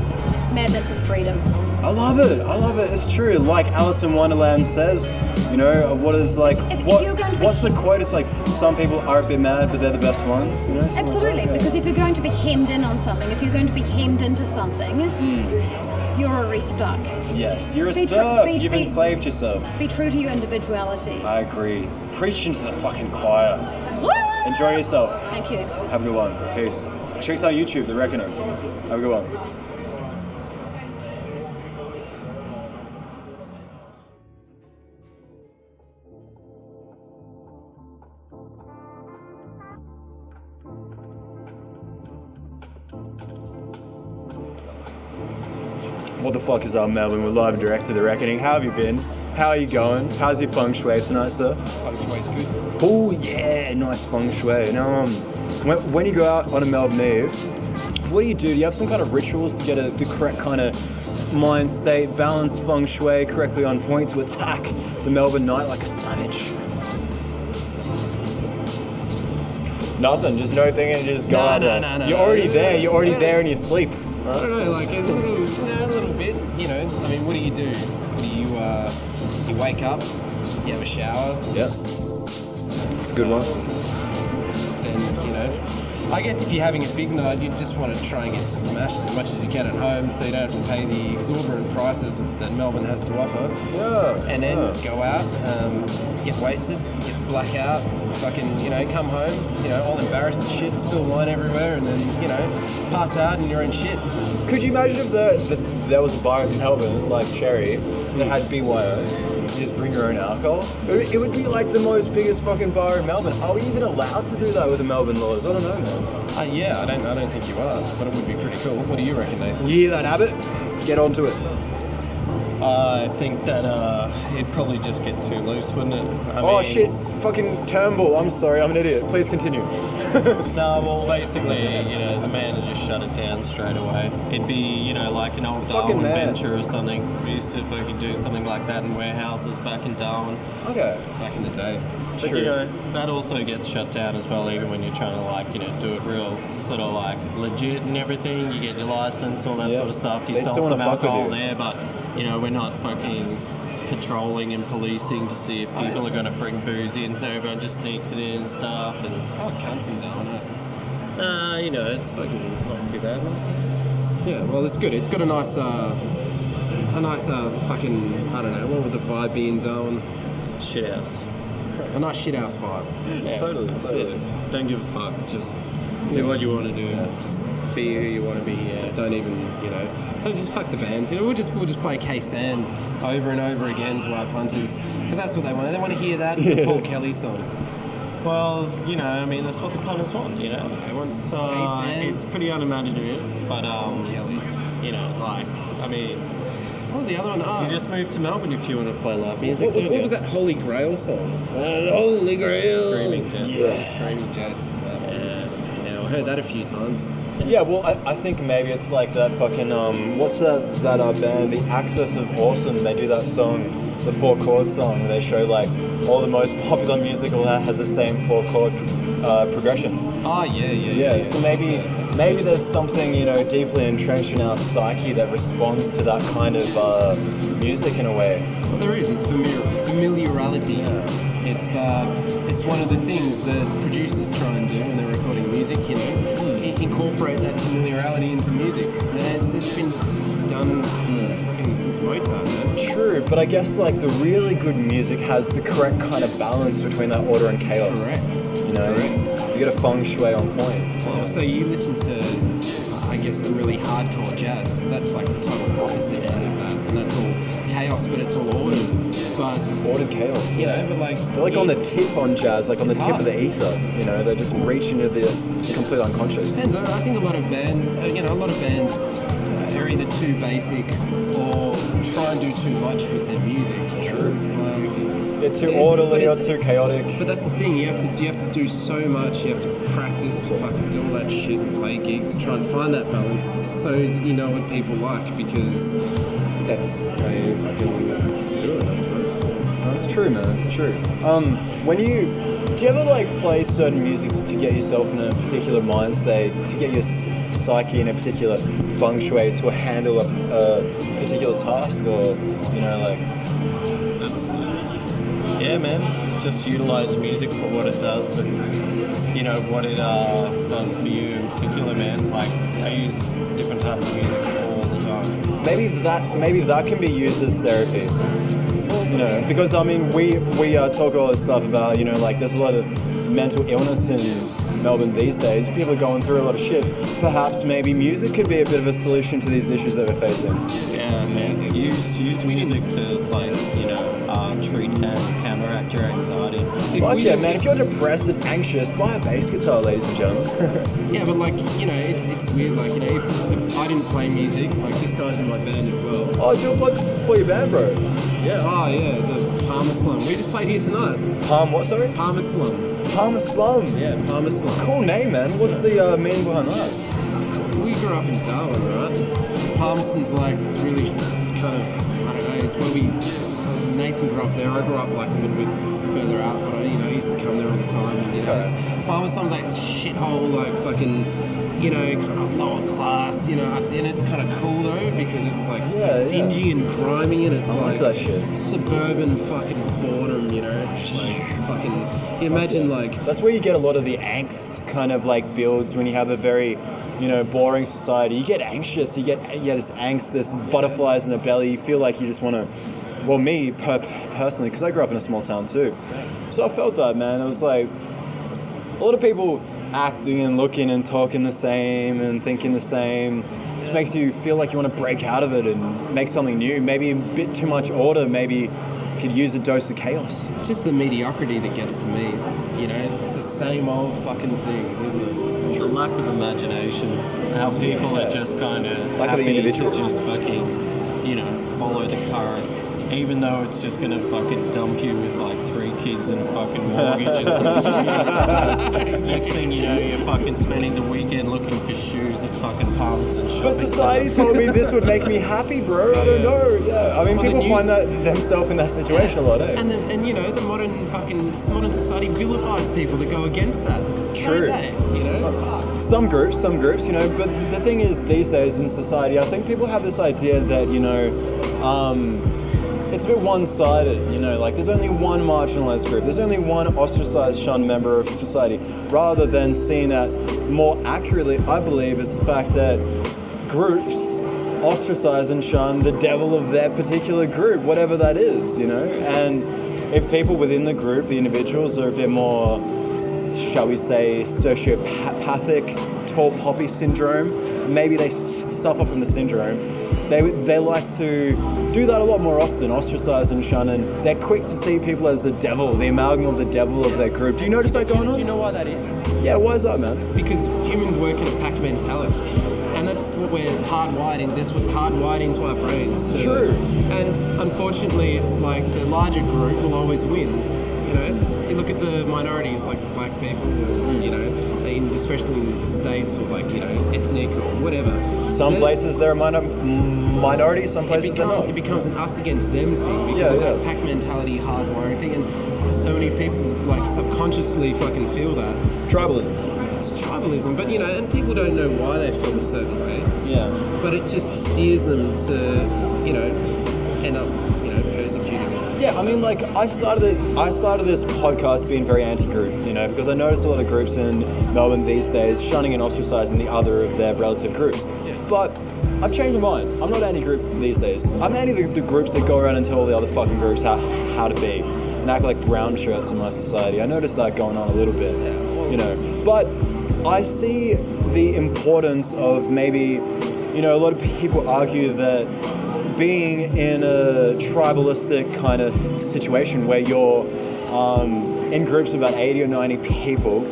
Madness is freedom. I love it. It's true. Like Alice in Wonderland says, you know, what's the quote? It's like, some people are a bit mad, but they're the best ones, you know? Absolutely, because if you're going to be hemmed in on something, if you're going to be hemmed into something, you're already stuck. Yes, you're a serf. You've enslaved yourself. Be true to your individuality. I agree. Preaching to the fucking choir. Enjoy yourself. Thank you. Have a good one. Peace. Check us out on YouTube, The Reckoner. Have a good one. What the fuck is up, Melbourne? We're live and direct to The Reckoning. How have you been? How are you going? How's your feng shui tonight, sir? Feng shui's good. Oh yeah, nice feng shui. Now, when you go out on a Melbourne Eve, what do? Do you have some kind of rituals to get the correct kind of mind state, balance feng shui correctly on point to attack the Melbourne night like a savage? Nothing, just no thing and just go. No. You're already there. You're already there in your sleep. I don't know, like a little bit, you know. I mean, what do you do? You wake up, you have a shower. Yep. It's a good one. Then, you know, I guess if you're having a big night, you just want to try and get smashed as much as you can at home so you don't have to pay the exorbitant prices that Melbourne has to offer. Yeah. And then go out, get wasted, get blackout, fucking, you know, come home, you know, all embarrassed and shit, spill wine everywhere, and then, you know, pass out and you're in shit. Could you imagine if there was a bar in Melbourne, like Cherry, that had BYO? You just bring your own alcohol? It would be like the most biggest fucking bar in Melbourne. Are we even allowed to do that with the Melbourne laws? I don't know, man. Yeah, I don't think you are, but it would be pretty cool. What do you reckon, Nathan? You hear that, Abbott? Get onto it. I think that it'd probably just get too loose, wouldn't it? I mean, Shit. Fucking Turnbull. I'm sorry, I'm an idiot. Please continue. No, well, basically, you know, the man had just shut it down straight away. It'd be, you know, like an old Fucking Darwin man. venture or something. We used to fucking do something like that in warehouses back in Darwin. Okay. Back in the day. But, you know, that also gets shut down as well, even when you're trying to, like, you know, do it real sort of, like, legit and everything. You get your license, all that sort of stuff. You They sell still some wanna fuck with alcohol you. there, but, you know, we're not fucking patrolling and policing to see if people are going to bring booze in, so everyone just sneaks it in and stuff. And cunts in Darwin, eh? you know, it's fucking not too bad, man. Yeah, well, it's good. It's got a nice fucking, I don't know, what would the vibe be in Darwin? Shithouse. A nice shithouse vibe. Yeah, totally. Don't give a fuck. Just do what you want to do. Just be who you want to be. Yeah. Don't even, you know, just fuck the bands. You know, we'll just play K-San over and over again to our punters because that's what they want. They want to hear that and some Paul Kelly songs. Well, you know, I mean, that's what the punters want. You know, it's pretty unimaginative, but you know, like, I mean. What was the other one? You just moved to Melbourne if you want to play live music. What was that Holy Grail song? Holy Grail. Screaming Jets. Yeah. Screaming Jets. Yeah, I heard that a few times. Yeah, well, I think maybe it's like that fucking, what's that band, The Axis of Awesome, they do that song, the 4-chord song, where they show, like, all the most popular music all that has the same 4-chord progressions. Oh, yeah. So maybe there's something, you know, deeply entrenched in our psyche that responds to that kind of music in a way. Well, there is. It's familiarity. It's one of the things that producers try and do when they're recording music, you know, incorporate that familiarity into music. And it's been done since Mozart, man. True, but I guess like the really good music has the correct kind of balance between that order and chaos. Correct. You know, you get a feng shui on point. Well, so you listen to, I guess, some really hardcore jazz. That's like the total opposite end of that, and that's all chaos, but it's all ordered. But it's ordered chaos. You know, but like they're like on the tip on jazz, like on the tip of the ether. You know, they just reach into the complete unconscious. Depends. I think a lot of bands, are either too basic or try and do too much with their music. True. It's like they're too orderly or too chaotic. But that's the thing. You have to do so much. You have to practice and fucking do all that shit and play gigs to try and find that balance, so you know what people like, because that's how you fucking do it, I suppose. That's true, man. That's true. Do you ever like play certain music to get yourself in a particular mind state, to get your psyche in a particular feng shui to handle a particular task, or you know, like? Absolutely. Yeah, man. Just utilize music for what it does, and you know what it does for you in particular, man. Like I use different types of music all the time. Maybe that can be used as therapy. You know, because I mean, we talk all this stuff about, you know, like there's a lot of mental illness in Melbourne these days. People are going through a lot of shit. Perhaps maybe music could be a bit of a solution to these issues that we're facing. Yeah, man. Use music to, like, you know, treat and counteract your anxiety. Fuck yeah, man. If you're depressed and anxious, buy a bass guitar, ladies and gentlemen. Yeah, but like, you know, it's weird. Like, you know, if I didn't play music, like this guy's in my band as well. Oh, do a plug for your band, bro. Yeah, the Palmer Slum. We just played here tonight. What, sorry? Palmer Slum. Palmer Slum? Yeah, Palmer Slum. Cool name, man. What's the meaning behind that? We grew up in Darwin, right? Palmerston's like, it's really kind of, I don't know, it's where we native often grew up there. I grew up like a little bit further out, but I used to come there all the time. And, it's Palmerston's like shithole, like fucking, kind of lower class, and it's kind of cool though because it's like so dingy and grimy, and it's like that shit. Suburban fucking boredom, like fucking. Imagine like that's where you get a lot of the angst kind of like builds when you have a very, boring society. You get anxious. You get this angst, this butterflies in the belly. You feel like you just want to. Well, me personally, because I grew up in a small town too, so I felt that, man. It was like a lot of people acting and looking and talking the same and thinking the same. It makes you feel like you want to break out of it and make something new. Maybe a bit too much order. Maybe you could use a dose of chaos. Just the mediocrity that gets to me. It's the same old fucking thing, isn't it? It's the lack of imagination. How people are just kind of Lack of the happy individual. to just fucking, follow the current. Even though it's just gonna fucking dump you with like 3 kids and a fucking mortgage and some shoes. Next thing you know, you're fucking spending the weekend looking for shoes at fucking Palmerston shopping. But society told me this would make me happy, bro. I don't know. Yeah, I mean, Well, people find that themselves in that situation a lot, eh? And the modern society vilifies people that go against that. True. Don't they? Some groups, but the thing is, these days in society, I think people have this idea that, it's a bit one-sided, like there's only one marginalized group, there's only one ostracized, shunned member of society, rather than seeing that more accurately, I believe, is the fact that groups ostracize and shun the devil of their particular group, whatever that is, and if people within the group, the individuals, are a bit more, shall we say, sociopathic, tall poppy syndrome, maybe they suffer from the syndrome, they like to do that a lot more often, ostracize and shun, and they're quick to see people as the devil, the amalgam of the devil of their group. Do you notice that going on? Do you know why that is? Yeah, why is that, man? Because humans work in a pack mentality. And that's what we're hardwired in. That's what's hardwired into our brains. True. And unfortunately, it's like the larger group will always win. You look at the minorities, like the black people, especially in the States, or like, ethnic or whatever. Some places they're a minority, some places they're not. It becomes an us against them thing because of that pack mentality, hardwiring thing, and so many people like subconsciously fucking feel that. Tribalism. It's tribalism, but and people don't know why they feel a certain way. Yeah. But it just steers them to, end up, persecuting it. Yeah, I mean, like, I started this podcast being very anti-group, because I noticed a lot of groups in Melbourne these days shunning and ostracizing the other of their relative groups. Yeah. But I've changed my mind. I'm not anti-group these days. I'm anti the groups that go around and tell all the other fucking groups how to be and act like brown shirts in my society. I noticed that going on a little bit, But I see the importance of maybe, a lot of people argue that being in a tribalistic kind of situation where you're in groups of about 80 or 90 people,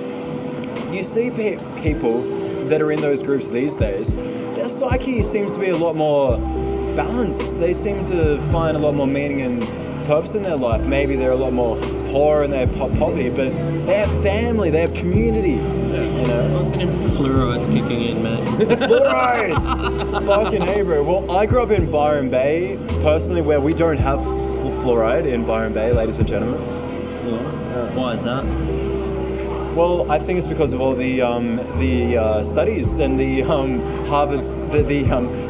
you see people that are in those groups these days, their psyche seems to be a lot more balanced. They seem to find a lot more meaning and purpose in their life. Maybe they're a lot more poor and they have poverty, but they have family, they have community. Fluoride's kicking in, man. Fluoride! Fucking hey, bro. Well, I grew up in Byron Bay, personally, where we don't have fluoride in Byron Bay, ladies and gentlemen. Why is that? Well, I think it's because of all the studies and the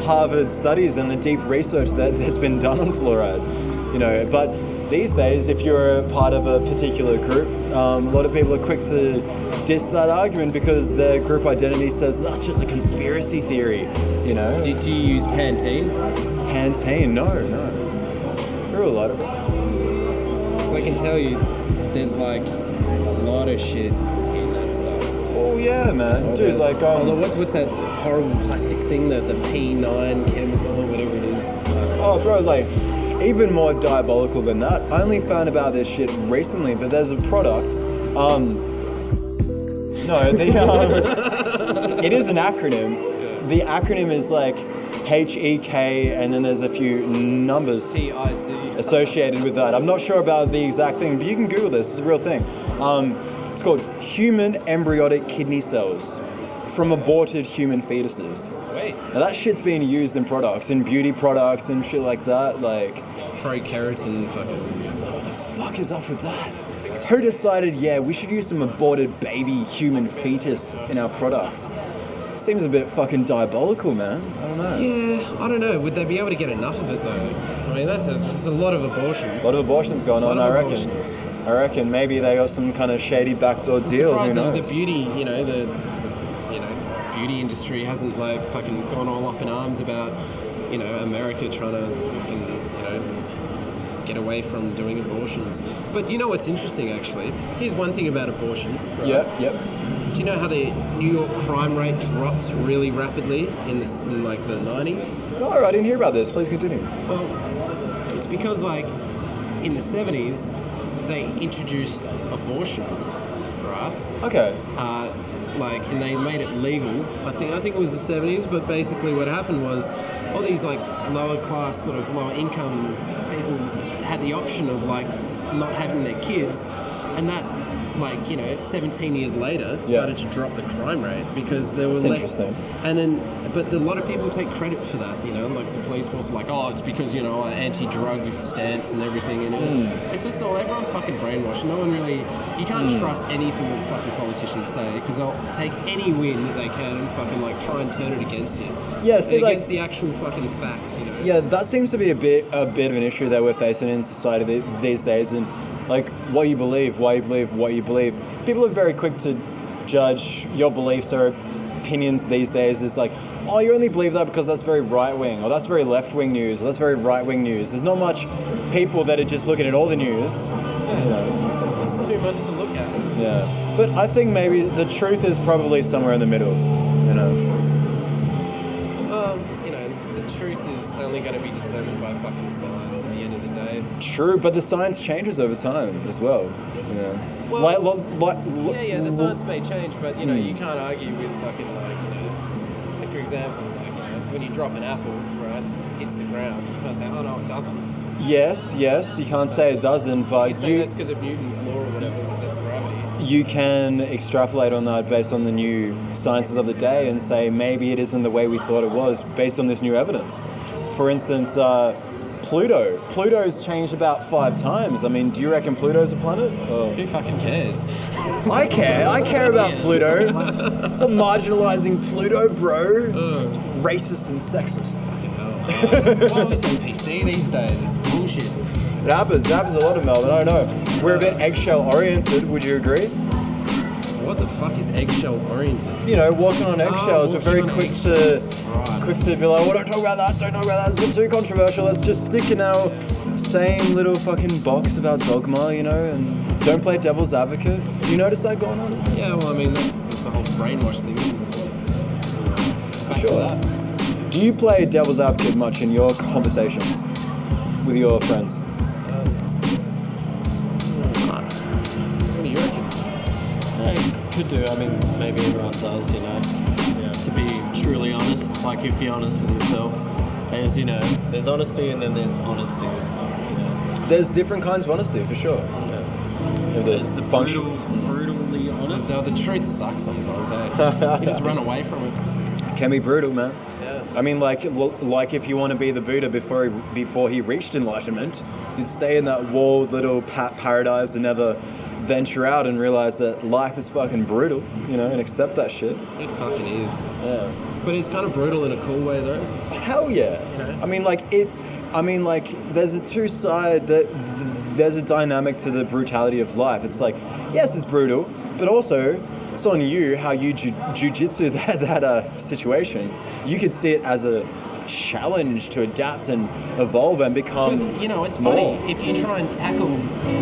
Harvard studies and the deep research that's been done on fluoride. But these days, if you're a part of a particular group, a lot of people are quick to diss that argument because their group identity says that's just a conspiracy theory. Do you use Pantene? Pantene? No. You're a lot of it. Because I can tell you, there's like a lot of shit in that stuff. Oh yeah, man, dude. Although what's that horrible plastic thing, the P9 chemical or whatever it is? Oh, bro, like even more diabolical than that. I only found about this shit recently, but there's a product. It is an acronym. The acronym is like HEK, and then there's a few numbers associated with that. I'm not sure about the exact thing, but you can Google this. It's a real thing. It's called human embryonic kidney cells. from aborted human fetuses. Sweet. Now that shit's being used in products, in beauty products and shit like that. Like, pro-keratin fucking. What the fuck is up with that? Who decided, yeah, we should use some aborted baby human fetus in our product? Seems a bit fucking diabolical, man. I don't know. Yeah, I don't know. Would they be able to get enough of it though? I mean, that's just a lot of abortions. A lot of abortions going on, I reckon. I reckon maybe they got some kind of shady backdoor deal. Who knows? The beauty, the beauty industry hasn't like fucking gone all up in arms about, America trying to, get away from doing abortions. But you know what's interesting, actually? Here's one thing about abortions. Right? Yep. Do you know how the New York crime rate dropped really rapidly in the 90s? No, I didn't hear about this. Please continue. Well, it's because in the 70s they introduced abortion, right? Okay. And they made it legal. I think it was the 70s. But basically, what happened was all these lower class, sort of lower income people had the option of not having their kids, and that 17 years later started to drop the crime rate because there were less. And then, but a lot of people take credit for that, the police force are like, oh, it's because, our anti-drug stance and everything. And it's just all, everyone's fucking brainwashed. No one really, you can't trust anything that fucking politicians say because they'll take any win that they can and fucking try and turn it against you. Yeah, see, against the actual fucking fact, Yeah, that seems to be a bit of an issue that we're facing in society these days. And what you believe, why you believe, what you believe. People are very quick to judge your beliefs or opinions these days as oh, you only believe that because that's very right-wing, or that's very left-wing news, or that's very right-wing news. There's not much people that are just looking at all the news. It's too much to look at. Yeah. But I think maybe the truth is probably somewhere in the middle, Well, the truth is only going to be determined by fucking science at the end of the day. True, but the science changes over time as well, Well, the science may change, but you can't argue with fucking for example, when you drop an apple, right, hits the ground, you can't say, oh no, it doesn't. Yes, you can't say it doesn't, but that's because of Newton's law or whatever, because that's gravity. You can extrapolate on that based on the new sciences of the day and say maybe it isn't the way we thought it was based on this new evidence. For instance, Pluto. Pluto's changed about 5 times. I mean, do you reckon Pluto's a planet? Oh. Who fucking cares? I care. I care about Pluto. Stop marginalizing Pluto, bro. It's racist and sexist. Well, it's on PC these days. It's bullshit. It happens a lot in Melbourne. I don't know. We're a bit eggshell oriented. Would you agree? What the fuck is eggshell oriented? Walking on eggshells. We're very quick to be like, well, don't talk about that, don't talk about that, it's a bit too controversial, let's just stick in our same little fucking box of our dogma, and don't play devil's advocate. Do you notice that going on? Yeah, well, I mean, that's the whole brainwash thing, isn't it? Back to that. Do you play devil's advocate much in your conversations with your friends? What do you reckon? Could do. I mean, maybe everyone does, To be truly honest, if you're honest with yourself, there's honesty and then there's honesty. There's different kinds of honesty, for sure. There's the brutally honest. No, the truth sucks sometimes, eh? You just run away from it. It can be brutal, man. Yeah. I mean, like if you want to be the Buddha before he reached enlightenment, you'd stay in that walled little paradise and never venture out and realize that life is fucking brutal, and accept that shit. It fucking is. Yeah. But it's kind of brutal in a cool way, though. Hell yeah. I mean, there's a there's a dynamic to the brutality of life. It's yes, it's brutal, but also it's on you how you jujitsu that situation. You could see it as a challenge to adapt and evolve and become But, it's more. funny. If you try and tackle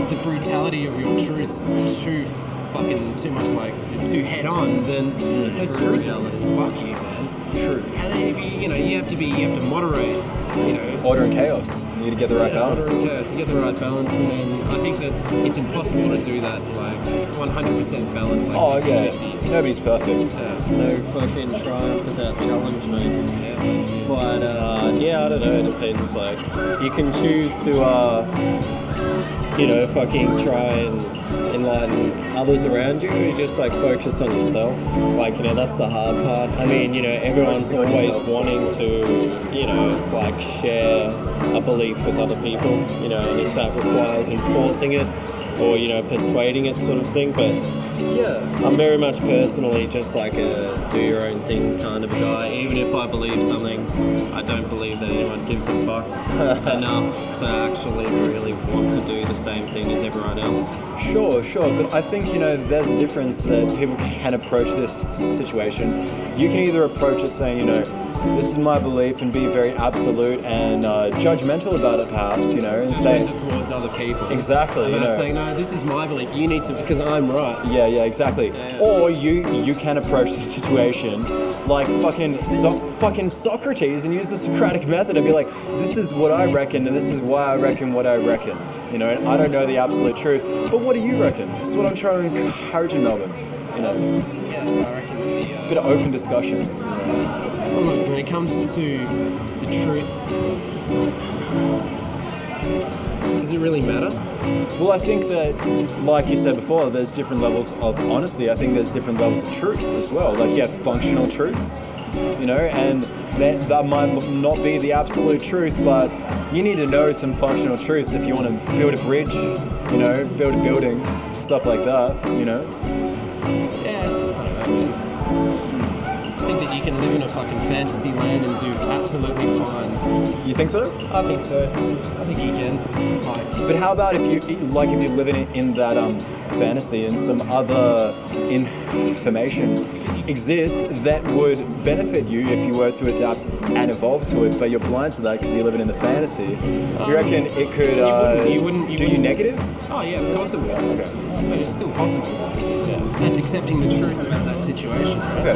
the brutality of your truth too head on, then the truth will fuck you, man. True. And if you have to moderate, Order and chaos. You need to get the right balance. Order and chaos. You get the right balance, and then I think that it's impossible to do that 100% balance. Oh yeah, 50. nobody's perfect. No fucking triumph without challenge, mate. Yeah, but I don't know. It depends. You can choose to, fucking try and enlighten others around you, or you just like focus on yourself? Like, you know, that's the hard part. I mean, you know, everyone's always wanting to, you know, like share a belief with other people, you know, and if that requires enforcing it or, you know, persuading it sort of thing. But yeah, I'm very much personally just like a do your own thing kind of a guy. Even if I believe something, I don't believe that anyone gives a fuck enough to actually really want to do the same thing as everyone else. Sure, but I think, you know, there's a difference that people can approach this situation. You can either approach it saying, you know, this is my belief, and be very absolute and judgmental about it, perhaps, you know, and say it towards other people. Exactly. About saying, no, this is my belief. You need to, because I'm right. Yeah, exactly. Yeah. Or you can approach the situation like fucking Socrates and use the Socratic method and be like, this is what I reckon, and this is why I reckon what I reckon. You know, and I don't know the absolute truth, but what do you reckon? This is what I'm trying to encourage in Melbourne. You know. Yeah, I reckon. Bit of open discussion. Well, look, when it comes to the truth, does it really matter? Well, I think that, like you said before, there's different levels of honesty. I think there's different levels of truth as well. Like, you have functional truths, you know, and that might not be the absolute truth, but you need to know some functional truths if you want to build a bridge, you know, build a building, stuff like that, you know. Yeah, I don't know, man. I think that you can live in a fucking fantasy land and do absolutely fine. You think so? I think so. I think you can. But how about if you're living in that fantasy and some other information exists that would benefit you if you were to adapt and evolve to it, but you're blind to that because you're living in the fantasy. Do you reckon it could you wouldn't do you negative? Oh yeah, of course it would. Okay. But it's still possible. Yeah. That's accepting the truth about that situation. Okay.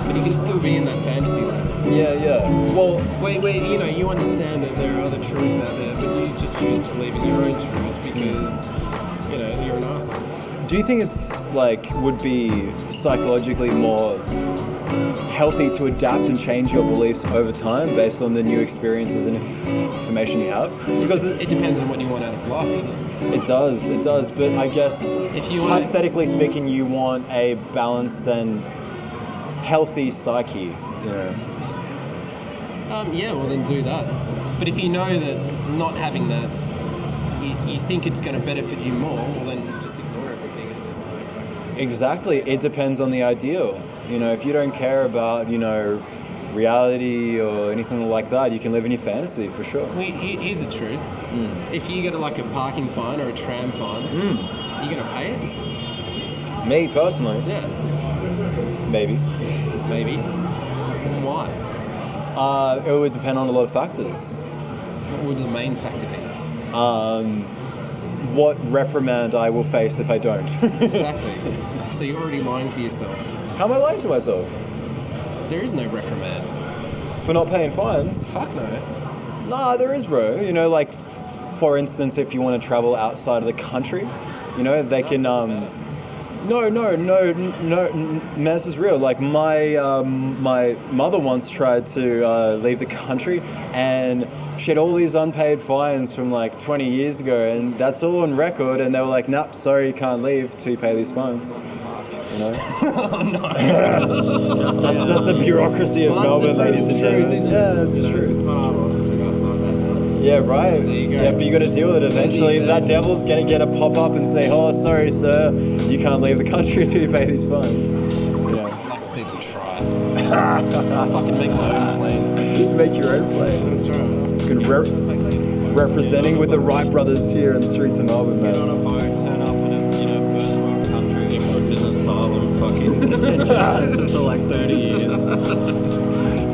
But you can still be in that fantasy land. Yeah. Well, where you know, you understand that there are other truths out there, but you just choose to believe in your own truths because you know, you're an asshole. Do you think it's like would be psychologically more healthy to adapt and change your beliefs over time based on the new experiences and information you have? Because it depends on what you want out of life, doesn't it? It does. But I guess if you hypothetically speaking, you want a balanced and healthy psyche, you know. Yeah, well then do that. But if you know that not having that, you think it's going to benefit you more, well then just ignore everything and just like... Exactly. It depends on the ideal. You know, if you don't care about, you know, reality or anything like that, you can live in your fantasy for sure. Well, here's the truth. If you get like a parking fine or a tram fine, you're going to pay it? Me, personally? Yeah. Maybe. And why? It would depend on a lot of factors. What would the main factor be? What reprimand I will face if I don't. Exactly. So you're already lying to yourself. How am I lying to myself? There is no reprimand. For not paying fines? Fuck no. Nah, there is, bro. You know, like, for instance, if you want to travel outside of the country, you know, they can... No, man, this is real. Like, my mother once tried to leave the country, and she had all these unpaid fines from like 20 years ago, and that's all on record, and they were like, nope, sorry, you can't leave till you pay these fines. You know? Oh no. That's the bureaucracy of Melbourne, ladies and gentlemen. Yeah, that's the truth. Oh, I'll just live outside that now. Yeah, right. There you go. Yeah, but you got to deal with it eventually. That devil's going to get a pop up and say, oh, sorry, sir, you can't leave the country until you pay these fines. You know. I'd like to see them try. I'll fucking make my own plane. Make your own plane. That's right. You can representing with the Wright brothers here in the streets of Melbourne, man. Get on a boat, turn up in a, you know, first world country, get put in an asylum fucking detention center for like 30 years.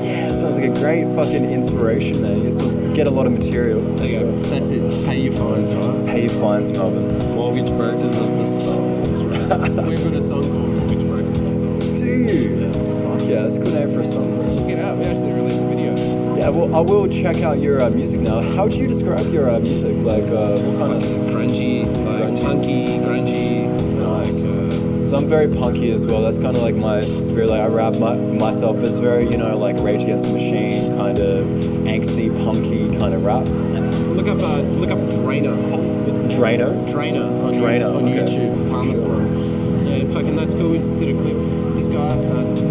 Yeah, sounds like a great fucking inspiration there. You get a lot of material. There you go. That's it. Pay your fines, guys. Pay your fines, Melbourne. Mortgage brokers of the soul. That's right. We've got a song called Mortgage Brokers of the Soul. Do you? Yeah. Fuck yeah, that's a good name for a song. Check it out. We actually released a video. Yeah, well, I will check out your music now. How would you describe your music? Like, what kind of grungy, like punky, grungy. Nice. So I'm very punky as well. That's kind of like my spirit. Like I rap myself as very, you know, like Rage Against the Machine, kind of angsty, punky kind of rap. Look up Drainer. Drainer on okay. YouTube, Palmer Slum. Yeah, fucking that's cool. We just did a clip. This guy,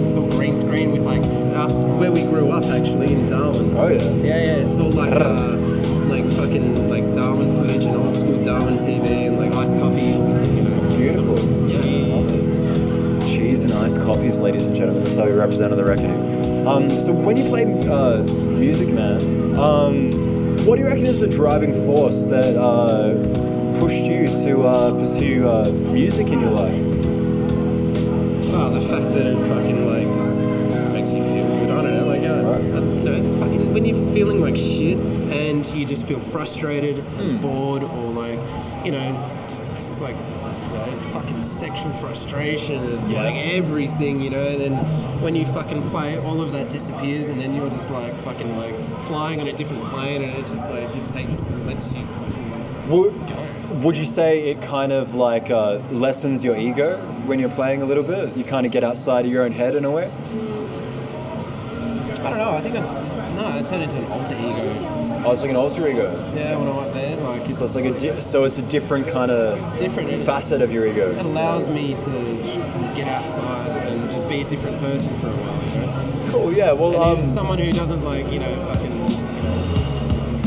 it's all green screen with like us where we grew up actually in Darwin. Oh yeah. Yeah, it's all like fucking like Darwin footage and old school Darwin TV and like iced coffees. And, you know, beautiful. Yeah. Cheese and iced coffees, ladies and gentlemen. That's how we represent on the reckoning. So when you play music, man, what do you reckon is the driving force that pushed you to pursue music in your life? Oh, the fact that it fucking like just makes you feel good. I don't know, like I don't know, fucking when you're feeling like shit and you just feel frustrated, bored, or like you know, just like fucking sexual frustration. It's like everything, you know. And then when you fucking play, all of that disappears, and then you're just like fucking like flying on a different plane, and it just like lets you fucking go. Would you say it kind of like lessens your ego when you're playing a little bit? You kind of get outside of your own head in a way? I don't know. I think I turned into an alter ego. Oh, it's like an alter ego. Yeah, when I'm up there, like so it's like so it's a different kind of facet of your ego. It allows me to get outside and just be a different person for a while. You know? Cool. Yeah. Well, and someone who doesn't like fucking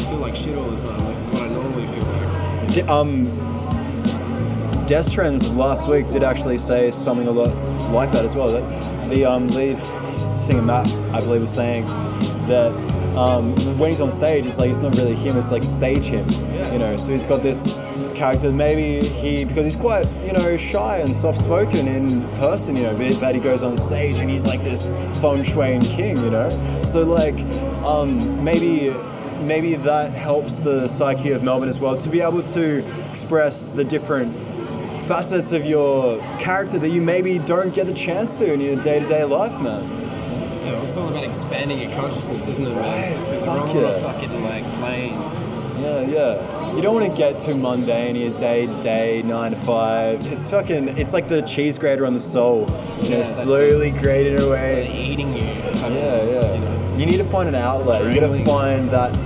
feel like shit all the time. Like, this is what I normally feel like. Destrans last week did actually say something a lot like that as well. That the lead singer Matt, I believe, was saying that when he's on stage, it's like it's not really him; it's like stage him. You know, so he's got this character. Maybe because he's quite shy and soft-spoken in person. You know, but he goes on stage and he's like this feng shui king. You know, so like maybe that helps the psyche of Melbourne as well, to be able to express the different facets of your character that you maybe don't get the chance to in your day-to-day life, man. Yeah, it's all about expanding your consciousness, isn't it, man? Because we're all fucking like playing. Yeah. You don't want to get too mundane, your day-to-day, 9 to 5. It's like the cheese grater on the soul, slowly grating away. It's eating you. Yeah. You need to find an outlet. You got to find that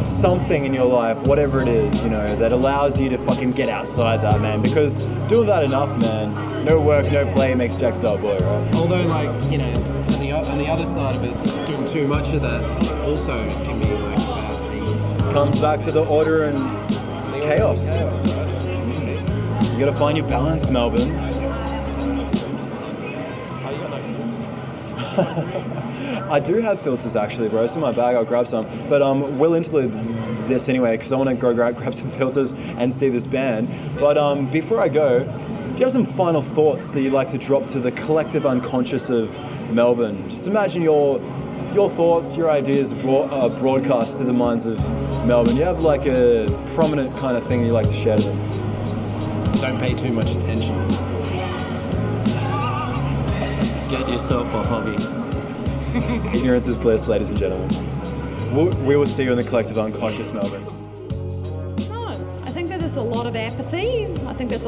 something in your life, whatever it is, that allows you to fucking get outside that, man. Because doing that enough, man, no work, no play makes Jack a dull boy, right? Although, like, on the other side of it, doing too much of that also can be like a bad thing. Comes back to the order and chaos. Right? You got to find your balance, Melbourne. Oh, you got no filters? I do have filters actually, bro. It's in my bag. I'll grab some. But we'll interlude this anyway because I want to go grab some filters and see this band. But before I go, do you have some final thoughts that you'd like to drop to the collective unconscious of Melbourne? Just imagine your thoughts, your ideas broadcast to the minds of Melbourne. You have like a prominent kind of thing you'd like to share to them? Don't pay too much attention. Get yourself a hobby. Ignorance is bliss, ladies and gentlemen. We will see you in the collective unconscious, Melbourne. No, I think that there's a lot of apathy. I think there's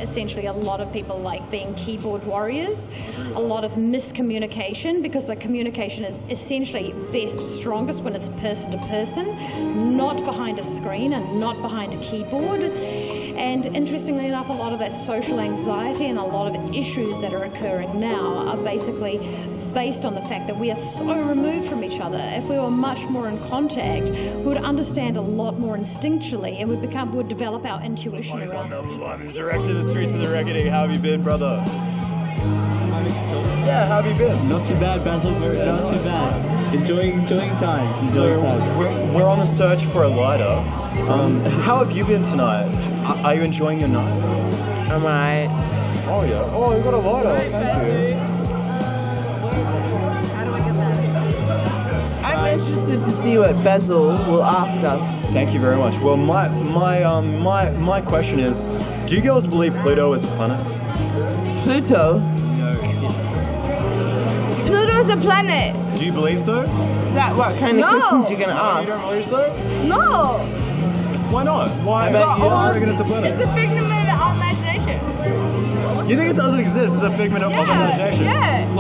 essentially a lot of people like being keyboard warriors, a lot of miscommunication, because the communication is essentially strongest when it's person to person, not behind a screen and not behind a keyboard. And interestingly enough, a lot of that social anxiety and a lot of issues that are occurring now are basically based on the fact that we are so removed from each other. If we were much more in contact, we would understand a lot more instinctually, and would develop our intuition around it. Director of the Streets of the Reckoning. How have you been, brother? Yeah, how have you been? Not too bad, Basil. Not too bad. Enjoying times. We're on the search for a lighter. How have you been tonight? Are you enjoying your night? Am I? Oh yeah. Oh, you got a lighter. Thank you. How do I get that? I'm interested to see what Basil will ask us. Thank you very much. Well, my question is, do you girls believe Pluto is a planet? Pluto? Pluto is a planet. Do you believe so? Is that what kind of questions you're going to ask? You don't believe so? No. Why not? Why? You reckon it's a planet? It's a figment of our imagination. You think it doesn't exist? It's a figment of imagination. Yeah. Just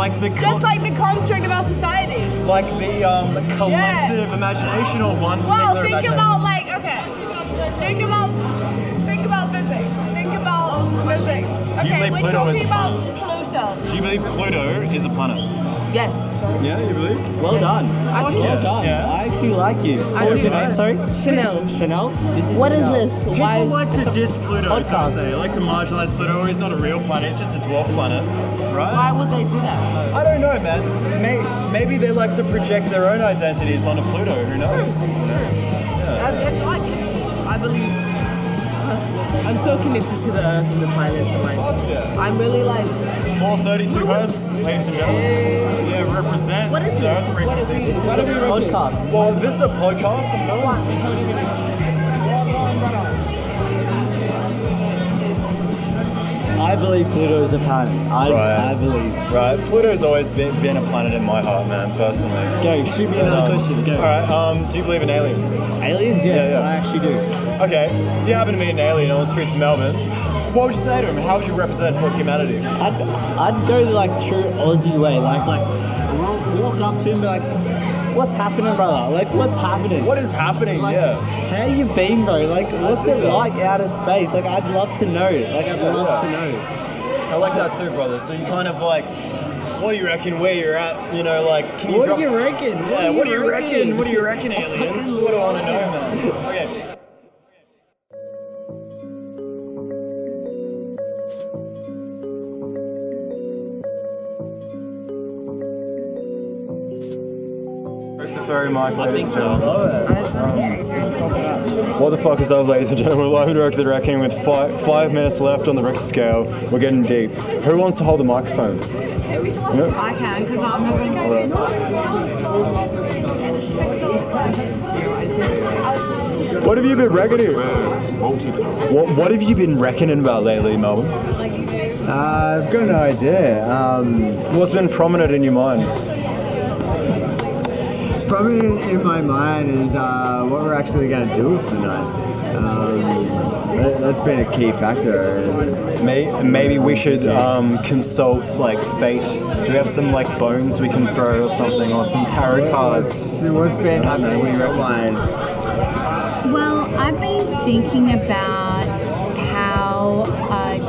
like the construct of our society. Like the collective imagination or one particular imagination? Well, think about We're Pluto is talking a about planet? Pluto. Do you believe Pluto is a planet? Yes. Yeah, you believe? Well done. Well done. Yeah. I actually like you. I What was do. your name, sorry? Chanel. Chanel? What is Chanel. this? Why People is like to diss Pluto, podcast. don't they? They like to marginalize Pluto. He's not a real planet, he's just a dwarf planet, right? Why would they do that? I don't know, man. Maybe they like to project their own identities onto Pluto, who knows? I believe I'm so connected to the Earth and the planets, and like I'm really like 432 hertz, ladies and gentlemen. Yeah, represent What is the this? Earth frequency. What are we Podcast. Well, this is a podcast. And no one's I believe Pluto is a planet. I believe. Right, Pluto's always been a planet in my heart, man, personally. Go, shoot me another question. Go. Alright, do you believe in aliens? Aliens? Yes, I actually do. Okay, if you happen to meet an alien on the streets of Melbourne, what would you say to him? How would you represent for humanity? I'd go the like true Aussie way, like walk up to him and be like, what's happening, brother? Like, what's happening? What is happening? Like, yeah. How you been, bro? Like, what's it like out of space? Like, I'd love to know. Like, I'd love to know. I like that too, brother. So you kind of like, what do you reckon where you're at? You know, like, can you What do you reckon? Yeah, what do you reckon? What do you reckon, aliens? This is what I want to know, man. Okay. Very much. I think so. What the fuck is up, ladies and gentlemen? We're live and direct to the Reckoning with 5 minutes left on the Richter scale. We're getting deep. Who wants to hold the microphone? Yep. I can, because I'm not going to. What have you been reckoning? What have you been reckoning about lately, Melbourne? I've got no idea. What's been prominent in your mind? Prominent in my mind is what we're actually going to do with the night. That's been a key factor. Maybe we should consult like fate. Do we have some like bones we can throw or something, or some tarot cards? What's been happening? What do you reckon? Well, I've been thinking about how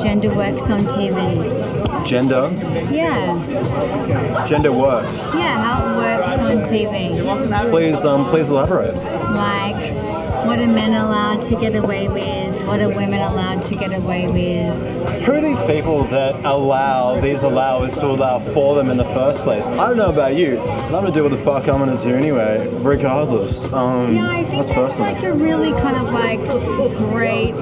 gender works on TV. Gender? Yeah. Gender works. Yeah, how it works on TV. Please elaborate. Like, what are men allowed to get away with? What are women allowed to get away with? Who are these people that allow these allowers to allow for them in the first place? I don't know about you, but I'm gonna do what the fuck I'm gonna do anyway, regardless. Yeah, I think that's like a really kind of like great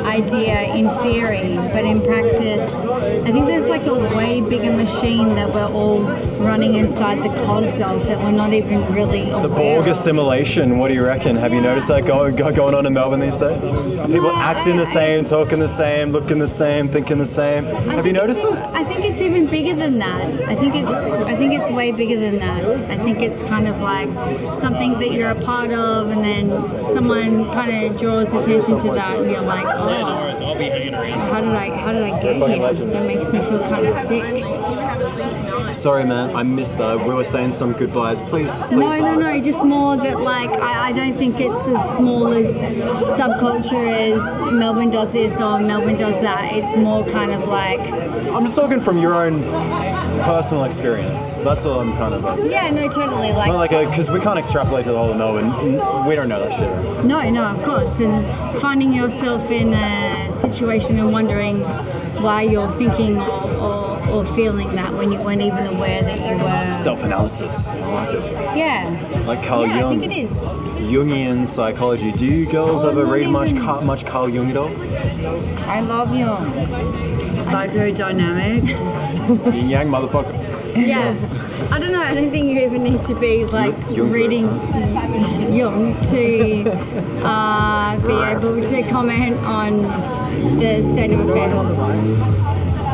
idea in theory, but in practice, I think there's like a way bigger machine that we're all running inside the cogs of that we're not even really aware The Borg of. assimilation, what do you reckon? Have you noticed that going on in Melbourne these days? People acting the same, talking the same, looking the same, thinking the same. Have you noticed this? I think it's even bigger than that. I think it's way bigger than that. I think it's kind of like something that you're a part of, and then someone kind of draws attention to that, and you're like, oh, I'll be hanging around. how did I get here? That makes me feel kind of sick. Sorry, man, I missed that. We were saying some goodbyes. Please. No, just more that like I don't think it's as small as subculture as Melbourne does this or Melbourne does that. It's more kind of like, I'm just talking from your own personal experience. That's all I'm kind of like. yeah, no, totally, like Because we can't extrapolate to the whole of Melbourne. We don't know that shit. no, of course, and finding yourself in a situation and wondering why you're thinking or feeling that when you weren't even aware that you were. Self-analysis. I like it. Yeah. Like Carl yeah, Jung. I think it is. Jungian psychology. Do you girls ever read much Carl Jung at all? I love Jung. Psychodynamic. Yin yang motherfucker. Yeah. I don't know, I don't think you even need to be like reading Jung to be able to comment on the state of affairs.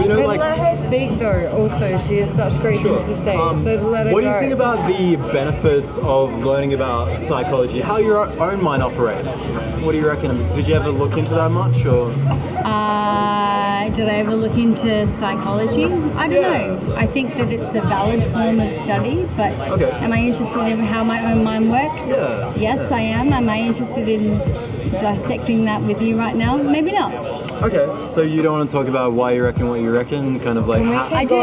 You know, but let her speak though, also. She has such great things to say, so let her What go. do you think about the benefits of learning about psychology? How your own mind operates? What do you reckon? Did you ever look into that much, or? Did I ever look into psychology? I don't know. I think that it's a valid form of study, but am I interested in how my own mind works? Yeah. Yes, I am. Am I interested in dissecting that with you right now. Maybe not. Okay, so you don't want to talk about why you reckon what you reckon, kind of like. I do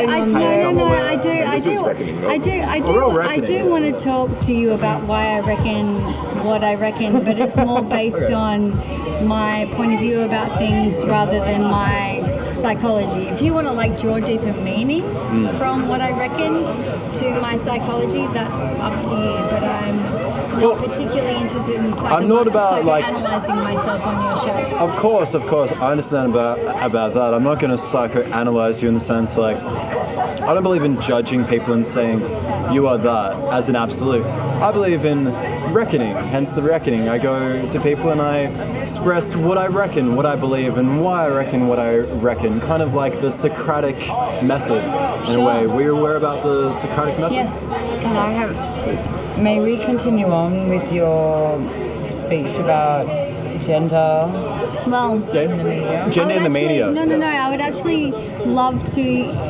want to talk to you about why I reckon what I reckon, but it's more based on my point of view about things rather than my psychology. If you want to like draw deeper meaning from what I reckon to my psychology, that's up to you. But I'm not particularly interested in psychoanalyzing myself on your show. Of course, I understand about that. I'm not going to psychoanalyze you in the sense like I don't believe in judging people and saying you are that as an absolute. I believe in reckoning, hence the reckoning. I go to people and I express what I reckon, what I believe, and why I reckon what I reckon. Kind of like the Socratic method in a way. Were you aware about the Socratic method? Yes. Can I have... May we continue on with your speech about gender in the media? Gender in the media. No. I would actually love to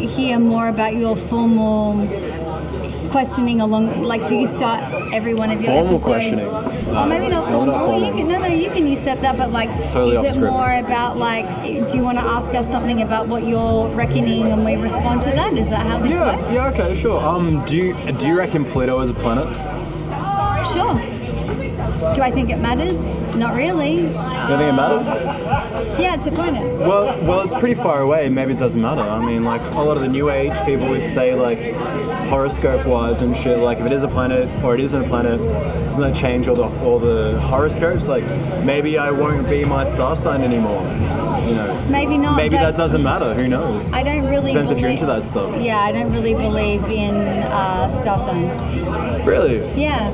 hear more about your formal questioning along. Like, do you start every one of your episodes? Questioning. Or maybe not formal. You can usurp that. But like, totally is it more about like? Do you want to ask us something about what you're reckoning and we respond to that? Is that how this works? Yeah. Okay. Sure. Do you reckon Pluto is a planet? Sure. Do I think it matters? Not really. You don't think it matters? Yeah, it's a planet. Well, it's pretty far away. Maybe it doesn't matter. I mean, like a lot of the New Age people would say, like horoscope-wise and shit. Like if it is a planet or it isn't a planet, doesn't that change all the horoscopes? Like maybe I won't be my star sign anymore. You know. Maybe not. Maybe that doesn't matter. Who knows? I don't really Depends believe. if you're into that stuff. Yeah, I don't really believe in star signs. Really? Yeah.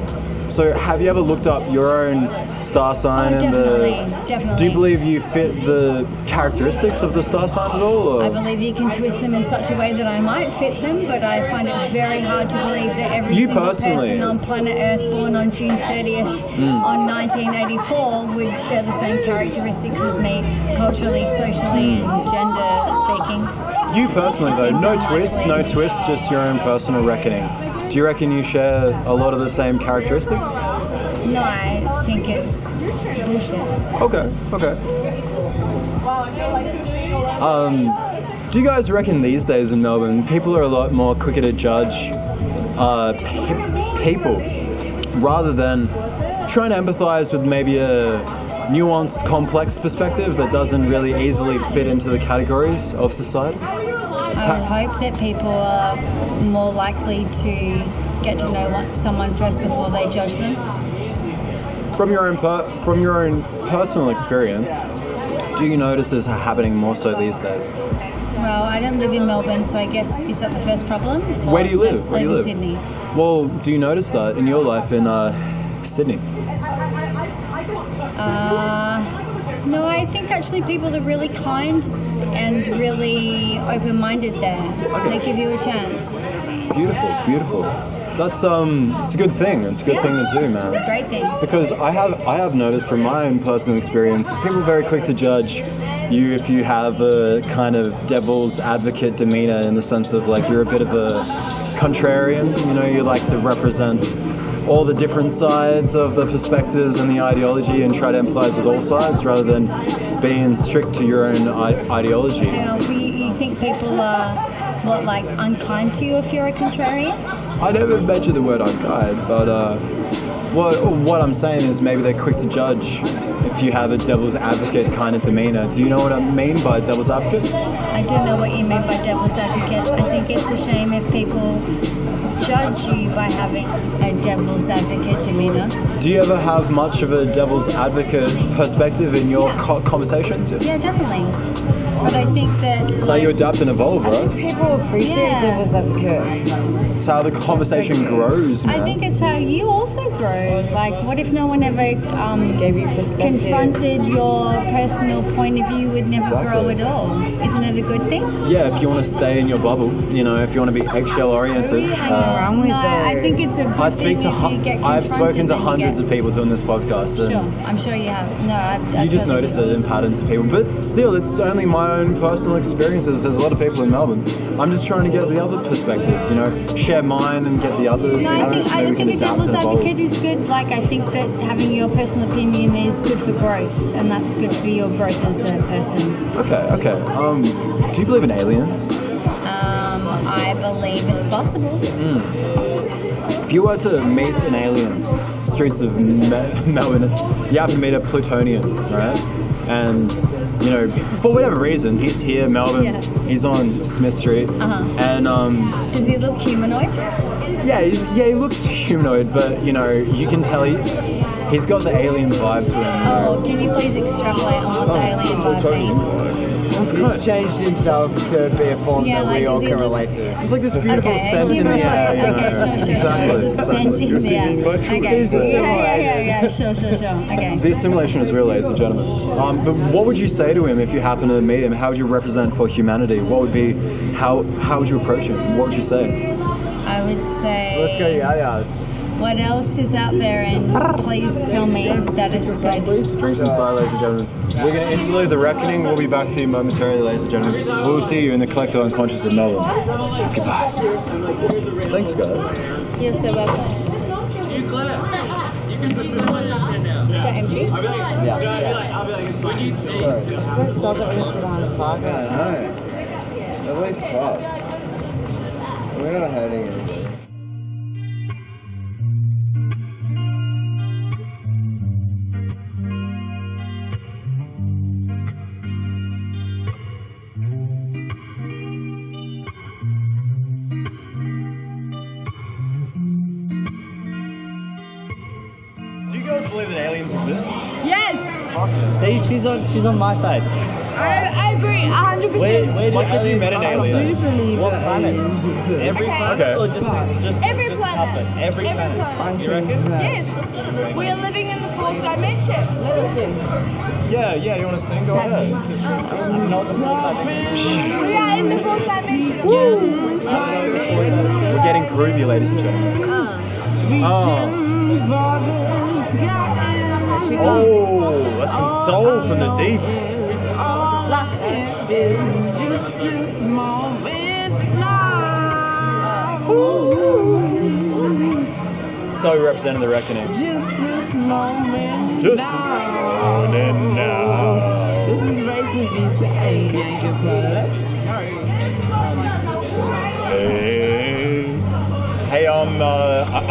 So have you ever looked up your own star sign? Definitely. Do you believe you fit the characteristics of the star sign at all? Or? I believe you can twist them in such a way that I might fit them, but I find it very hard to believe that every single person on planet Earth born on June 30th on 1984 would share the same characteristics as me, culturally, socially, and gender speaking. You personally though, no twist, just your own personal reckoning. Do you reckon you share a lot of the same characteristics? No, I think it's bullshit. Okay. Do you guys reckon these days in Melbourne, people are a lot more quicker to judge people rather than trying to empathize with maybe a nuanced, complex perspective that doesn't really easily fit into the categories of society? I would hope that people are more likely to get to know someone first before they judge them. From your own personal experience, do you notice this happening more so these days? Well, I don't live in Melbourne, so I guess is that the first problem? Where do you live? I live in Sydney. Well, do you notice that in your life in Sydney? No, I think actually people are really kind and really open-minded there. They give you a chance. Beautiful. That's it's a good thing. It's a good thing to do, man. It's a great thing. Because I have noticed from my own personal experience, people are very quick to judge you if you have a kind of devil's advocate demeanor in the sense of like you're a bit of a contrarian. You know, you like to represent all the different sides of the perspectives and the ideology and try to empathize with all sides rather than being strict to your own ideology. You think people are, unkind to you if you're a contrarian? I never mentioned the word unkind, but what I'm saying is maybe they're quick to judge if you have a devil's advocate kind of demeanor. Do you know what I mean by devil's advocate? I do know what you mean by devil's advocate. I think it's a shame if people judge you by having a devil's advocate demeanor. Do you ever have much of a devil's advocate perspective in your conversations? Yeah, definitely. But I think that... It's how you adapt and evolve, right? People appreciate devil's advocate. It's how the conversation grows, man. I think it's how you also grow. Like, what if no one ever gave you perspective? Confronted your personal point of view would never grow at all? Isn't it a good thing? Yeah, if you want to stay in your bubble, you know, if you want to be eggshell oriented. I think it's a good thing if you get confronted. I've spoken to hundreds of people doing this podcast. Sure, I'm sure you have. No, you just notice it in patterns of people, but still, it's only my my own personal experiences. There's a lot of people in Melbourne. I'm just trying to get the other perspectives, you know, share mine and get the others. No, I don't think a devil's advocate is good. Like, I think that having your personal opinion is good for growth, and that's good for your growth as a person. Okay. Do you believe in aliens? I believe it's possible. If you were to meet an alien, streets of Melbourne, you have to meet a plutonium, right? And, you know, for whatever reason, he's here, Melbourne, he's on Smith Street, and Does he look humanoid? Yeah, he looks humanoid, but, you know, you can tell he's got the alien vibe to him. Oh, can you please extrapolate on what the alien vibe means? He's changed himself to be a form that we all can relate to. It's like this beautiful scent in the air. Okay, sure. There's a scent in the air. Okay. Yeah. Sure. Okay. The assimilation is real, ladies and gentlemen. But what would you say to him if you happen to meet him? How would you represent for humanity? What would be, how would you approach him? What would you say? I would say... Let's go yayas. What else is out there, and please tell me that it's good. Drink some cider, ladies and gentlemen. We're going to interlude the reckoning. We'll be back to you momentarily, ladies and gentlemen. We'll see you in the collective unconscious of Melbourne. Goodbye. Thanks, guys. You're so welcome. You can put so much up there now. Is that empty? I'll be like, when you sneeze, just... It's so sad that we have to go on a saga. I know. At least tough. We're not hurting anybody. Do you guys believe that aliens exist? Yes! See, she's on my side. I agree, 100%. Where have you met an alien? Do you believe what that planet? aliens exist? Every planet? Or just Every planet. Every planet. You reckon? Yes. We are living in the fourth dimension. Let us sing. Yeah, you want to sing? Go ahead. We are in the fourth dimension. We're getting groovy, ladies and gentlemen. Oh, that's some soul from the deep. So we represented the reckoning. Just this moment Just now. This is racing BeatSave, MiiiKXY. Hey, I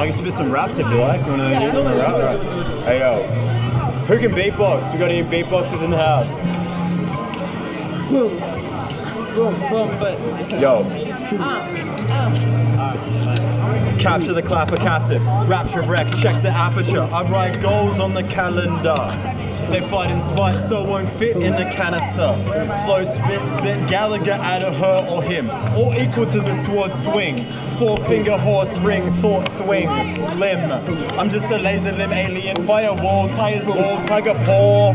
can spit some raps if you like. You want to do a rap? Hey, yo. Who can beatbox? We got any beatboxers in the house? Boom. But. Yo. Capture the clapper captive. Rapture wreck. Check the aperture. I write goals on the calendar. They fight in spite, so won't fit in the canister. Flow, spit, Gallagher out of her or him. All equal to the sword swing. 4-finger horse ring, thought thwing, limb. I'm just a laser limb alien. Firewall, tires ball, tiger paw.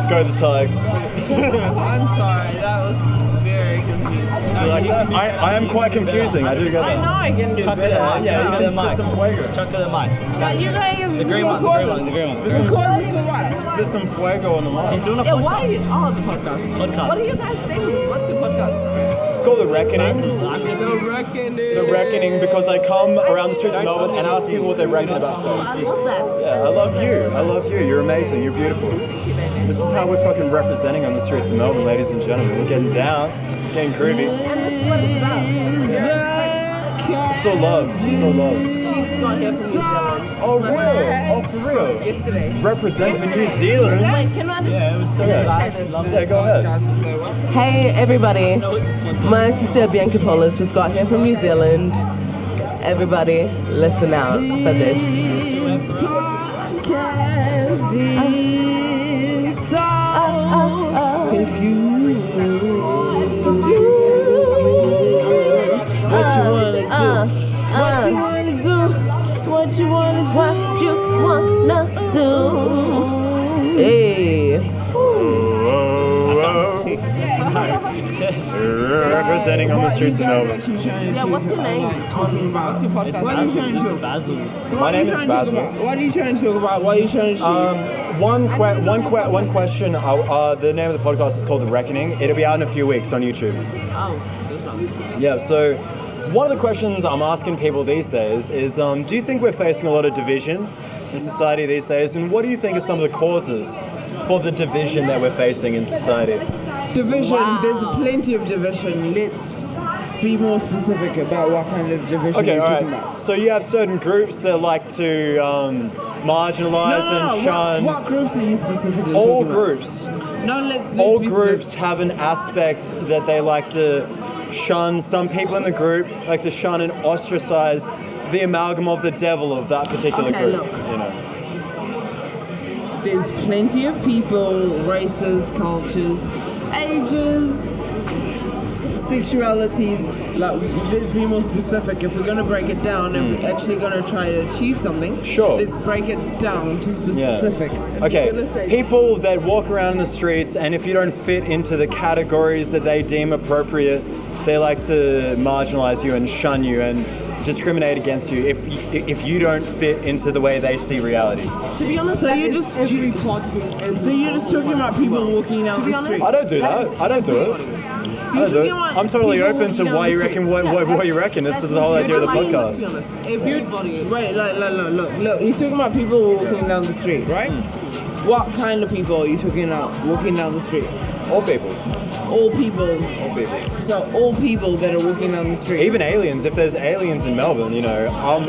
Go the Tigers. I'm sorry, that was very confusing. I am quite confusing. I do get that. I know I can do better. Yeah, you can spit some fuego. Chuck to the mic. But you guys The green one. record for what? Spit some fuego on the mic. He's doing a Yeah, podcast. why are you... Oh, the podcast. What do you guys think? What's the podcast? It's called The Reckoning. The Reckoning, because I come around the streets of Melbourne and ask people what they reckon about stuff. I love that. Yeah, I love you. You're amazing. You're beautiful. This is how we're fucking representing on the streets of Melbourne, ladies and gentlemen. We're getting down, getting groovy. And that's what it's about. It's all love. It's all love. She's not here from New Zealand. Oh, real? Oh, for real? Yesterday. Represent for New Zealand. Wait, can I just... Yeah, it was so good. I actually loved it. Yeah, go ahead. Hey everybody, my sister BeatSave has just got here from New Zealand. Everybody, listen out for this. Confused. What you wanna do? What you wanna do? What you wanna do? What you wanna do? Hey. Representing on the streets of Melbourne. Yeah, what's your name? What's your podcast? What are you trying to talk about? My name is Basil. What are you trying to talk about? What are you trying to choose? One question. The name of the podcast is called The Reckoning. It'll be out in a few weeks on YouTube. Oh, so it's not. Yeah, so one of the questions I'm asking people these days is, do you think we're facing a lot of division in society these days? And what do you think are some of the causes for the division that we're facing in society? Division, there's plenty of division. Let's be more specific about what kind of division you're talking about. So you have certain groups that like to marginalize and shun. What groups are you specifically all talking groups. about? No, let's all be groups specific. have an aspect that they like to shun. Some people in the group like to shun and ostracize the amalgam of the devil of that particular group. Look. You know. There's plenty of people, races, cultures, ages, sexualities. Like, let's be more specific. If we're going to break it down, if we're actually going to try to achieve something, let's break it down to specifics. Okay, people that walk around in the streets, and if you don't fit into the categories that they deem appropriate, they like to marginalize you and shun you and discriminate against you if you don't fit into the way they see reality. To be honest, so you're just talking about people walking down the street. I don't do that. I don't do it. I'm totally open to why you reckon what you reckon. This is the whole idea of the podcast. If you wait, look, he's talking about people walking down the street, right? What kind of people are you talking about walking down the street? All people. All people. All people. So all people that are walking down the street. Even aliens. If there's aliens in Melbourne, you know, I'm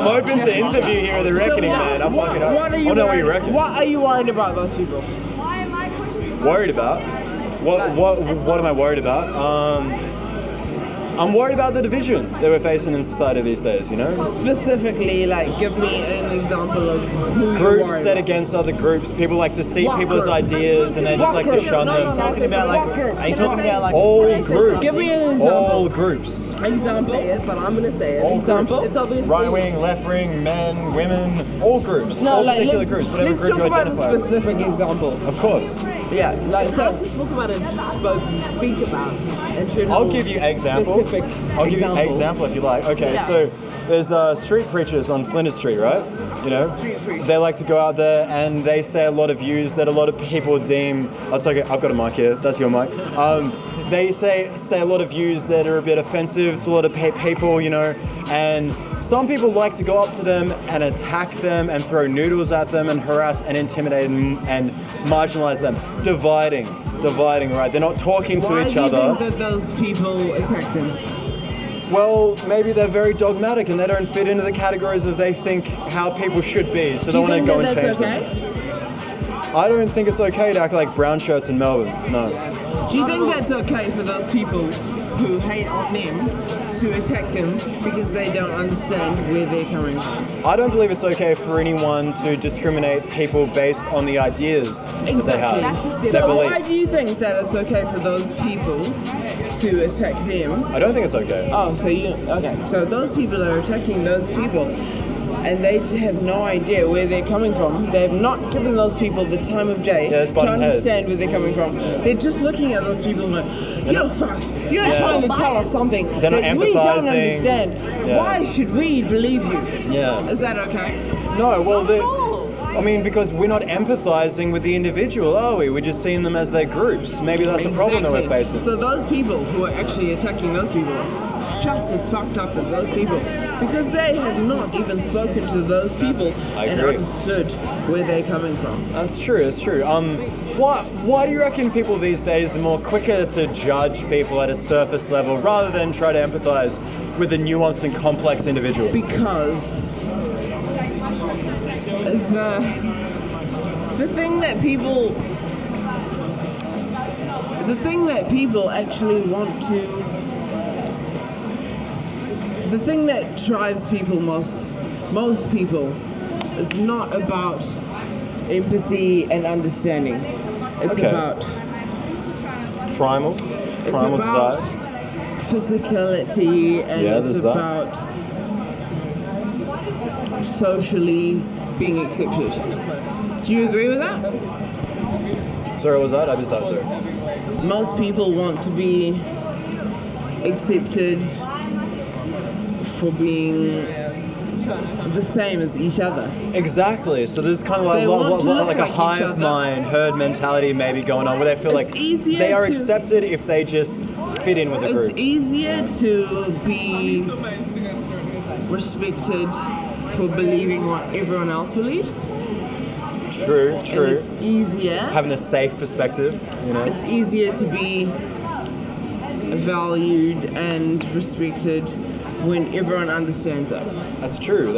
open to interview here at the Reckoning, man. I'm fucking up. What are you worried about those people? Worried about? What am I worried about? I'm worried about the division that we're facing in society these days, you know? Specifically, like, give me an example of who you're groups worried set about. against other groups. People like to see people's ideas and they just like to shun them. Talking about like, are you talking about like all groups? Give me an example. All groups. Example. Say it, but I'm gonna say it. All example. It's obviously right wing, left wing, men, women, all groups. No, all like particular let's, groups. Whatever let's group talk you about identify a with. specific example. Of course. Yeah, like you can't just look about it and speak about and I'll give you example. Specific I'll give you example. example if you like. Okay, Yeah. so there's street preachers on Flinders Street, right? You know, they like to go out there and they say a lot of views that a lot of people deem. That's okay. I've got a mic here. That's your mic. They say a lot of views that are a bit offensive to a lot of people, you know, and some people like to go up to them and attack them and throw noodles at them and harass and intimidate and marginalize them, dividing, right? They're not talking to each other. Why do you think that those people attack them? Well, maybe they're very dogmatic and they don't fit into the categories of they think how people should be, so they want to go and change them. I don't think it's okay to act like brown shirts in Melbourne. No. Do you think that's okay for those people who hate on them to attack them because they don't understand where they're coming from? I don't believe it's okay for anyone to discriminate people based on the ideas that they have. So why do you think that it's okay for those people to attack them? I don't think it's okay. Oh, so those people are attacking those people and they have no idea where they're coming from. They have not given those people the time of day to understand where they're coming from. They're just looking at those people like, you're fucked. You're trying to tell us something They're not that we don't empathizing. understand. Yeah. Why should we believe you? Yeah. Is that okay? No, well, I mean, because we're not empathizing with the individual, are we? We're just seeing them as their groups. Maybe that's a problem that we're facing. So those people who are actually attacking those people are just as fucked up as those people because they have not even spoken to those people and understood where they're coming from. That's true, it's true. Why do you reckon people these days are more quicker to judge people at a surface level rather than try to empathize with the nuanced and complex individual? Because the thing that people actually want to, the thing that drives people most people is not about empathy and understanding. It's about primal about desire. physicality and it's about socially being accepted. Do you agree with that? Sorry, what was that? I missed that, sorry. Most people want to be accepted for being the same as each other. Exactly. So there's kind of like, They want to look like like a each hive other. mind, herd mentality maybe going on, where they feel It's like easier they are to- accepted if they just fit in with the group. It's easier to be respected for believing what everyone else believes. True. And it's easier. Having a safe perspective, you know. It's easier to be valued and respected when everyone understands it. That's true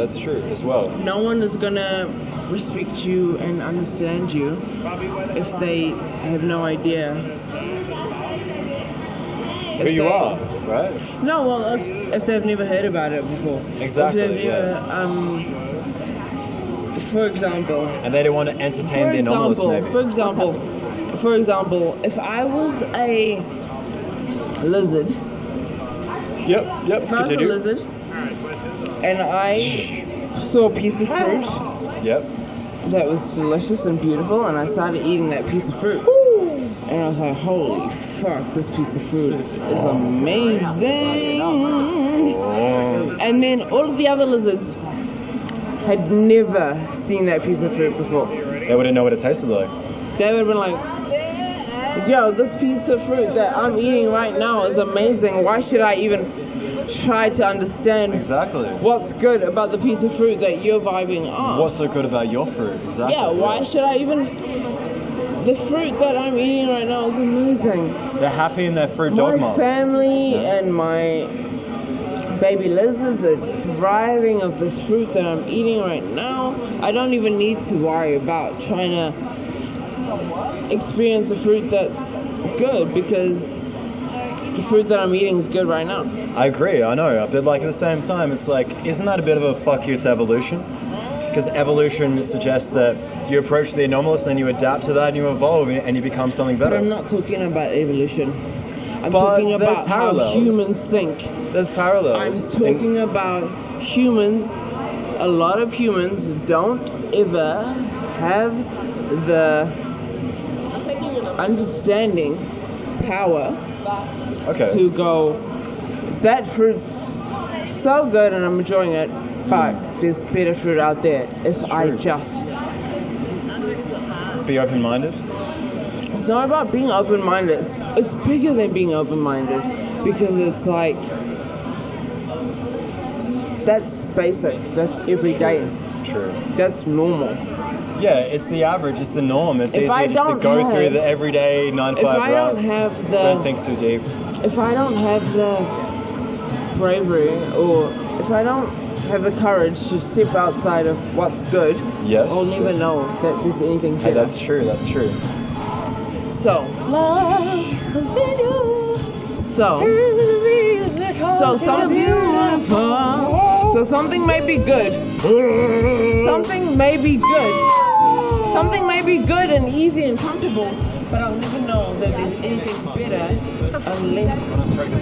as well. No one is gonna respect you and understand you if they have no idea Who you are, right? No, well, if they've never heard about it before. Exactly, If they've never, for example. And they don't want to entertain the anomalous, maybe. For example, if I was a lizard. Yep. If I was a Continue. lizard and I saw a piece of fruit. Yep. That was delicious and beautiful, and I started eating that piece of fruit. And I was like, holy fuck, this piece of fruit is amazing. And then all of the other lizards had never seen that piece of fruit before. They wouldn't know what it tasted like. They would have been like, yo, this piece of fruit that I'm eating right now is amazing. Why should I even try to understand what's good about the piece of fruit that you're vibing on? What's so good about your fruit? Exactly. Yeah, why should I even... The fruit that I'm eating right now is amazing. They're happy in their fruit dogma. My family and my baby lizards are thriving of this fruit that I'm eating right now. I don't even need to worry about trying to experience a fruit that's good because the fruit that I'm eating is good right now. I agree, I know, but like at the same time, it's like, isn't that a bit of a fuck you to evolution? Because evolution suggests that you approach the anomalous, then you adapt to that, and you evolve, and you become something better. But I'm not talking about evolution. I'm talking about how humans think. There's parallels. I'm talking about humans. A lot of humans don't ever have the understanding, power to go, that fruit's so good and I'm enjoying it, but there's better fruit out there if I just... Be open-minded? It's not about being open-minded. It's bigger than being open-minded because it's like, that's basic. That's everyday. True. That's normal. Yeah, it's the average. It's the norm. It's If easier I just to don't go have- through the everyday 9 to 5 If I route. don't have the... Don't think too deep. If I don't have the bravery or if I don't have the courage to step outside of what's good, Yes. I'll never know that there's anything Hey, better. that's true. That's true. So, something may be good. Something may be good. Something may be good and easy and comfortable, but I'll never know that there's anything better unless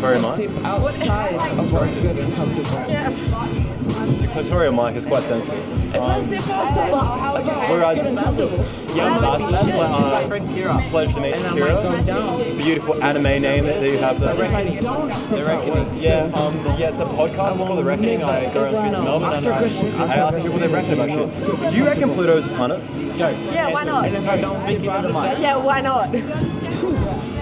Very I much. step outside of what's good and comfortable. The clitoral mic is quite sensitive. If I step outside of what's good and comfortable, Yeah, pleasure to meet you, and I might go down. Kira. Beautiful anime name that you have there. But if I don't step out what's Yeah, it's a podcast called The Reckoning. I go around streets in Melbourne and I ask people what they reckon about shit. Do you reckon Pluto's a planet? Yeah, why not? And if I don't step out of that, Yeah, why not?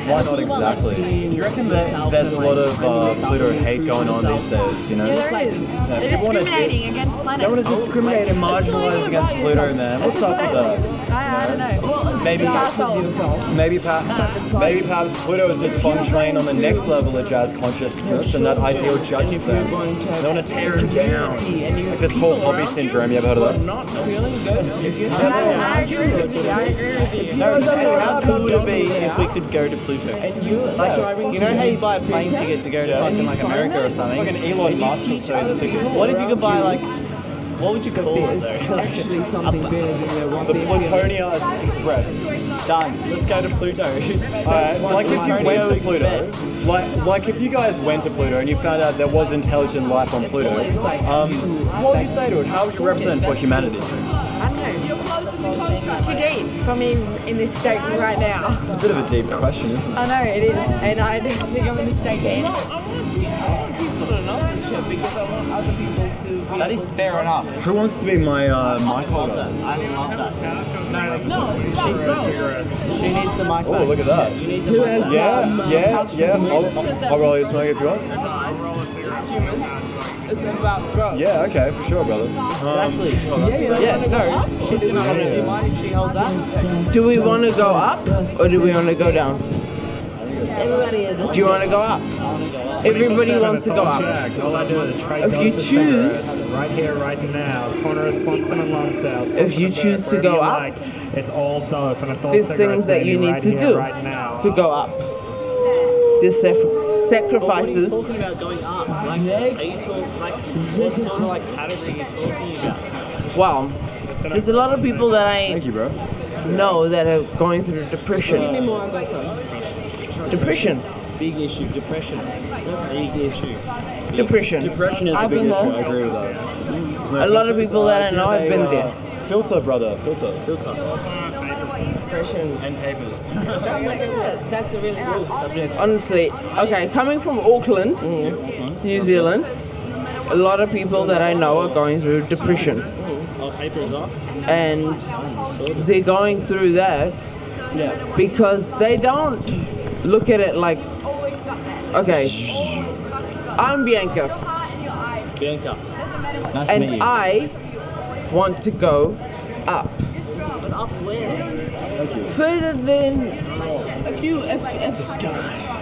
Why not exactly? Do you reckon that there's a lot of Pluto hate going on these days? You know, Yeah, there is. They're discriminating against planets. They want to discriminate and marginalise against Pluto, man. What's up with that? I don't know. Well, Maybe perhaps Pluto is just functioning on the next level of jazz consciousness, and that ideal judges them. They want to tear him down, like the tall poppy syndrome. You ever heard of that? not feeling good. If you're I agree with you. I agree with you. How cool would it be if we could go to Pluto? And you Like, you know how you buy a plane ticket to go to fucking like America or something? Like an Elon Musk or so ticket. What if you could buy like, what would you call it There's though? actually something better than what The they're feeling. Plutonia Express. Done. Let's go to Pluto. Alright, like if you went to Pluto, like if you guys went to Pluto and you found out there was intelligent life on Pluto, what would you say to it? How would you represent for humanity? I don't know. It's too deep for me in this state right now. It's a bit of a deep question, isn't it? I know it is, and I don't think I'm in the state to answer. I want people to know censorship because I want other people to be That is able to fair enough. Who wants to be my mic holder? I love that. No, it's about growth. She needs the mic. Oh, look at that. Who has I'll roll you a smoke if you want. It's about growth. Yeah, okay, for sure, brother. Exactly. She's gonna Do you mind if she holds up? Do we want to go up or do we want to go down? Everybody Do you want to go up? Everybody wants to go up. All I do is try If you choose, right here, right now, corner of Swanson and Lonsdale. if you choose to go up, it's all dope and it's all there's cigarettes, things that you baby, need right to here, do right now. to go up. There's sacrifices. What are you talking about going up? Like, are you talking like what sort of like habits are you talking about? Wow, there's a lot of people that I Thank you, bro. know that are going through depression. Give me more, I got some. Depression. Big issue, depression. Big issue. Depression. Depression is a I've big been issue. there. I agree with that. A lot of people that I know have been there. Filter, brother. Filter. Depression. And papers. That's a really good subject. Honestly, okay, coming from Auckland, New Zealand, a lot of people that I know are going through depression. Oh, papers off. And they're going through that because they don't look at it like, okay, I'm Bianca. Bianca. Nice and to meet you. I want to go up. But up where? Further than If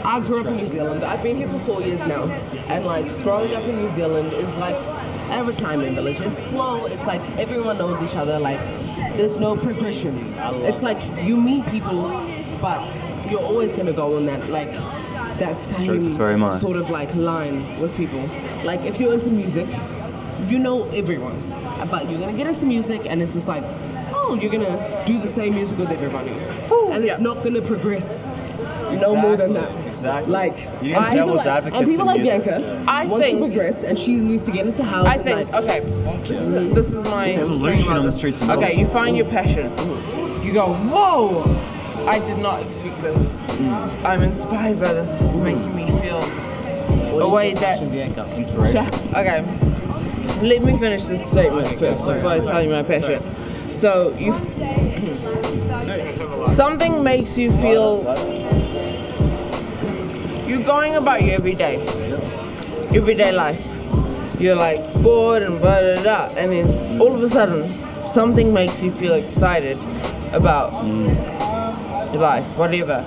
I grew up in New Zealand, I've been here for 4 years now, and like growing up in New Zealand is like a retirement village. It's slow. It's like everyone knows each other. Like there's no progression. It's like you meet people, but you're always gonna go on that like that same Very much. sort of like line with people. Like if you're into music, you know everyone, but you're gonna get into music, and it's just like, oh, you're gonna do the same music with everybody, and it's not gonna progress. No more than that. Exactly. Like, You get devil's advocates and people in like music. Bianca I want to think- progress, and she needs to get into house. I and, think, like, okay, this is my Evolution on the streets of Okay, you find your passion. You go, whoa! I did not expect this. I'm inspired by this. This is making me feel a way that. Inspiration. Okay, let me finish this statement first before I tell you my passion. So you, something makes you feel. You're going about your everyday life. You're like bored and blah blah blah, and then all of a sudden, something makes you feel excited about your life, whatever.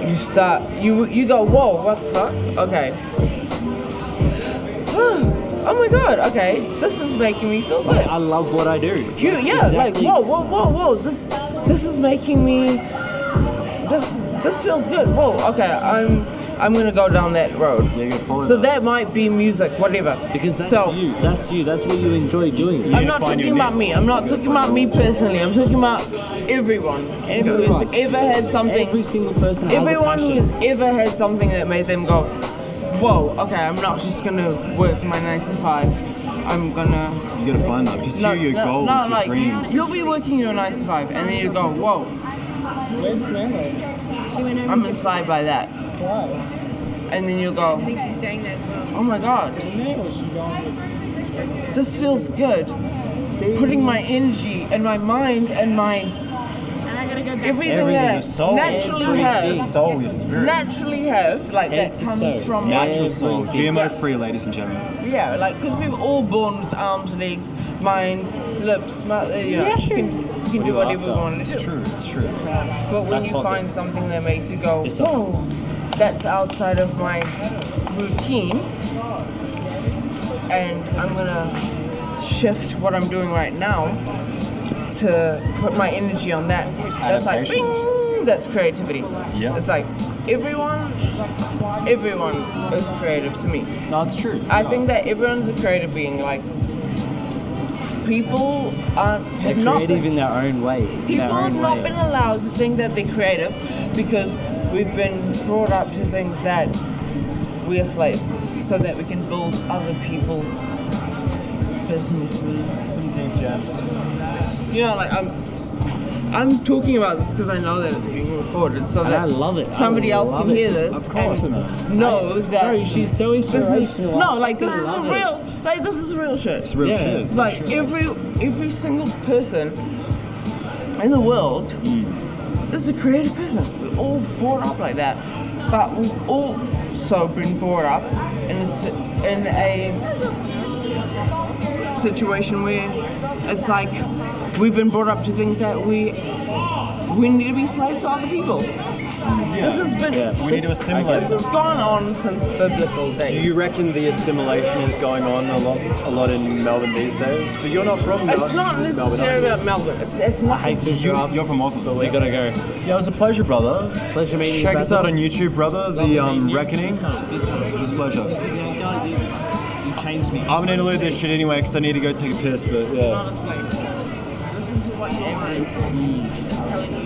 You start, you go, whoa, what the fuck? Okay. Oh my god, okay, this is making me feel good. I love what I do. Like whoa, this is making me, this feels good. Whoa, okay, I'm gonna go down that road. So that might be music, whatever. Because that's you. That's what you enjoy doing. I'm not talking about me. I'm not talking about me personally. I'm talking about everyone who has ever had something. Every single person. Everyone who has ever had something that made them go, whoa, okay, I'm not just gonna work my 9 to 5. I'm gonna. You gotta find that. Pursue your goals, your dreams. You'll be working your 9 to 5, and then you go, whoa. I'm inspired by that. And then you go, I think she's staying there as well. oh my god, this feels good. Putting my energy and my mind and my And I gotta go back. everything that I naturally have, soul, your spirit. naturally have, like that comes from Natural soul. GMO free, ladies and gentlemen. Yeah, like because we're all born with arms, legs, mind, lips, mouth. You know, you can do whatever we want to do. It's true. It's true. But when you find something that makes you go, whoa, that's outside of my routine, and I'm gonna shift what I'm doing right now to put my energy on that. That's like, bing, that's creativity. Yeah. It's like everyone is creative to me. No, it's true. I think that everyone's a creative being. Like people They're have not creative in their own way. People have not been allowed to think that they're creative because we've been brought up to think that we are slaves so that we can build other people's businesses. Some deep gems. You know, like I'm talking about this because I know that it's being recorded, so that I love it. somebody else can hear this. Of course, and man. know that No, she's so inspirational. this is real. Like this is real shit. It's real shit. Like every single person in the world is a creative person. We're all brought up like that, but we've also been brought up in a situation where it's like we've been brought up to think that we need to be slaves to other people. This has been. We need to assimilate. This has gone on since biblical days. Do you reckon the assimilation is going on a lot in Melbourne these days? But you're not from Melbourne. It's not necessarily about Melbourne. It's not. I hate to interrupt. You're from Auckland, but we gotta go. Yeah, it was a pleasure, brother. Pleasure meeting you. Check us out on YouTube, brother. The Reckoning. It was a pleasure. You've changed me. I'm gonna interlude this shit anyway because I need to go take a piss. But You're not a slave. Listen to what your mind is telling you.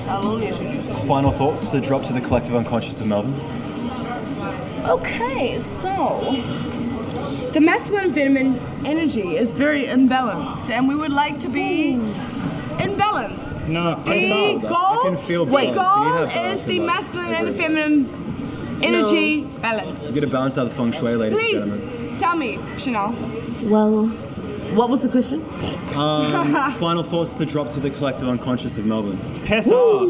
How long should you? Final thoughts to drop to the collective unconscious of Melbourne. Okay, so the masculine and feminine energy is very imbalanced, and we would like to be in balance. No, piss The off. goal, I can feel the balance. You need to have goal balance is in the life. masculine and feminine energy balance. You gotta balance out the feng shui, ladies and Please gentlemen. tell me, Chanel. Well, what was the question? Final thoughts to drop to the collective unconscious of Melbourne. Piss off.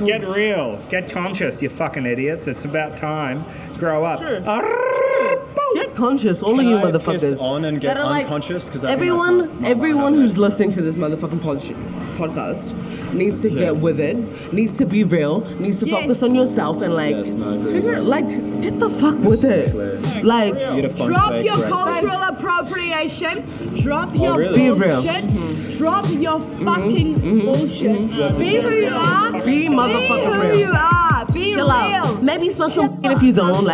Get real. Get conscious, you fucking idiots. It's about time. Grow up. Sure. Get conscious, all of you motherfuckers. Piss on and get That are, like, unconscious because everyone who's listening to this motherfucking podcast needs to get with it, needs to be real, needs to focus on yourself and figure it, get the fuck with it. Like, Drop your cultural appropriation. Drop your Be real. bullshit. Drop your fucking bullshit. Be who you are. Be motherfucking who real. you are. Be Chill real. out. Maybe smoke some if you don't,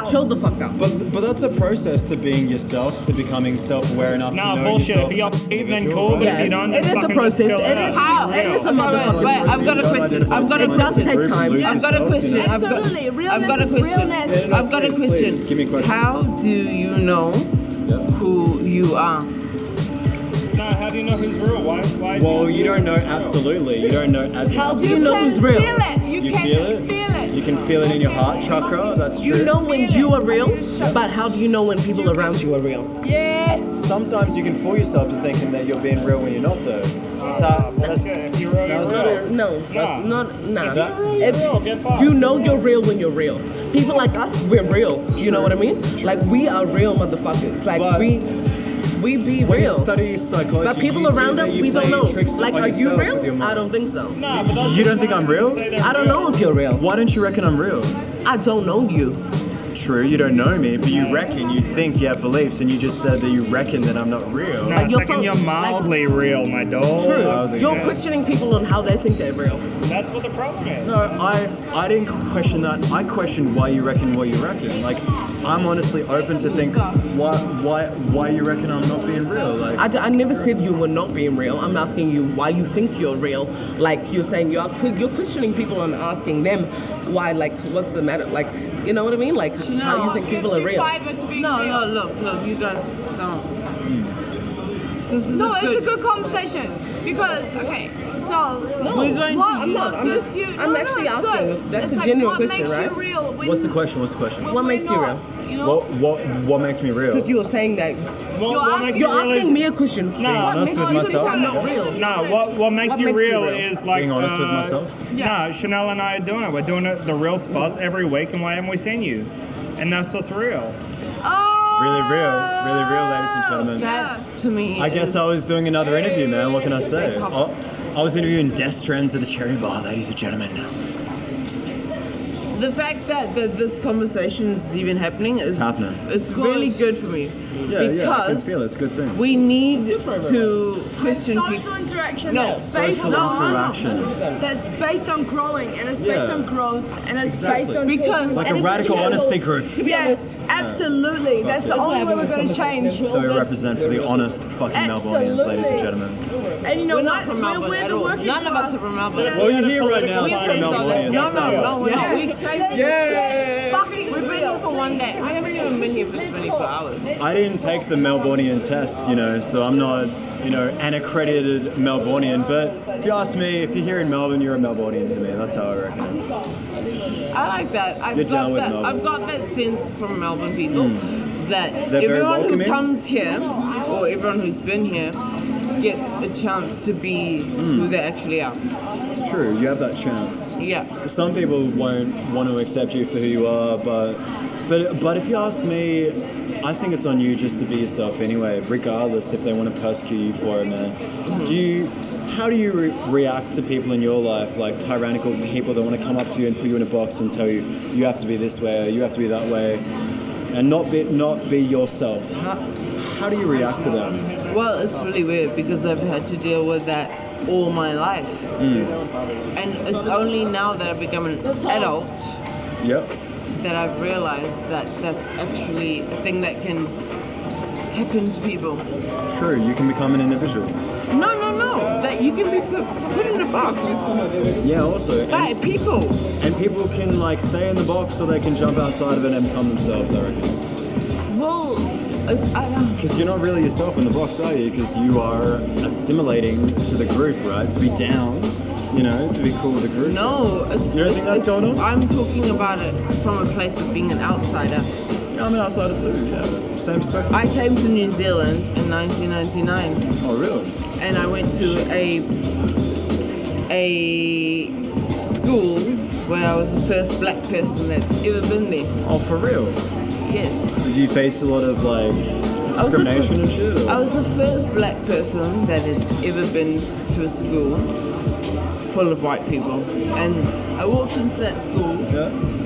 chill the fuck out. But that's a process to being yourself, to becoming self-aware enough to know bullshit. yourself. If you got then cool, but if you don't, it is a fucking process. just chill It out. is how. It is a motherfucking Wait, I've got a question. It does take time. I've got a question. I've got a question. I've got a question. Give me a question. How do you know who you are? No, how do you know who's real? Why Well, you don't know absolutely. You don't know as How do you know who's real? Feel it. You feel it? You can feel it in your heart chakra. That's true. You know when you are real, but how do you know when people around you are real? Yes. Sometimes you can fool yourself to thinking that you're being real when you're not, though. If you're real, you're real. No, that's not. Nah. Get fucked. You know you're real when you're real. People like us, we're real. You know what I mean? Like we are real motherfuckers. Like we be When you real. study psychology, But people you see around that us, you we don't play know. tricks Like, on are you yourself with your real? mind. I don't think so. You don't think I'm real? I don't know if you're real. Why don't you reckon I'm real? I don't know you. True, you don't know me, but you reckon, you think, you have beliefs, and you just said that you reckon that I'm not real. No, I reckon you're mildly real, my dog. True. You're questioning people on how they think they're real. That's what the problem is. No, I didn't question that. I questioned why you reckon what you reckon. Like, I'm honestly open to think why you reckon I'm not being real. Like, I never said you were not being real. I'm asking you why you think you're real. Like you're saying you're questioning people and asking them why. Like what's the matter? Like you know what I mean? Like how you think people are real. No, look, you guys don't. This is It's a good conversation because so we're going what to. makes you I'm actually it's asking. good. That's It's a like, genuine what question, makes right? You real when what's the question? What's the question? What makes you real? You know? What makes me real? Because you were saying that. You're asking me a question. No, what makes you think I'm not real? No, what makes you real is like being honest with myself. No, Chanel and I are doing it. We're doing it the real spots every week, and why haven't we seen you? And that's just real. Really real, ladies and gentlemen. That to me. I guess I was doing another interview, man. What can I say? I was interviewing desk trends at the Cherry Bar, ladies and gentlemen. The fact that this conversation is even happening is happening. It's really good for me. Yeah, I can because feel it. It's a good thing. we need to question social people. interaction No, that's based social on interaction. that's based on growing and it's based Yeah. on growth and it's Exactly. based on Because- Like a radical honesty group. To be honest, absolutely. That's the only way we're going to change. So we represent for the honest fucking Melbourneians, ladies and gentlemen. And you know we're what? not from Melbourne We're at the all. working None of us class. are from Melbourne. Well, you're here right now, so you're Melbourne. No, we're not. We We've been here for one day. I haven't even been here for 24 hours. I didn't take the Melbourneian test, you know, so I'm not, you know, an accredited Melbourneian. But if you ask me, if you're here in Melbourne, you're a Melbourneian to me. That's how I reckon it. I like that. You're down with Melbourne. I've got that sense from Melbourne people that They're very everyone who welcoming. comes here, or everyone who's been here, gets a chance to be who they actually are. It's true, you have that chance. Yeah. Some people won't want to accept you for who you are, but if you ask me, I think it's on you just to be yourself anyway, regardless if they want to persecute you for it, man. How do you react to people in your life, like tyrannical people that want to come up to you and put you in a box and tell you you have to be this way or you have to be that way, and not be yourself? How do you react to them? Well, it's really weird because I've had to deal with that all my life. And it's only now that I've become an adult that I've realized that that's actually a thing that can happen to people. True, you can become an individual. No. That you can be put in a box. Yeah, also. By people. And people can like stay in the box or they can jump outside of it and become themselves, I reckon. Well, I don't. Because you're not really yourself in the box, are you? Because you are assimilating to the group, right? To be down, you know, to be cool with the group. No, you don't think that's going on? I'm talking about it from a place of being an outsider. Yeah, I'm an outsider too, yeah. Same perspective. I came to New Zealand in 1999. Oh, really? And I went to a school where I was the first black person that's ever been there. Oh, for real? Yes. Did you face a lot of like discrimination and shit? Or? I was the first black person that has ever been to a school full of white people. And I walked into that school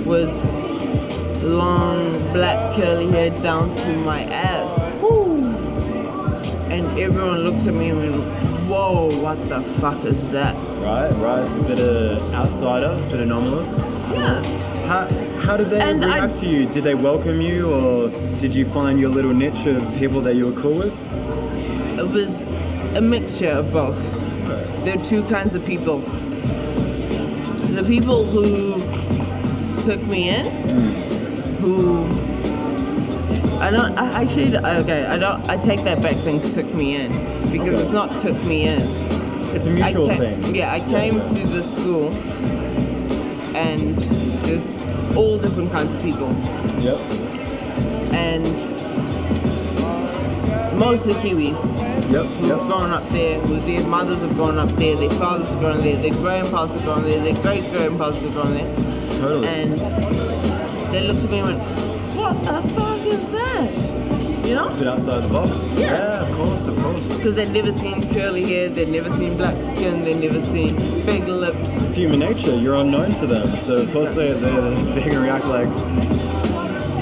with long black curly hair down to my ass. And everyone looked at me and went, whoa, what the fuck is that? Right, it's a bit of outsider, a bit anomalous. Yeah. How did they react to you? Did they welcome you or did you find your little niche of people that you were cool with? It was a mixture of both. There are two kinds of people. The people who took me in, who I take that back saying took me in, because it's not took me in. It's a mutual thing. Yeah, I came to the school and there's all different kinds of people. Yep. And mostly Kiwis. Who've grown up there, their mothers have grown up there, their fathers have grown there, their grandpas have grown there, their great-grandpas have grown there. Totally. And they looked at me and went, what the fuck is that? You know? A bit outside the box? Yeah. Of course. Because they'd never seen curly hair, they'd never seen black skin, they'd never seen big lips. It's human nature, you're unknown to them. So of course they're going to react like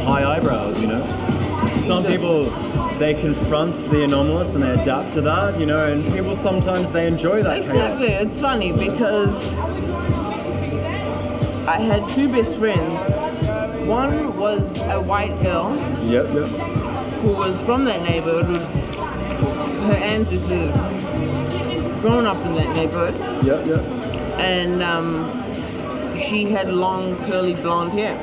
high eyebrows, you know? Some people, they confront the anomalous and they adapt to that, you know, and people sometimes they enjoy that Exactly, chaos. it's funny because I had two best friends. One was a white girl who was from that neighborhood, her ancestors grown up in that neighborhood. And she had long curly blonde hair.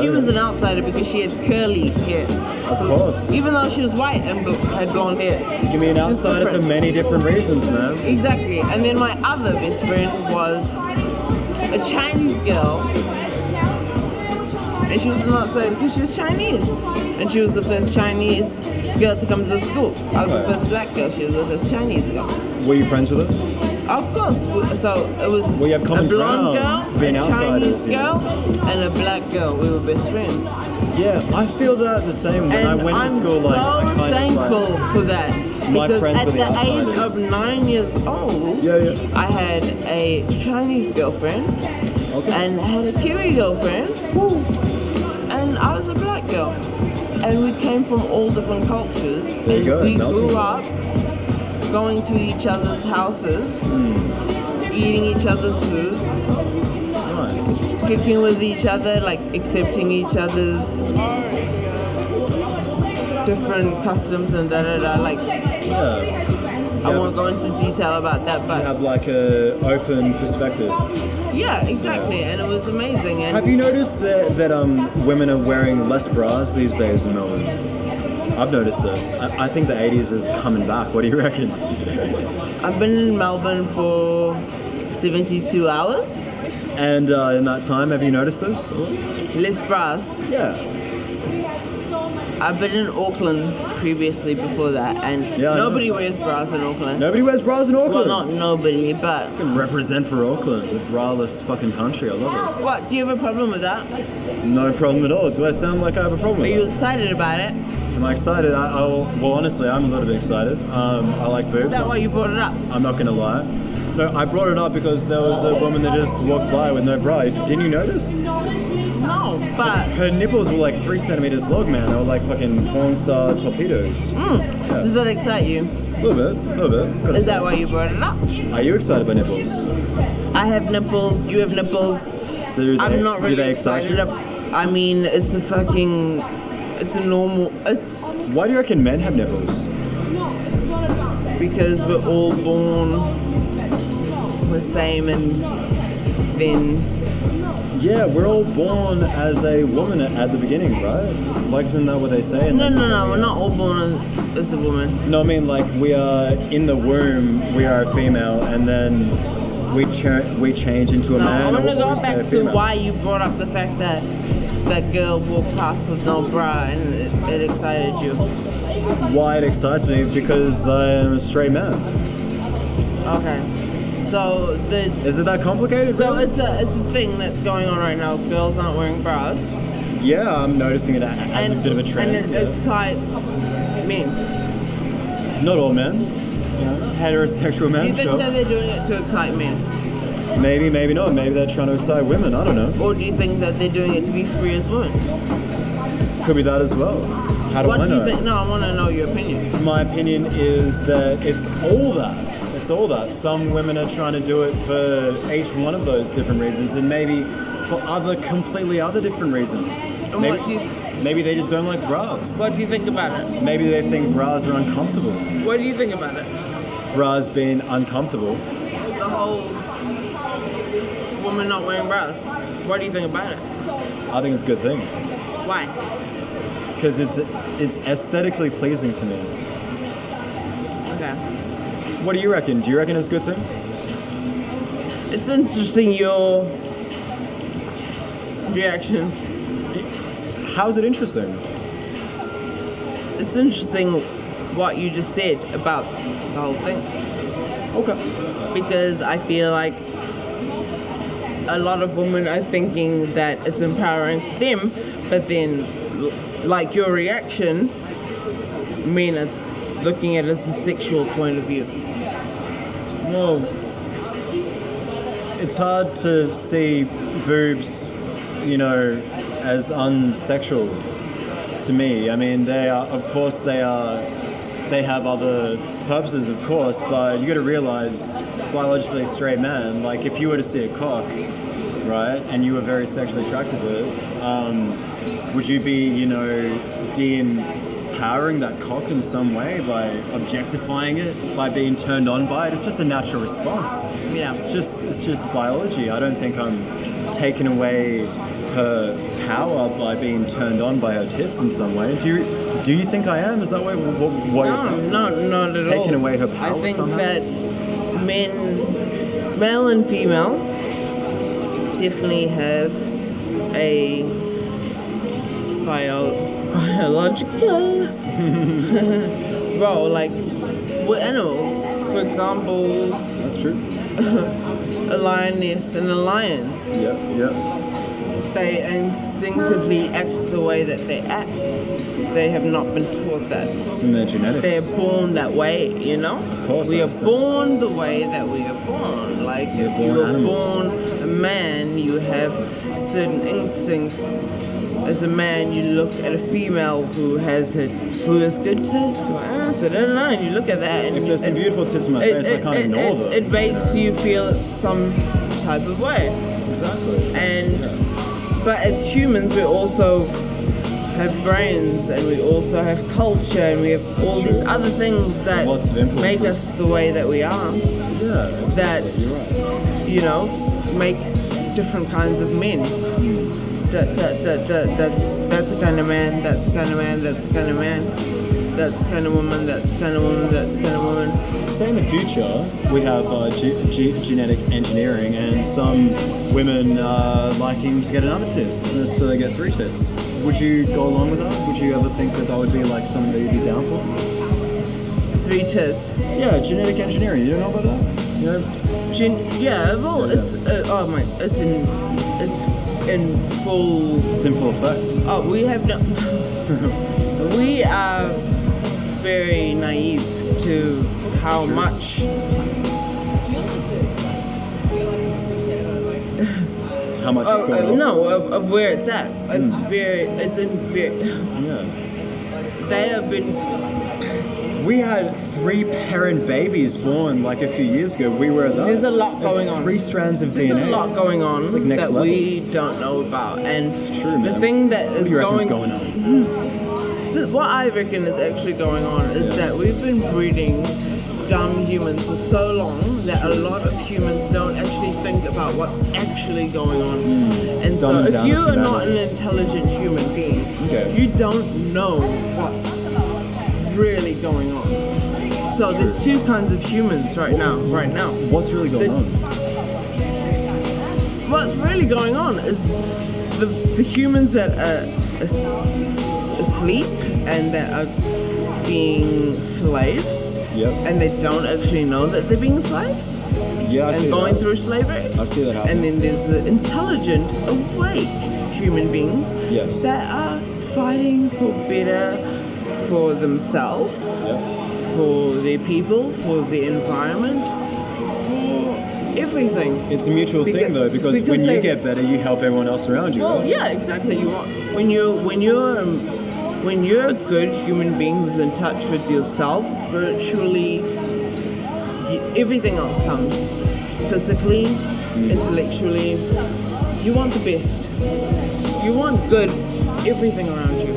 She was an outsider because she had curly hair. Of course. Even though she was white and had blonde hair. You can be an outsider for many different reasons, man. Exactly. And then my other best friend was a Chinese girl. And she was an outsider because she was Chinese. And she was the first Chinese girl to come to the school. I was the first black girl, she was the first Chinese girl. Were you friends with her? Of course. So it was a blonde girl, a Chinese girl, and a black girl. We were best friends. Yeah, I feel that the same when I went to school. I'm so thankful for that. Because at the age of 9 years old, I had a Chinese girlfriend and had a Kiwi girlfriend, and I was a black girl. And we came from all different cultures. There you go, we grew up going to each other's houses, eating each other's foods, cooking with each other, like accepting each other's different customs and da-da-da. Like, I won't go into detail about that, but you have like a open perspective. yeah, exactly, and it was amazing. And Have you noticed that women are wearing less bras these days in Melbourne? I've noticed this. I think the 80s is coming back. What do you reckon? I've been in Melbourne for 72 hours. And in that time, have you noticed this? Less bras. Yeah. I've been in Auckland previously before that, and nobody wears bras in Auckland. Nobody wears bras in Auckland? Well, not nobody, but... I can represent for Auckland, the braless fucking country. I love it. What, do you have a problem with that? No problem at all. Do I sound like I have a problem with Are you that? excited about it? Am I excited? Well, honestly, I'm a little bit excited. I like boobs. Is that why you brought it up? I'm not going to lie. No, I brought it up because there was a woman that just walked by with no bra. Didn't you notice? No, but... Her nipples were like 3 centimeters long, man. They were like fucking porn star torpedoes. Does that excite you? A little bit. Is that why you brought it up? Are you excited by nipples? I have nipples, you have nipples. I'm not really do they excite you? I mean, it's a normal... Why do you reckon men have nipples? Because we're all born the same and then... Yeah, we're all born as a woman at the beginning, right? Like, isn't that what they say? No, we're not all born as a woman. No, I mean, like, we are in the womb, we are a female, and then we change into a man. I want to or go we stay back a to female. why you brought up the fact that that girl walked past with no bra and it excited you. Why it excites me? Because I am a straight man. Okay. So is it that complicated? So it's a thing that's going on right now. Girls aren't wearing bras. Yeah, I'm noticing it as a bit of a trend. And it excites men. Not all men. Heterosexual men. Do you think sure. that they're doing it to excite men? Maybe, maybe not. Maybe they're trying to excite women. I don't know. Or do you think that they're doing it to be free as women? Could be that as well. How do I know? What do you think? No, I want to know your opinion. My opinion is that it's all that. It's all that. Some women are trying to do it for each one of those different reasons, and maybe for completely other different reasons. And maybe, what do you maybe they just don't like bras. What do you think about it? Maybe they think bras are uncomfortable. What do you think about it? Bras being uncomfortable. The whole woman not wearing bras. What do you think about it? I think it's a good thing. Why? Because it's aesthetically pleasing to me. Okay. What do you reckon? Do you reckon it's a good thing? It's interesting your reaction. How's it interesting? It's interesting what you just said about the whole thing. Okay. Because I feel like a lot of women are thinking that it's empowering them, but then, like your reaction, men are looking at it as a sexual point of view. Well, it's hard to see boobs, as unsexual to me. I mean, they have other purposes, of course, but you got to realize, biologically straight man, like if you were to see a cock, right, and you were very sexually attracted to it, would you be, de-empowering that cock in some way by objectifying it, by being turned on by it? It's just a natural response. Yeah. It's just biology. I don't think I'm taking away her power by being turned on by her tits in some way. Do you think I am? Is that what you're saying? No, not at all. Taking away her power I think somehow? that male and female, definitely have a biological role. Like with animals, for example. That's true. A lioness and a lion. Yep. They instinctively act the way that they act. They have not been taught that. It's in their genetics. They're born that way, Of course. We are born the way that we are born. Like if you are born a man, you have certain instincts. As a man, you look at a female who has good tits or ass, and you look at that, and if there's some beautiful tits in my face, I can't ignore them. It makes you feel some type of way. Exactly. But as humans, we're also have brains, and we also have culture, and we have all these other things that make us the way that we are. Yeah, that you know make different kinds of men. That's a kind of man. That's a kind of man. That's a kind of man. That's a kind of woman. That's a kind of woman. That's a kind of woman. Say in the future we have genetic engineering and some women liking to get another tooth, so they get 3 tits. Would you go along with that? Would you ever think that that would be like something that you'd be down for? 3 tits. Yeah, genetic engineering. You don't know about that? You know? Yeah, well, it's in full. It's in full effect. Oh, we have no. We are very naive to how much. How much is going on? No, of where it's at. It's it's in very. Yeah. They have been. We had 3 parent babies born like a few years ago. We were that. There's a lot going on. 3 strands of There's DNA. There's a lot going on it's like next that level. we don't know about, and it's true, man. The thing that is going on. What I reckon is actually going on is that we've been breeding dumb humans for so long that a lot of humans don't actually think about what's actually going on. And so if you are not an intelligent human being, you don't know what's really going on. So there's 2 kinds of humans right now. What's really going on? What's really going on is the humans that are asleep and that are being slaves. Yep. And they don't actually know that they're being slaves. Yeah, I and see going that. through slavery. I see that happen. And then there's the intelligent, awake human beings that are fighting for better for themselves, for their people, for the environment, for everything. It's a mutual thing though, because when you get better, you help everyone else around you. Well, right? yeah, exactly. You want when you're a good human being who's in touch with yourself spiritually, everything else comes. Physically, intellectually, you want the best. You want good everything around you.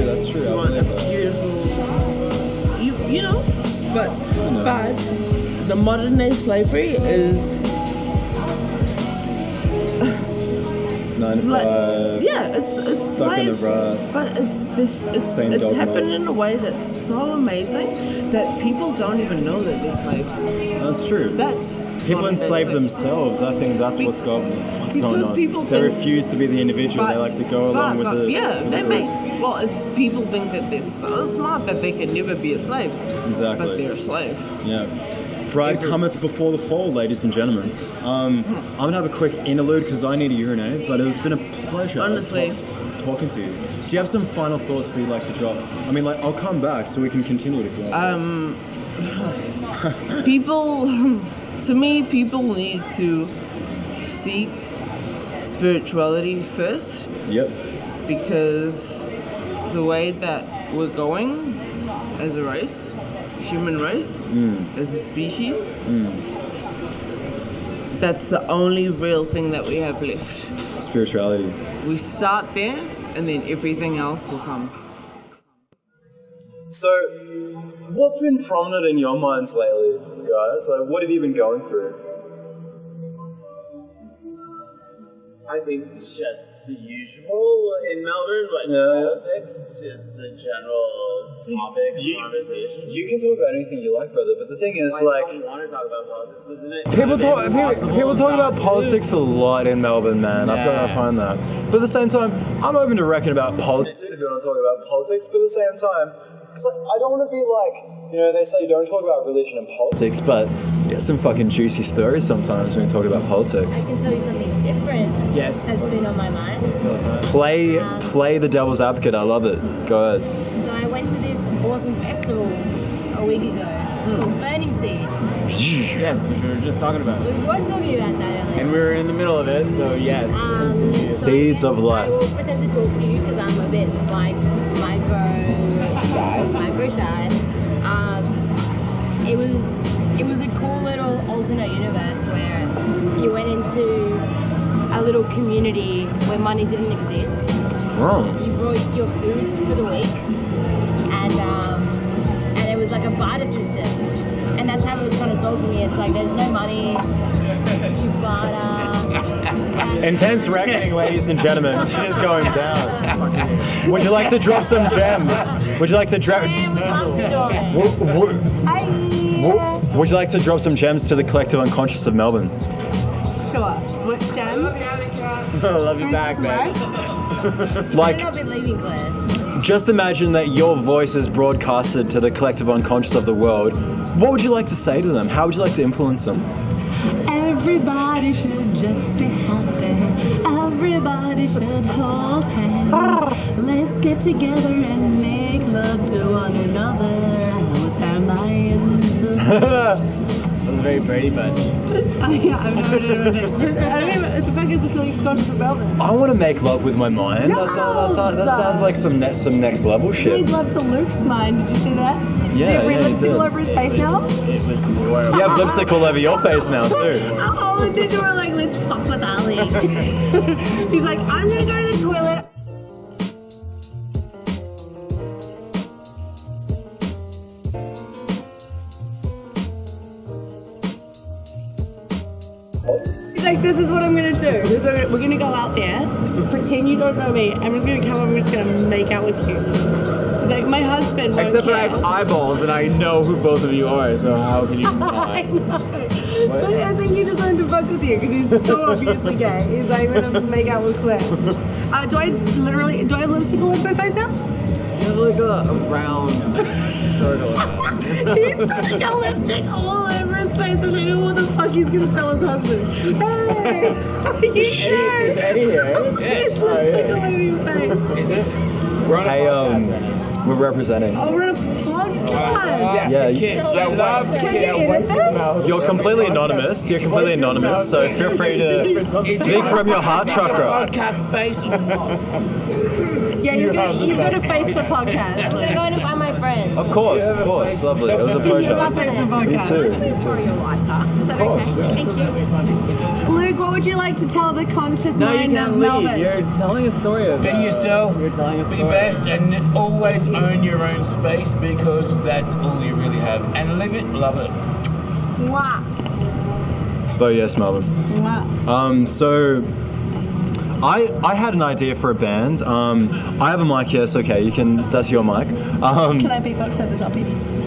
That's true. You want a beautiful, you know, but the modern day slavery is 9 to 5. Yeah, it's stuck in the rut. But it's happened in a way that's so amazing that people don't even know that they're slaves. That's true. People enslave themselves. I think that's what's going on. They refuse to be the individual. They like to go along with the. Yeah, they may. Well, it's people think that they're so smart that they can never be a slave. Exactly. But they're a slave. Yeah. Pride cometh before the fall, ladies and gentlemen. I'm gonna have a quick interlude because I need a urinate, but it's been a pleasure. Honestly. Talking to you. Do you have some final thoughts that you'd like to drop? I mean, like, I'll come back so we can continue it if you want. To me, people need to seek spirituality first. Yep. Because the way that we're going as a race, human race, as a species, that's the only real thing that we have left. Spirituality. We start there, and then everything else will come. So, what's been prominent in your minds lately, guys? Like, what have you been going through? I think it's just the usual in Melbourne, like politics, just the general topic conversation. You can talk about anything you like, brother, but the thing is, I don't want to talk about politics, isn't it? People talk about politics a lot in Melbourne, man. I've got to find that. But at the same time, I'm open to reckon about politics if you want to talk about politics, but at the same time, because I don't want to be like, they say don't talk about religion and politics, but get some fucking juicy stories sometimes when you talk about politics. I can tell you something different that's been on my mind. Play the devil's advocate. I love it. Go ahead. So I went to this awesome festival a week ago called Burning Seed. Yes, which we were just talking about. We were talking about that earlier. And we were in the middle of it, so yes. Seeds of life. I will pretend to talk to you because I'm a bit micro shy. It was a cool little alternate universe where you went into a little community where money didn't exist. You brought your food for the week, and it was like a barter system, and that's how it was kind of sold to me. It's like there's no money, you barter. Intense reckoning, ladies and gentlemen. She is going down. Would you like to drop some gems? Would you like to drop? Would you like to drop some gems to the collective unconscious of Melbourne? Sure. What gems? I love you back, man. Like, I've been leaving Claire. just imagine that your voice is broadcasted to the collective unconscious of the world. What would you like to say to them? How would you like to influence them? Everybody should just be happy. Everybody should hold hands. Let's get together and make love to one another with our minds. That was a very Brady Bunch. Yeah, I've never done it. I don't even. What the fuck is the collective conscious of Melbourne? I want to make love with my mind. No, that sounds like some next level shit. Made love to Luke's mind. Did you see that? Yeah, See yeah, lipstick you all did. over his face now? You have lipstick all over your face now too. All the dudes were like, let's fuck with Ali. He's like, I'm gonna go to the toilet. He's like, this is what I'm gonna do. We're gonna go out there, pretend you don't know me. I'm just gonna come up and we're just gonna make out with you. He's like, my husband won't Except for I care. have eyeballs and I know who both of you are, so how can you I lie? know. But I think he just wanted to fuck with you because he's so obviously gay. He's like, I'm gonna make out with Claire. Do I have lipstick all over my face now? You have like a round circle. He's got lipstick all over his face. I don't know what the fuck he's gonna tell his husband. Hey, you sure? There's lipstick all over your face. Is it? Hey, we're representing. Oh, we're on a podcast. Yeah, you're completely anonymous. You're completely anonymous, so feel free to speak from your heart chakra. Podcast face or not? Yeah, you've got a face for podcast. I'm gonna go and invite my friends. Of course, lovely. It was a pleasure. Me too. Is that okay? Thank you. Luke, what would you like to tell the conscious No, you mind can't of leave. Melbourne? You're telling a story of Be yourself, be best, and always own your own space because that's all you really have. And live it, love it. Mwah. So yes, Melbourne. Mwah. So I had an idea for a band. I have a mic here, so okay, you can. That's your mic. Can I beatbox over the top?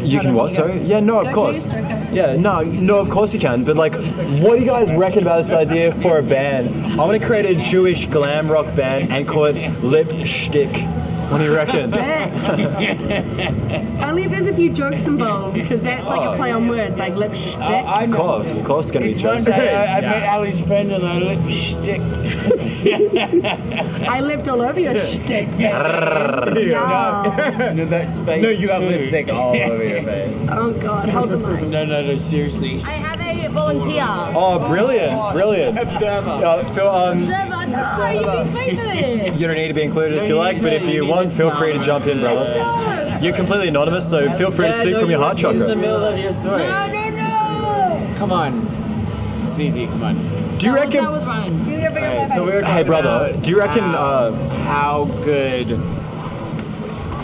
You can what? Sorry? Yeah, no, of course. Yeah, no, of course you can. But like, what do you guys reckon about this idea for a band? I want to create a Jewish glam rock band and call it Lipstick. What do you reckon? Only if there's a few jokes involved, because that's like a play on words, like lipstick. Of course, it's gonna be jokes. One day I met Ali's friend and I lipstick. I lipped all over your shtick. No, that's face. No, you have too. lipstick all over your face. Oh God, hold the mic. No, seriously. I have a volunteer. Oh, brilliant. Phil, No, you'd be sweet for this. you don't need to be included if you like, but if you want, feel free to jump in, brother. You're completely anonymous, so feel free to speak from your heart In the chakra. middle of your story. No. Come on. It's easy, come on. Do you reckon? Alright, so we were Hey, talking brother, about do you reckon? how good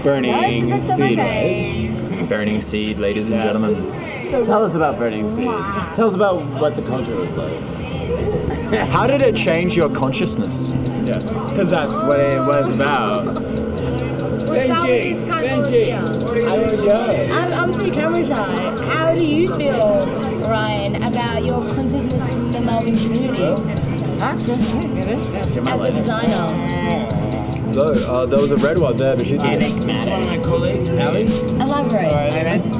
Burning Seed is? Burning Seed, ladies and gentlemen. Tell us about Burning Seed. Tell us about what the culture was like. How did it change your consciousness? Yes, because that's what it was about. Benji! I'm too camera shy. How do you feel, Ryan, about your consciousness in the Melbourne community? As a designer. So, there was a red one there, but she's One of my colleagues, Ali. Elaborate.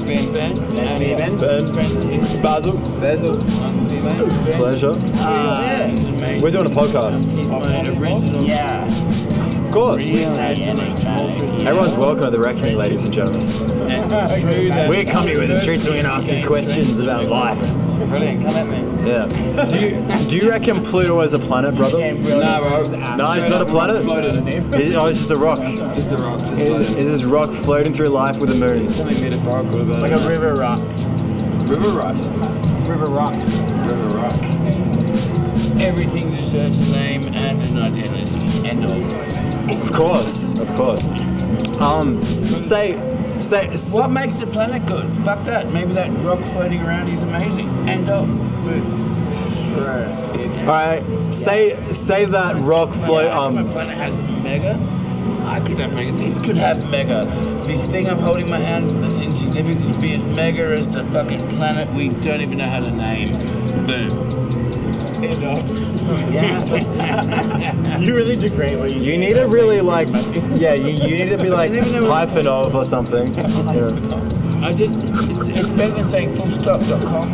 Ben. Basil. Nice to meet you. Pleasure. We're doing a podcast. He's my original. Yeah. Of course. Everyone's welcome at the Reckoning, ladies and gentlemen. We're coming with the streets and we're going to ask you questions about life. Brilliant, come at me. Yeah. Do you reckon Pluto is a planet, brother? No, bro. No, it's not a planet? It's just a rock. Just a rock. Just Is this rock floating through life with the moon? something metaphorical about Like it. a river rock. River rock. River rock. River rock. Everything deserves a name and an identity. End of. Of course. Say. What makes the planet good? Fuck that. Maybe that rock floating around is amazing. And Alright, say that rock float. My planet has mega. I could have mega. This could have mega. This thing I'm holding in my hand that's insignificant could be as mega as the fucking planet we don't even know how to name. Boom. End of. You really do great what you do. You need to really like, yeah, you need to be like hyphenov or something. Yeah. It's better than saying fullstop.com.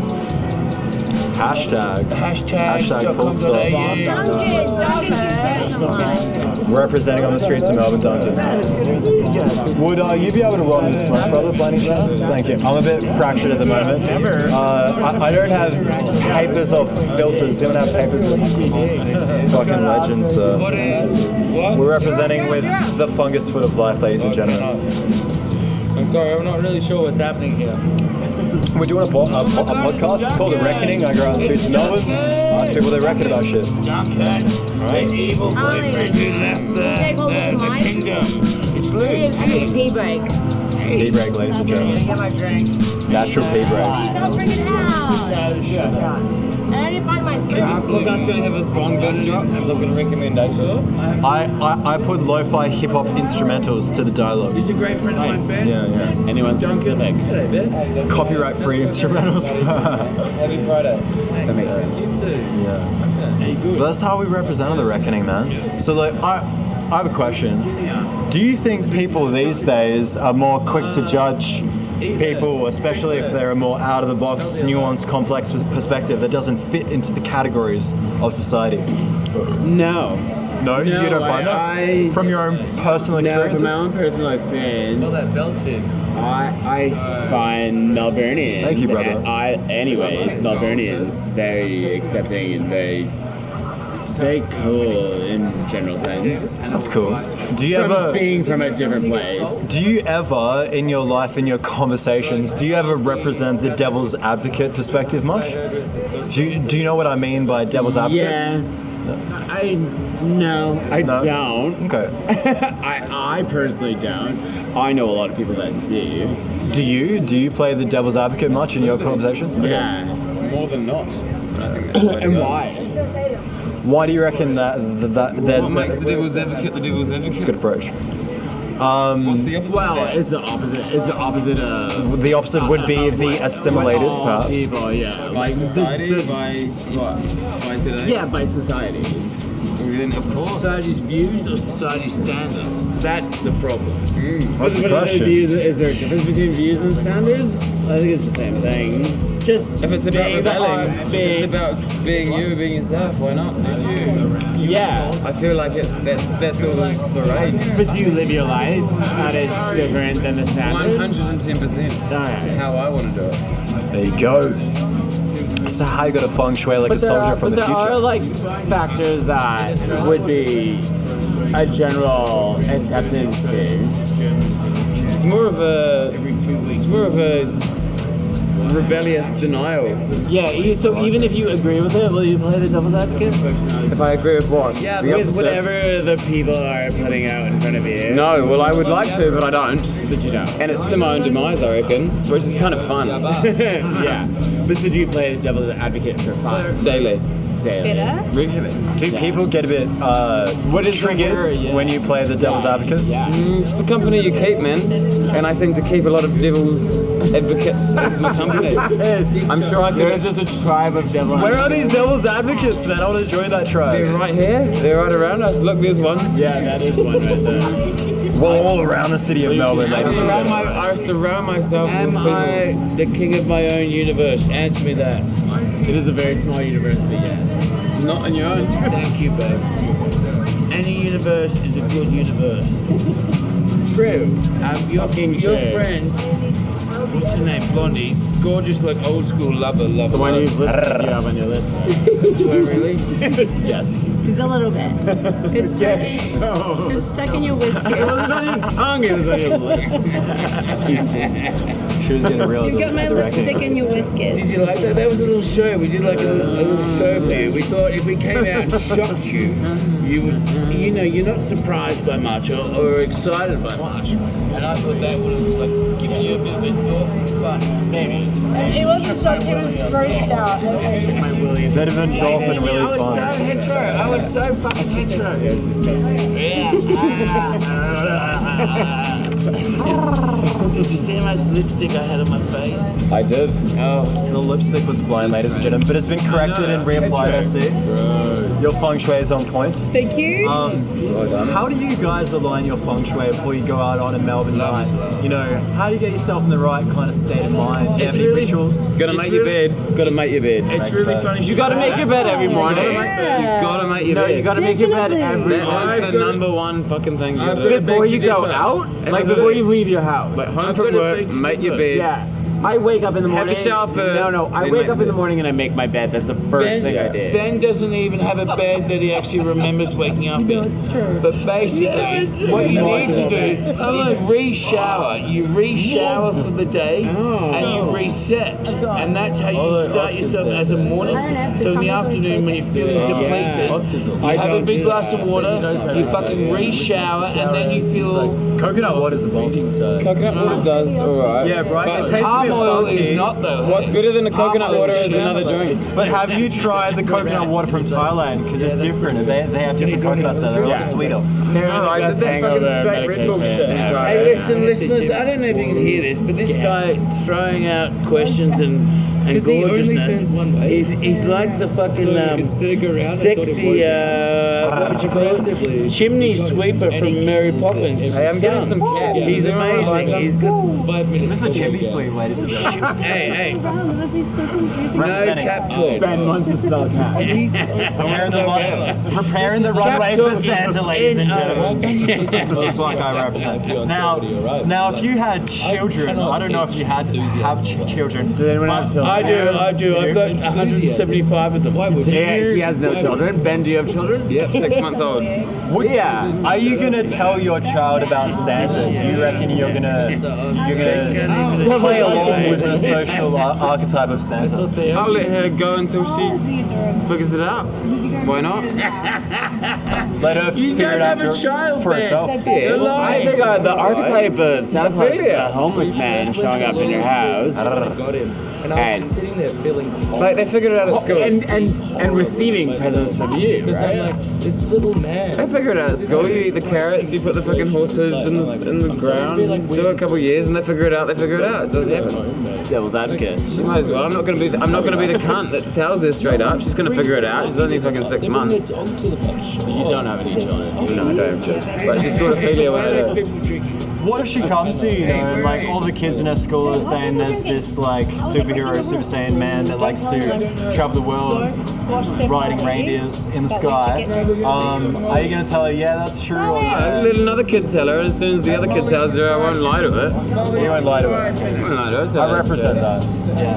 Hashtag full stop. Representing on the streets of Melbourne, Duncan. Would you be able to run this one, brother, by any chance? Thank you. I'm a bit fractured at the moment. I don't have papers or filters. Do you have papers? Fucking legends. We're representing with the fungus foot of life, ladies and gentlemen. I'm sorry, I'm not really sure what's happening here. We're doing a podcast. It's called The Reckoning. I go out on the streets of Melbourne. Ask people they reckon about shit. Duncan, the evil boyfriend who left the kingdom. It's Luke. Pee break. Pee break, ladies and gentlemen. Get my drink. Natural pee break. Don't bring it out. And I didn't find my Is this podcast going to have a song gun drop? Is that going to recommend actually? I put lo-fi hip-hop instrumentals to the dialogue. He's a great friend of mine, Ben. Yeah. Anyone specific? Copyright-free instrumentals. Happy Friday. That makes sense. You too. Yeah. But that's how we represented the reckoning, man. So like, I have a question. Do you think people these days are more quick to judge people, especially if they're a more out-of-the-box, nuanced, complex perspective that doesn't fit into the categories of society? No, you don't find that? From your own personal experience? No, from my own personal experience, I find Melburnians. Thank you, brother. Melburnians very accepting and very cool in general sense. That's cool. Do you ever being from a different place? Do you ever, in your life, in your conversations, do you ever represent the devil's advocate perspective much? Do you know what I mean by devil's advocate? Yeah. I don't. Okay. I personally don't. I know a lot of people that do. Do you play the devil's advocate much in your conversations? Yeah. More than not. And why? Why do you reckon that what makes the devil's advocate the devil's advocate? It's a good approach. What's the opposite? Well, it's the opposite. It's the opposite of. The opposite would be the assimilated, perhaps. People, yeah. By society, by what? By today? Yeah, by society. Then of course. Society's views or society's standards? That's the problem. What's the question? Is there a difference between views and standards? I think it's the same thing. Just if it's about rebelling, if it's about being you, being yourself, why not? Yeah. I feel like that's all the rage. But do you live your life that is different than the standards? 110%. That's how I want to do it. There you go. So how you got to feng shui like a soldier from the future? There are like factors that would be a general acceptance to. It's more of a rebellious denial. Yeah, so even if you agree with it, will you play the devil's advocate? If I agree with what? Yeah, with whatever the people are putting out in front of you. No, well I would like to, but I don't. But you don't. And it's to my own demise, I reckon, which is kind of fun. Yeah. But so do you play the devil's advocate for fun? Daily. Regularly. Do people get a bit triggered when you play the devil's advocate? Yeah. It's the company you keep, man. And I seem to keep a lot of devil's advocates as my company. I'm sure I could. They're just a tribe of devil's Where are these devil's advocates, man? I want to join that tribe. They're right here. They're right around us. Look, there's one. Yeah, that is one right there. We're all around the city of Melbourne, ladies and gentlemen. I surround myself with people. Am I the king of my own universe? Answer me that. It is a very small universe, but yes. Not in your own. Thank you, babe. Any universe is a good universe. True. Your friend, what's her name? Blondie. Gorgeous, like old school lover. The one whose lips you have on your lips. Do I really? Yes. Just a little bit. It's stuck. It's stuck in your whisker. It wasn't on your tongue, it was on your lips. She was getting real. You've got my lipstick and your whiskers. Did you like that? That was a little show. We did like a little show for you. We thought if we came out and shocked you, you would, you know, you're not surprised by much or excited by much. And I thought that would have like given you a bit of endorphin fun. Maybe. It wasn't shocked, he was grossed out. Bit of endorphin, really I was fun. so hetero. I was so fucking hetero. Did you see how much lipstick I had on my face? I did. Oh, the lipstick was flying, ladies and gentlemen, but it's been corrected and reapplied, I see. Your feng shui is on point. Thank you. How do you guys align your feng shui before you go out on a Melbourne night? You know, how do you get yourself in the right kind of state of mind? Do you have any rituals? Gotta make your bed. Gotta make your bed. It's really funny. You gotta make your bed every morning. You've gotta make your bed. No, you gotta make your bed every morning. That's the number one fucking thing. Before you go out, like before you leave your house. Like home from work, make your bed. Yeah. I wake up in the morning. Have your shower first. No, I wake up in the morning and I make my bed. That's the first thing I did. Ben doesn't even have a bed that he actually remembers waking up in. It's true. But basically, what you need to do is re-shower. You re-shower for the day and you reset. And that's how you start yourself as a morning. So in the afternoon when you're feeling depleted, you have a big glass of water, you fucking re-shower, and then you feel... Coconut water's a bomb. Coconut water does alright. Yeah, right. But It tastes palm a bit oil funky. is not though. What's gooder than the coconut water is another drink. But have you tried the coconut water from Thailand? Because it's different. They have different coconuts, so they're a lot sweeter. No, I did that fucking straight Red Bull shit. Hey, listen, listeners, I don't know if you can hear this, but this guy throwing out questions and gorgeousness. He's like the fucking sexy, what would you call it? Chimney sweeper from Mary Poppins. Hey, I'm getting some caps. He's amazing. He's good. 5 minutes. This is a chimney sweep, ladies and gentlemen. Hey. No cap talk. Ben wants to sell cat. Preparing the runway for Santa, ladies and gentlemen. Looks like I represent. Now, if you had children, I don't know if you have children. Does anyone have children? I do. I've got 175 of them. He has no children. Ben, do you have children? Yep, 6-month-old. Yeah. Are you gonna tell your child about Santa? Do you reckon you're gonna play along with the social archetype of Santa? I'll let her go until she figures it out. Why not? Let her figure it out for herself. I think the archetype of Santa Claus is a homeless man showing up in your house. And I was just sitting there feeling hot. Like they figured it out at school. And receiving presents from you, Because right? I'm like, this little man. They figured it out at school. You eat the carrots, you put the fucking horse hooves in the ground, do it a couple of years, and they figure it out. It doesn't happen. Devil's advocate. She might as well. I'm not gonna be the cunt that tells her straight up. She's gonna figure it out. She's only fucking 6 months. You don't have any children. No, I don't have children. But she's called Ophelia when I do. What if she comes to you, and like all the kids in her school are saying there's this like superhero, Super Saiyan man that likes to travel the world riding reindeers in the sky? Are you gonna tell her, yeah, that's true? Or Let another kid tell her, and as soon as the other kid tells her, I won't lie to her. You won't lie to her. I won't lie to her. I represent that.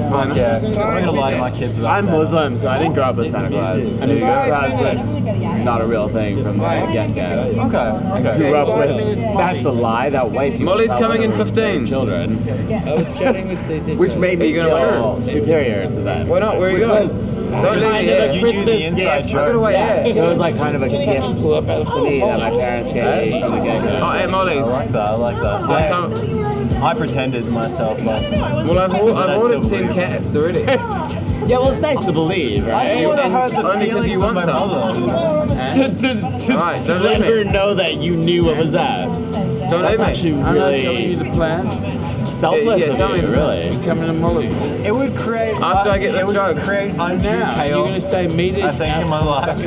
Fuck yeah. I'm not gonna lie to my kids about I'm Muslim, so I didn't grow up with Santa Claus. I mean, Santa Claus was not a real thing from the get-go. Okay. Grew up with, that's a lie, that white people Molly's coming in 15. Children. I was chatting with CC. Which made me feel superior to them. Why not? Where are you going? Don't leave me here. You knew the inside joke. Tuck it away, yeah. So it was like kind of a gift to me that my parents gave me from the get-go. Oh, hey, Molly's. I like that. I pretended myself last night. Well, I've ordered 10 caps already. Yeah, well, it's nice to believe, right? I want to hurt the Only because feelings you of want my some. mother. To let her know that you knew what was up. Don't That's leave me. actually I'm not really telling you the plan. selfless Yeah, tell of me, you, really. You coming to Molly's. It would create. After I get this drug. create undue Now, chaos. you're gonna say meet I us think in my life.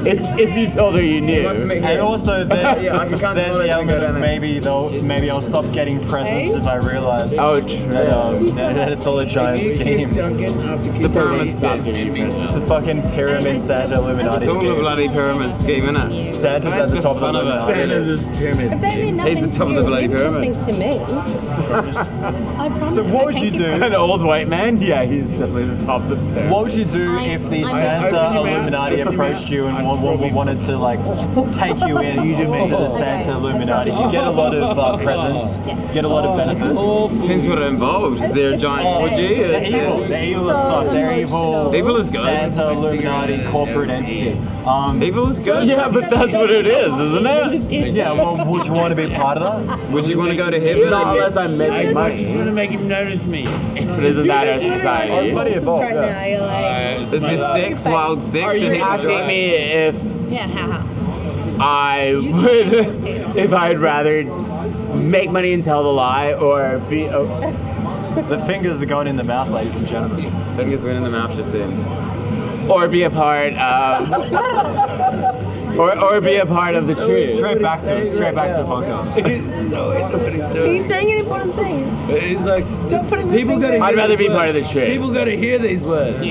if you told her you knew. And also, Yeah, I can come to there's Molly's the and go element down of there. maybe I'll stop getting presents if I realize. Oh, true. That it's all a giant scheme. It's a pyramid scheme. It's a fucking pyramid Santa Illuminati It's all a scheme. bloody pyramid scheme, isn't it? Santa's at the top of the Illuminati. Santa's this pyramid He's the top of the bloody pyramid. To me. I promise. So what would you do? An old white man? Yeah, he's definitely the top of the pair. What would you do if the Santa Illuminati approached you and wanted to like take you in into the Santa Illuminati? You get a lot of presents, get a lot of benefits. Depends what it involves. Is there a giant orgy? They're evil. They're evil as fuck. They're evil. Evil is good. Santa Illuminati corporate entity. Evil is good. Yeah, but that's what it is, isn't it? Yeah. Well, would you want to be part of that? Would you want to go to heaven? Not unless I make I money. just want to make him notice me. But isn't that our society? Oh, it's money involved. Right now, you're like, Is there sex, wild sex? Are you asking me if yeah, how? I would, if I'd rather make money and tell the lie, or be? The fingers are going in the mouth, ladies and gentlemen. Fingers went in the mouth just then. Or be a part of, or be a part of the truth. Straight back to it. Straight back to the podcast. He's so into what he's doing. He's saying an important thing. He's like, Stop putting people gotta hear I'd rather these be part of words. the truth. People gotta hear these words. Do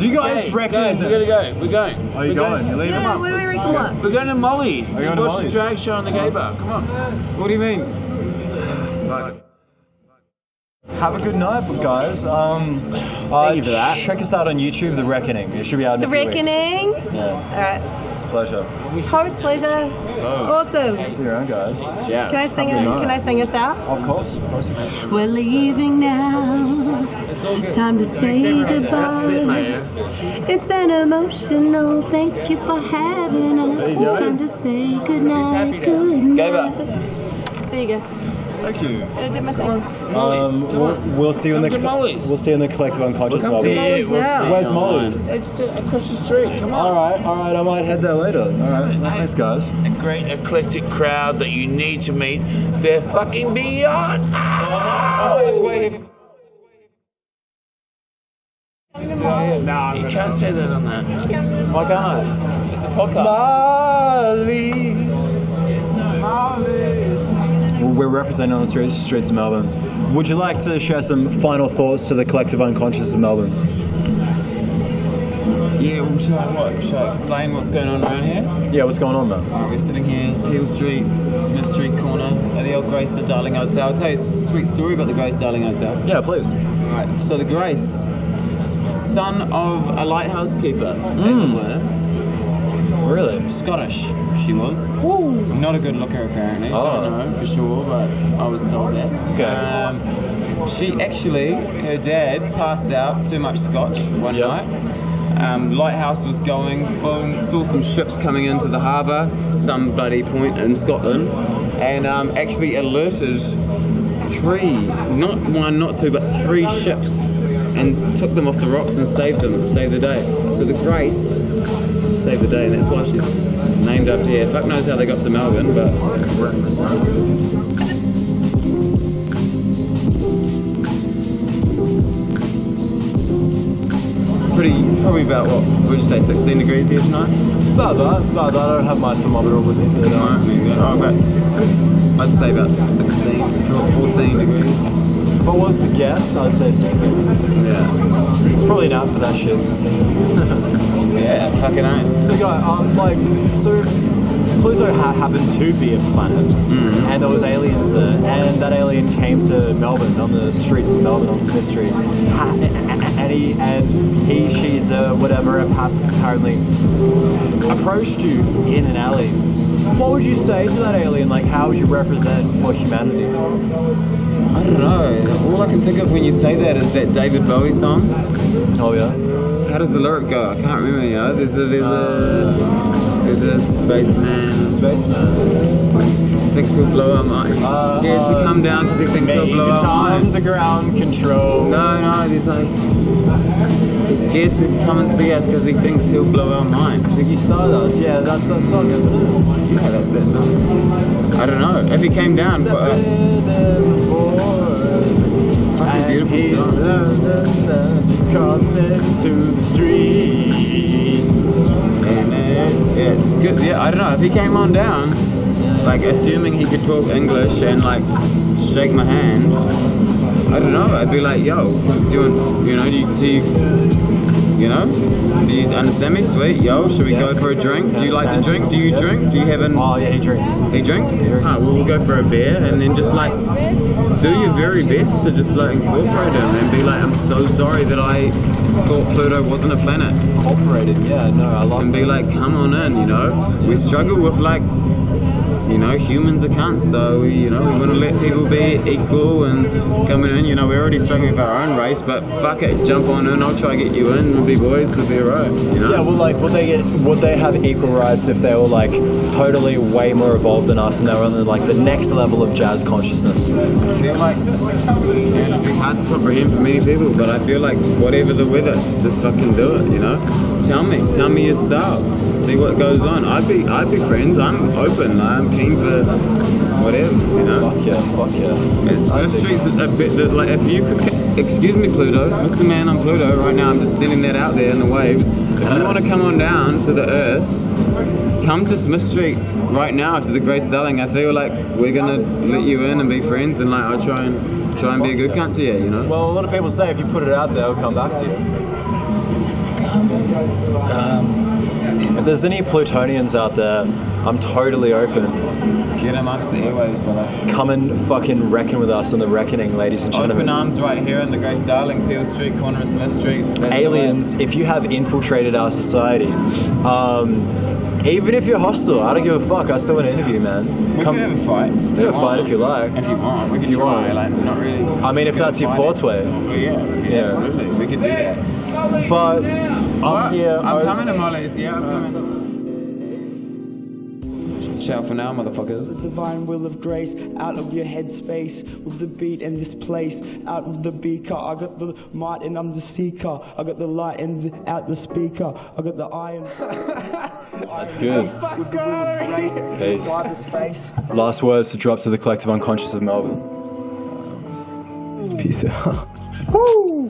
you guys reckon? Guys, we gotta go. We're going. Are you going? You're leaving? Yeah, what do we reckon? What? We're going to Molly's Are to you going to watch the Molly's? drag show on the gay bar. Come on. What do you mean? Have a good night, guys. Thank you for that. Check us out on YouTube, The Reckoning. It should be out in The a few Reckoning. weeks. Yeah, Alright. it's a pleasure. Totes pleasure. Awesome. See you around, guys. Yeah. Can I sing Have a it? good night. Can I sing us out? Of course you can. We're leaving now. Time to say goodbye. It's been emotional. Thank you for having us. It's time to say goodnight. Good night. There you go. Thank you. I did my thing. We'll see you in the we'll see you in the collective unconscious. Where's Molly's? It's across the street. Come on. All right. I might head there later. All right. Thanks, guys. A great eclectic crowd that you need to meet. They're fucking beyond. You can't say that on that. Why can't I? It's a podcast. Molly. We're representing on the streets of Melbourne. Would you like to share some final thoughts to the collective unconscious of Melbourne? Yeah, well, shall I explain what's going on around here? Yeah, what's going on, man? Alright, we're sitting here, Peel Street, Smith Street corner, at the old Grace to Darling Hotel. I'll tell you a sweet story about the Grace Darling Hotel. Yeah, please. Alright, so the Grace, son of a lighthouse keeper, as it were. Really? Scottish, she was. Not a good looker, apparently. Don't know for sure, but I was told that. Okay. She actually, her dad passed out too much scotch one night. Lighthouse was going, boom, saw some ships coming into the harbour, some bloody point in Scotland, and actually alerted three, not one, not two, but three ships, and took them off the rocks and saved the day. So the Grace saved the day, and that's why she's named after here. Fuck knows how they got to Melbourne, but probably about what would you say, 16 degrees here tonight? About that. I don't have my thermometer with me. But, I'd say about 16, 14 degrees. If I was to guess, I'd say 16. Yeah. It's probably not for that shit. Yeah, fucking ain't. So, Pluto happened to be a planet, and there was aliens there, and that alien came to Melbourne, on the streets of Melbourne, on Smith Street, and she's whatever, apparently approached you in an alley. What would you say to that alien? Like, how would you represent for humanity? I don't know. All I can think of when you say that is that David Bowie song. Oh yeah. How does the lyric go? I can't remember. You know, there's a spaceman. Thinks he'll blow our mind. He's scared to come down because he thinks he'll blow our mind. To ground control. No. He's scared to come and see us because he thinks he'll blow our mind. Ziggy Stardust. Yeah, that's that song, isn't it? Yeah, that's that song. I don't know. If he came down, fucking beautiful song. He's coming to the street. And yeah, it's good. Yeah, I don't know. If he came on down, like assuming he could talk English and like shake my hand, I don't know. I'd be like, yo, do you You know? Do you understand me? Sweet. Yo, should we go for a drink? Do you like to drink? Do you drink? Do you have an... Oh, yeah, he drinks. He drinks? Ah, well, we'll go for a beer and then just like do your very best to just like incorporate him and be like, I'm so sorry that I thought Pluto wasn't a planet. Incorporated, yeah, no, I love And be like, come on in, you know? We struggle with like, you know, humans are cunts, so you know, we want to let people be equal and coming in, you know, we're already struggling with our own race, but fuck it, jump on in, I'll try to get you in, we'll be boys, we'll be alright, you know? Yeah, well, like, would they have equal rights if they were like totally way more evolved than us and they were on like the next level of jazz consciousness? I feel like it'd be hard to comprehend for many people, but I feel like whatever the weather, just fucking do it, you know? Tell me your style. See what goes on. I'd be friends. I'm open. I'm keen for whatever, you know. Fuck yeah. It's Mystery's a bit like if you could. Excuse me, Pluto, Mr. Man on Pluto. Right now, I'm just sending that out there in the waves. If you want to come on down to the Earth, come to Smith Street right now to the Grace Darling. I feel like we're gonna let you in and be friends, and like I'll try and be a good cunt to you, you know. Well, a lot of people say if you put it out there, it'll come back to you. If there's any Plutonians out there, I'm totally open. Get amongst the airwaves, brother. Come and fucking reckon with us on the reckoning, ladies and gentlemen. Open arms right here in the Grace Darling, Peel Street, corner of Smith Street. Aliens, if you have infiltrated our society, even if you're hostile, I don't give a fuck. I still want to interview, man. We can have a fight. We can have a fight if you like. If you want, we can try. Like, not really. I mean, if that's your forte. Well, yeah, absolutely. We could do that. But I'm here. I'm coming to Molly's. Yeah, I'm coming. Ciao for now, motherfuckers. The divine will of grace out of your headspace with the beat in this place. Out of the beaker, I got the might and I'm the seeker. I got the light and out the speaker. I got the iron. That's good. Hey. Last words to drop to the collective unconscious of Melbourne. Peace out. Woo!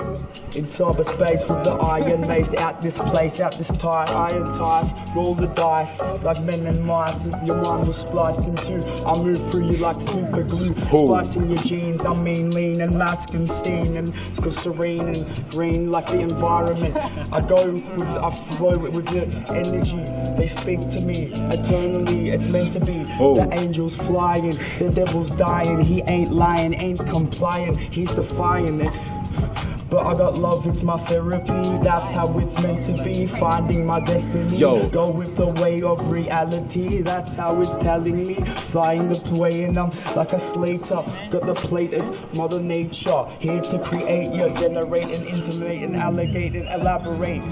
In cyberspace with the iron mace, out this place, out this tie, iron ties, roll the dice like men and mice. Your mind will splice in two. I move through you like super glue, splicing your genes. I mean lean and mask and seen and serene and green like the environment. I flow with the energy. They speak to me eternally. It's meant to be. The angels flying, the devil's dying. He ain't lying, ain't compliant. He's defying it. But I got love, it's my therapy. That's how it's meant to be. Finding my destiny. Go with the way of reality. That's how it's telling me. Flying the plane, I'm like a slater. Got the plate of Mother Nature. Here to create, generate and intimate and allegate and elaborate.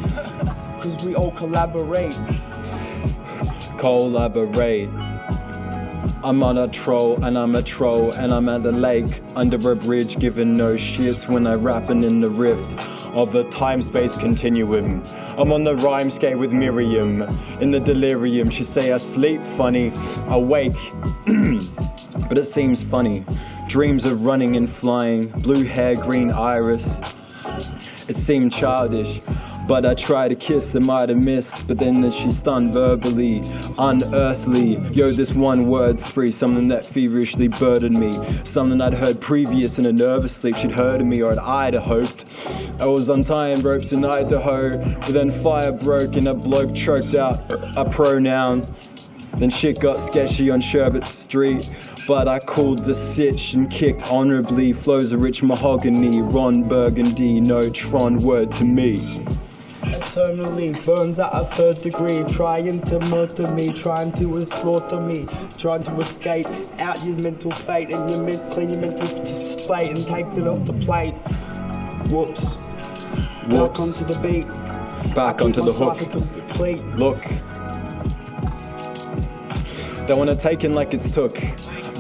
Cause we all collaborate. Collaborate. I'm on a troll and I'm a troll and I'm at the lake under a bridge giving no shits when I rapping in the rift of the time-space continuum. I'm on the rhyme skate with Miriam in the delirium. She say I sleep funny, awake, but it seems funny. Dreams of running and flying, blue hair, green iris. It seemed childish. But I tried to kiss, I might have missed. But then she stunned verbally, unearthly. Yo, this one word spree, something that feverishly burdened me. Something I'd heard previous in a nervous sleep. She'd heard of me, or I'd have hoped. I was untying ropes in Idaho, but then fire broke and a bloke choked out a pronoun. Then shit got sketchy on Sherbet Street. But I cooled the sitch and kicked honorably. Flows of rich mahogany, Ron Burgundy, no Tron word to me. Eternally burns at a 3rd degree, trying to murder me, trying to slaughter me, trying to escape out your mental fate and clean your mental slate and take it off the plate. Whoops. Back onto the beat. Back onto the hook. Complete. Look. Don't wanna take in like it's took,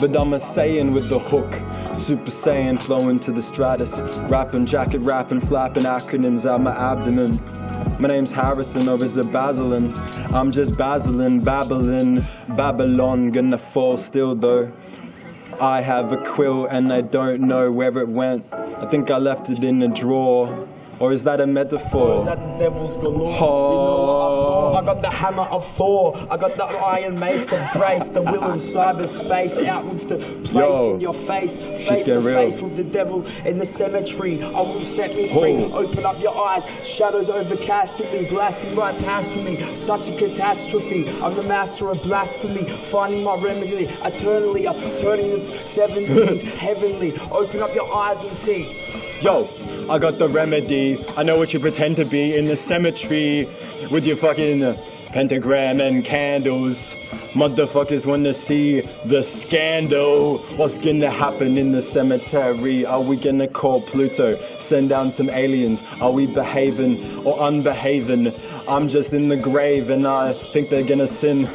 but I'm a Saiyan with the hook. Super Saiyan flowing to the stratus. Rapping, jacket rapping, flapping acronyms out my abdomen. My name's Harrison, or is it Basilin? I'm just Basilin, Babylon, gonna fall still though. I have a quill and I don't know where it went. I think I left it in a drawer. Or is that a metaphor? Or is that the devil's galore? You know what I saw? I got the hammer of Thor. I got the iron mace of grace. The will in cyberspace. Out with the place in your face. Face to face with the devil in the cemetery. I will set me free. Open up your eyes. Shadows overcasting me. Blasting right past for me. Such a catastrophe. I'm the master of blasphemy. Finding my remedy. Eternally. I'm turning its seven seas. Heavenly. Open up your eyes and see. Yo, I got the remedy. I know what you pretend to be in the cemetery with your fucking pentagram and candles. Motherfuckers wanna see the scandal. What's gonna happen in the cemetery? Are we gonna call Pluto? Send down some aliens? Are we behaving or unbehaving? I'm just in the grave and I think they're gonna sin,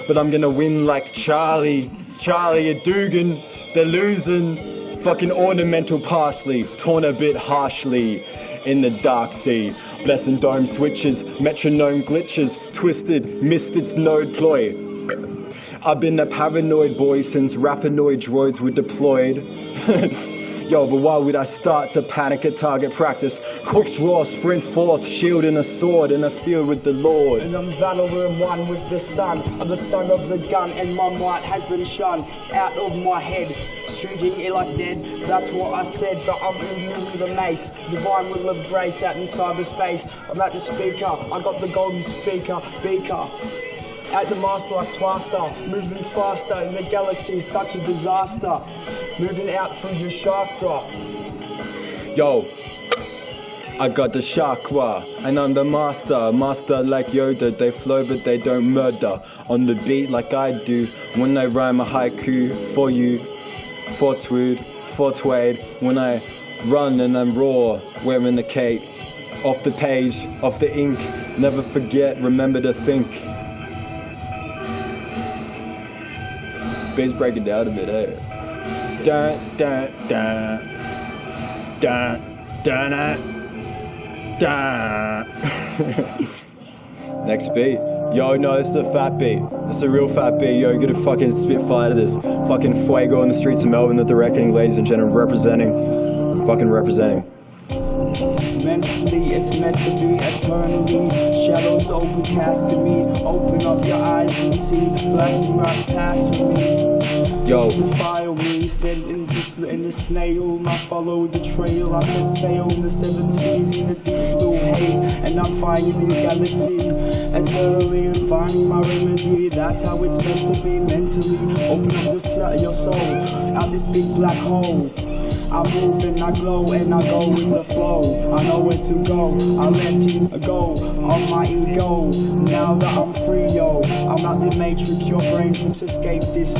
but I'm gonna win like Charlie at Dugan. They're losing. Fucking ornamental parsley, torn a bit harshly in the dark sea. Blessing dome switches, metronome glitches, twisted, missed its node ploy. I've been a paranoid boy since rapinoid droids were deployed. Yo, but why would I start to panic at target practice? Quick draw, sprint forth, shield and a sword in a field with the Lord. And I'm battling one with the sun. I'm the son of the gun and my might has been shun out of my head. Shooting it like dead, that's what I said. But I'm immune with a mace. Divine will of grace out in cyberspace. I'm at the speaker, I got the golden speaker, beaker. At the master like plaster, moving faster in the galaxy is such a disaster. Moving out through your chakra. Yo, I got the chakra, and I'm the master like Yoda. They flow but they don't murder. On the beat like I do, when I rhyme a haiku for you, for Twade. When I run and I'm raw, wearing the cape. Off the page, off the ink, never forget, remember to think. Bass break it down a bit, eh? Dun, dun, dun. Dun, dun, dun, dun. Next beat. Yo, no, it's a fat beat. It's a real fat beat. Yo, get a fucking spitfire to this. Fucking fuego on the streets of Melbourne at the reckoning, ladies and gentlemen. Fucking representing. Mentally, it's meant to be eternally. Shadows overcasting me. Open up your eyes and see. Blasting right past for me. Yo. It's the fire me. Sent in the snail. I followed the trail. I set sail in the seven seas in the deep blue haze. And I'm finding the galaxy. Eternally and finding my remedy. That's how it's meant to be mentally. Open up your soul. Out this big black hole. I move and I glow and I go with the flow. I know where to go. I let go of my ego. Now that I'm free, yo, I'm out the matrix. Your brain seems escape this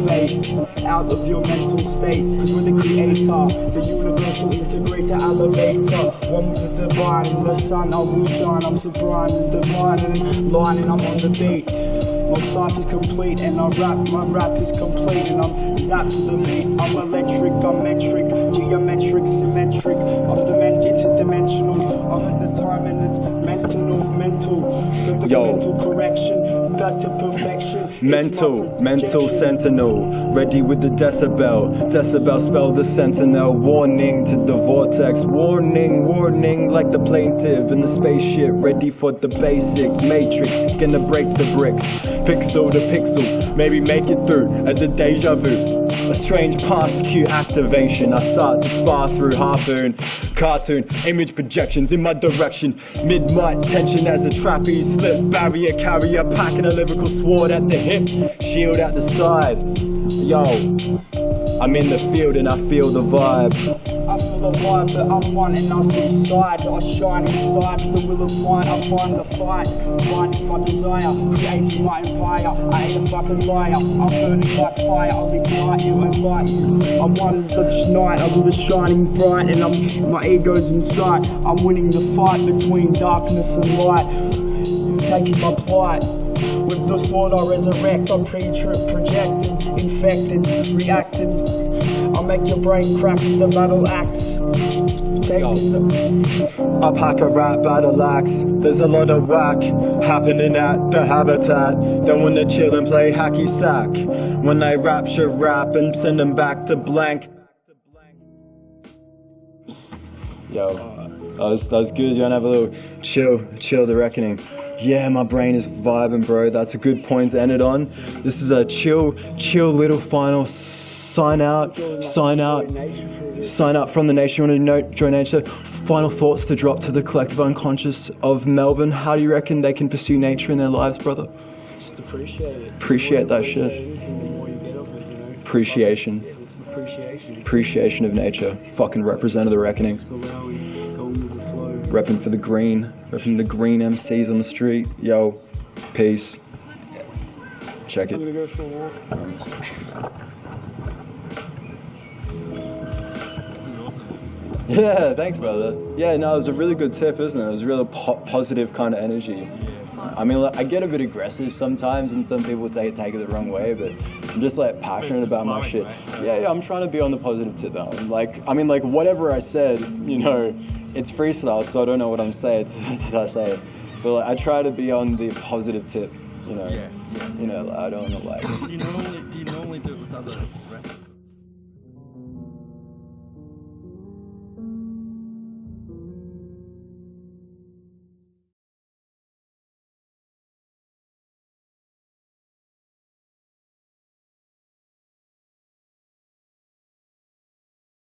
fate out of your mental state. Cause we're the creator, the universal integrator, elevator. One with the divine, in the sun I will shine. I'm sublime and divine and lining. I'm on the beat. My cipher's complete and my rap is complete and I'm zapped to the beat. I'm electric, I'm metric, geometric, symmetric. I'm interdimensional. I'm at the time and it's mental. Got the mental correction, back to perfection. Mental sentinel, ready with the decibel. Decibel spell the sentinel. Warning to the vortex. Warning like the plaintiff in the spaceship. Ready for the basic matrix. Gonna break the bricks. Pixel to pixel, maybe make it through as a deja vu. A strange past cue activation. I start to spar through harpoon. Cartoon, image projections in my direction. Mid-might tension as a trapeze slip. Barrier carrier, packing a lyrical sword at the hip. Shield at the side. Yo, I'm in the field and I feel the vibe. I feel the vibe that I'm one and I subside. I shine inside the will of mine. I find the fight, finding my desire, creating my empire. I ain't a fucking liar. I'm burning like fire. I'll ignite you and light you. I'm one of the night. I'm the shining bright, and my ego's inside. I'm winning the fight between darkness and light. Taking my plight. With the sword I resurrect, I'm projecting, infected, reacting. I'll make your brain crack with the battle axe. I pack a rap battle axe. There's a lot of whack happening at the habitat. Don't wanna chill and play hacky sack. When I rapture rap and send them back to blank. Yo, that was good. You wanna have a little chill the reckoning? Yeah, my brain is vibing, bro. That's a good point to end it on. This is a chill little final sign out from the nation. You want to join nature? Final thoughts to drop to the collective unconscious of Melbourne. How do you reckon they can pursue nature in their lives, brother? Just appreciate it. Appreciate that shit. Appreciation. Appreciation of nature. Fucking represent of the reckoning. Repping for the green. Repping the green MCs on the street. Yo, peace. Check it. I'm gonna go for a walk. Yeah, thanks, brother. Yeah, no, it was a really good tip, isn't it? It was really positive kind of energy. I mean, like, I get a bit aggressive sometimes, and some people take it the wrong way, but I'm just like passionate about my shit. Yeah, I'm trying to be on the positive tip now. Like, I mean, like, whatever I said, you know, it's freestyle, so I don't know what I'm saying. But like, I try to be on the positive tip, you know. You know, I don't know, like. Do you normally do it with other rappers?